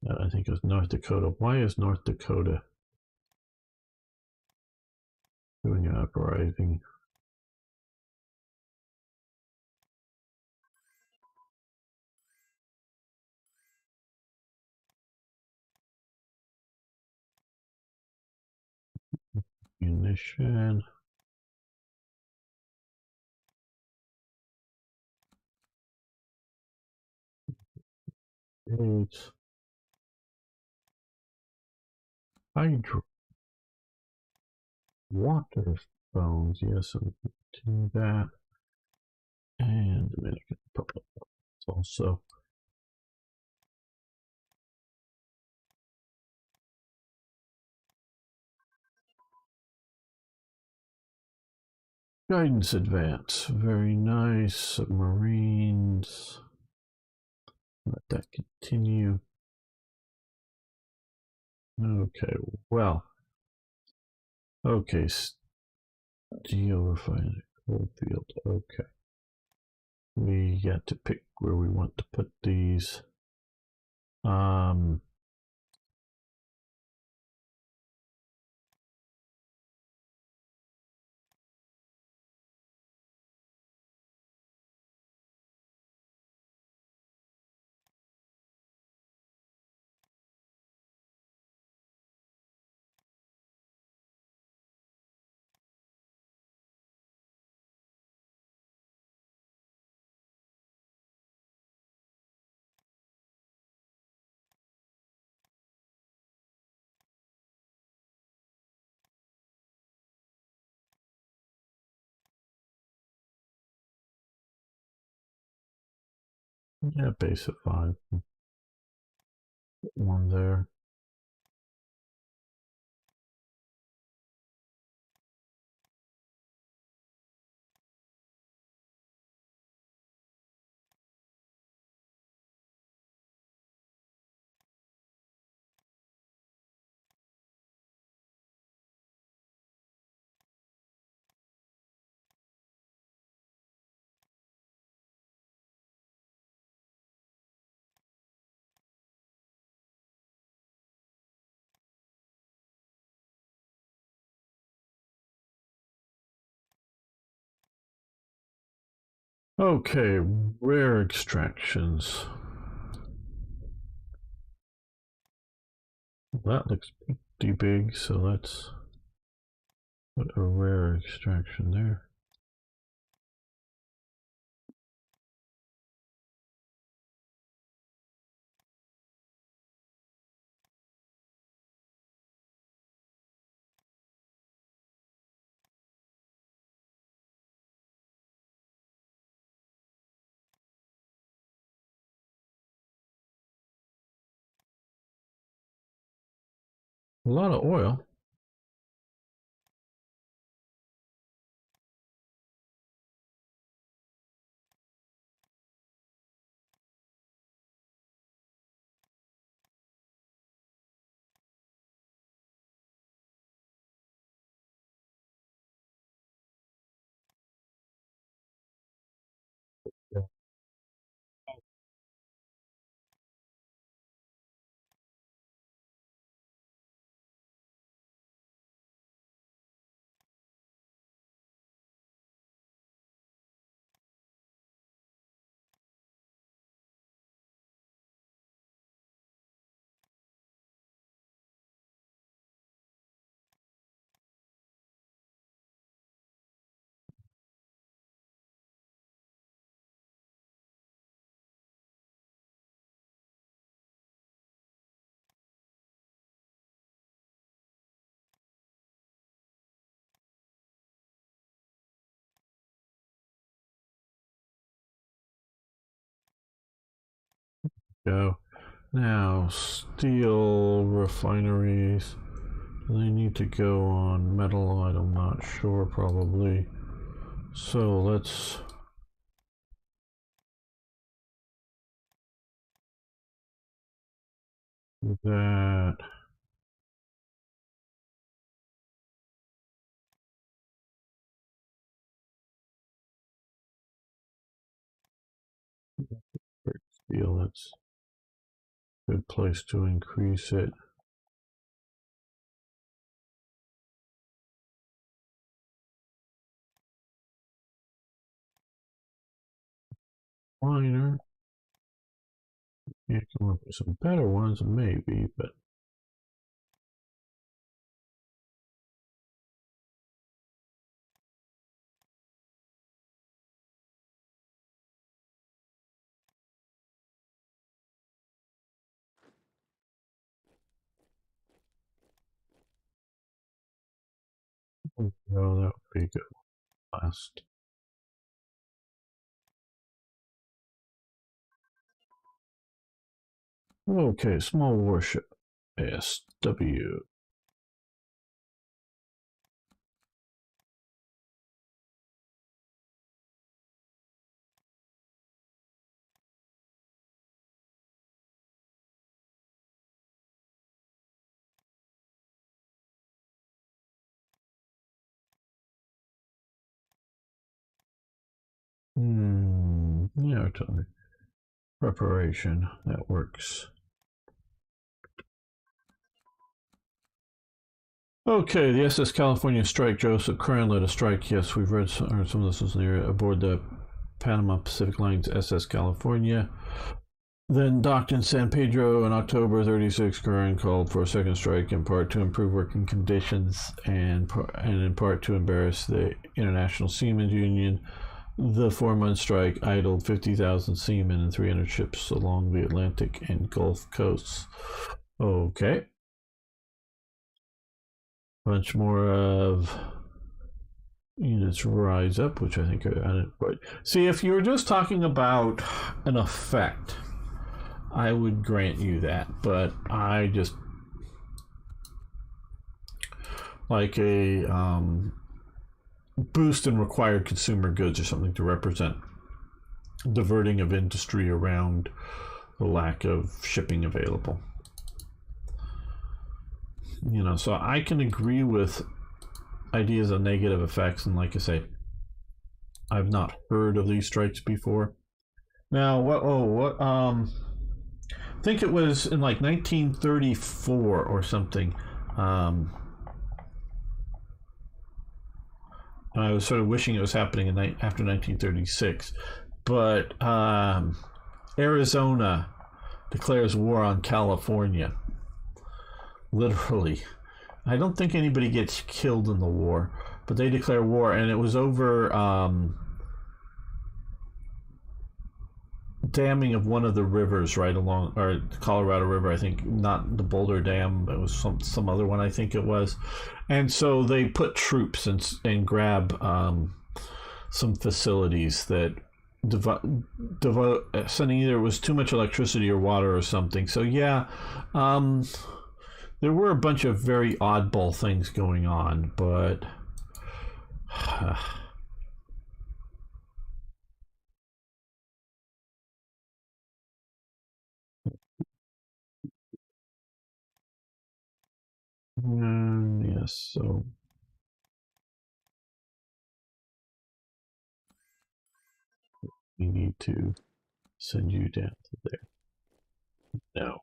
I think it was North Dakota. Why is North Dakota doing an uprising? Munition. It's hydro. Water phones. Yes, and continue that. And Dominican Republic also. Guidance advance. Very nice. Submarines. Let that continue. Okay, well. Okay, steel refinery, coal field. Okay. We got to pick where we want to put these. Um, yeah, base at 5. One there. Okay, rare extractions. That looks pretty big, so let's put a rare extraction there. A lot of oil. Go. Now, steel refineries. They need to go on metal. I'm not sure, probably. So let's. Do that. Steel. That's a good place to increase it. Liner. Yeah, come up with some better ones, maybe, but no, that would be good. Last. Okay, small warship. SW. Yeah, totally. Preparation. That works. Okay, the SS California strike. Joseph Curran led a strike. Yes, we've read some of this was near aboard the Panama Pacific Line's SS California. Then docked in San Pedro in October 36. Curran called for a second strike, in part to improve working conditions and in part to embarrass the International Seamen's Union. The 4-month strike idled 50,000 seamen and 300 ships along the Atlantic and Gulf coasts. Okay. Bunch more of units rise up, which I think I didn't quite see. If you were just talking about an effect, I would grant you that, but I just like a boost in required consumer goods or something to represent diverting of industry around the lack of shipping available. So I can agree with ideas of negative effects, and like I say, I've not heard of these strikes before. Now, I think it was in like 1934 or something. I was sort of wishing it was happening after 1936, but Arizona declares war on California. Literally. I don't think anybody gets killed in the war, but they declare war, and it was over damming of one of the rivers right along, or the Colorado River, I think, not the Boulder Dam, it was some other one, I think it was. And so they put troops and grab some facilities that sending either it was too much electricity or water or something. So yeah, there were a bunch of very oddball things going on, but yes, so we need to send you down to there. No.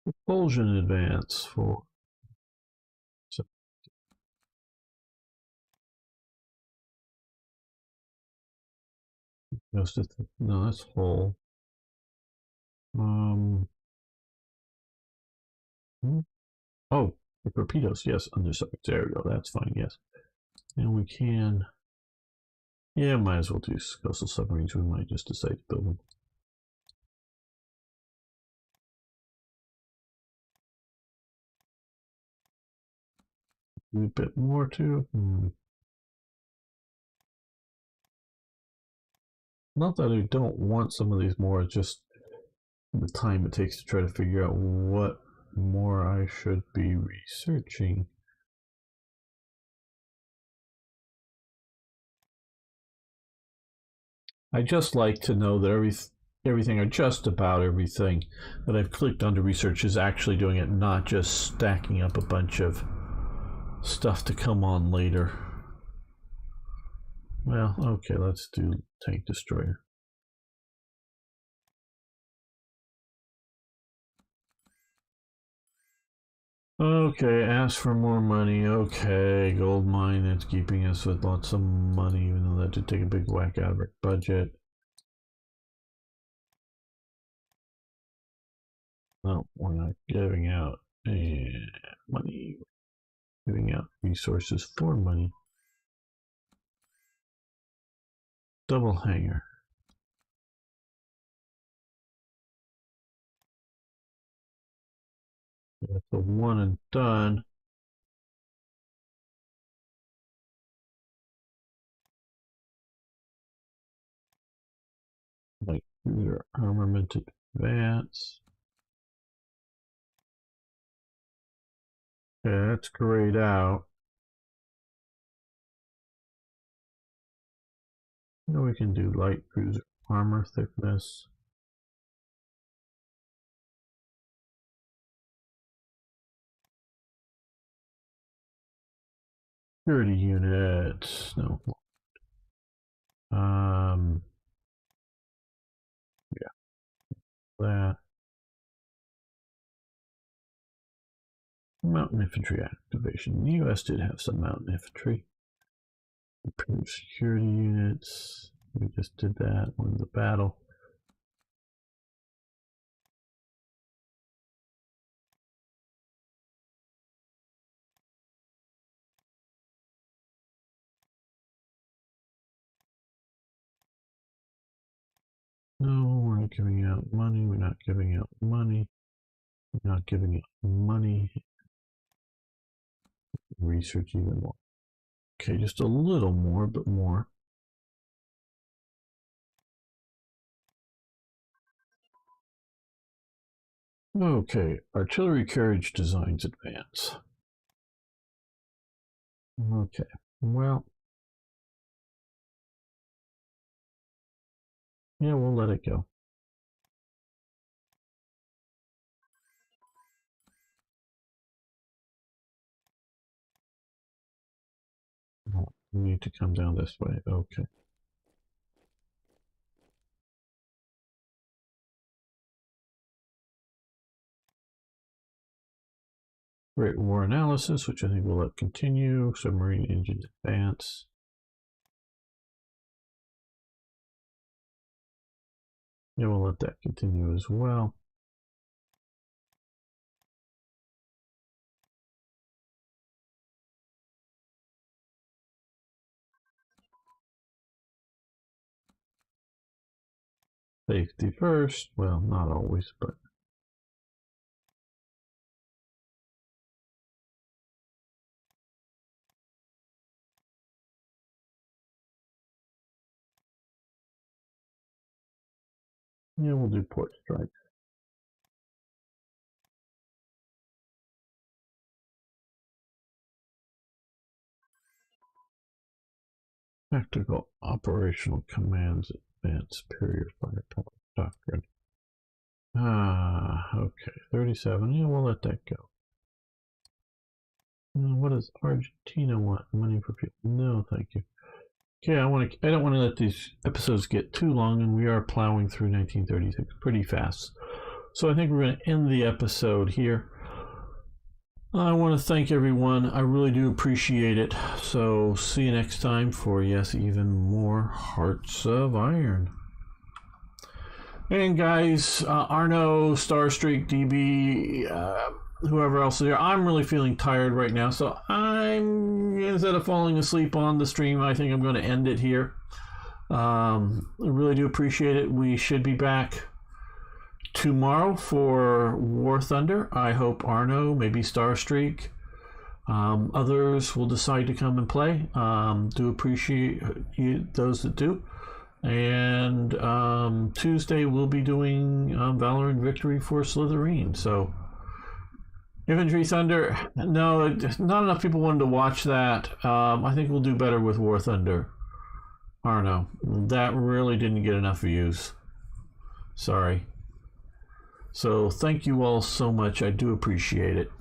Propulsion advance for so no, that's full. Um, oh, the torpedoes, yes, under there we go. That's fine, yes. And we can, yeah, might as well do coastal submarines. We might just decide to build them. A bit more too. Not that I don't want some of these more, it's just the time it takes to try to figure out what more I should be researching. I just like to know that everything, or just about everything that I've clicked onto research is actually doing it, not just stacking up a bunch of stuff to come on later. Well, okay, let's do tank destroyer. Okay, ask for more money. Okay, gold mine that's keeping us with lots of money, even though that did take a big whack out of our budget. No, we're not giving out money. Giving out resources for money. Double hanger. That's a one and done. Like your armament advance. Okay, that's grayed out. Now we can do light cruiser armor thickness. Security units. No. Yeah, that. Mountain infantry activation. The U.S. did have some mountain infantry. Improved security units. We just did that. Won the battle. No, we're not giving out money. We're not giving out money. We're not giving out money. Research even more. Okay, just a little more, but more. Okay, artillery carriage designs advance. Okay, well, yeah, we'll let it go. We need to come down this way. Okay. Great War analysis, which I think we'll let continue. Submarine engine advance. Yeah, we'll let that continue as well. Safety first. Well, not always, but yeah, we'll do port strike. Tactical operational commands advance superior firepower doctrine. Okay, 37. Yeah, we'll let that go. What does Argentina want? Money for people? No, thank you. Okay, I don't want to let these episodes get too long, and we are plowing through 1936 pretty fast. So I think we're going to end the episode here. I want to thank everyone. I really do appreciate it. So see you next time for, yes, even more Hearts of Iron. And guys, Arno, Starstreak, DB, whoever else is here, I'm really feeling tired right now. So instead of falling asleep on the stream, I think I'm going to end it here. I really do appreciate it. We should be back tomorrow for War Thunder. I hope Arno, maybe Starstreak, others will decide to come and play. Do appreciate those that do. And Tuesday we'll be doing Valor and Victory for Slytherin. So Infantry Thunder, no, not enough people wanted to watch that. I think we'll do better with War Thunder. Arno, that really didn't get enough views. Sorry. So thank you all so much. I do appreciate it.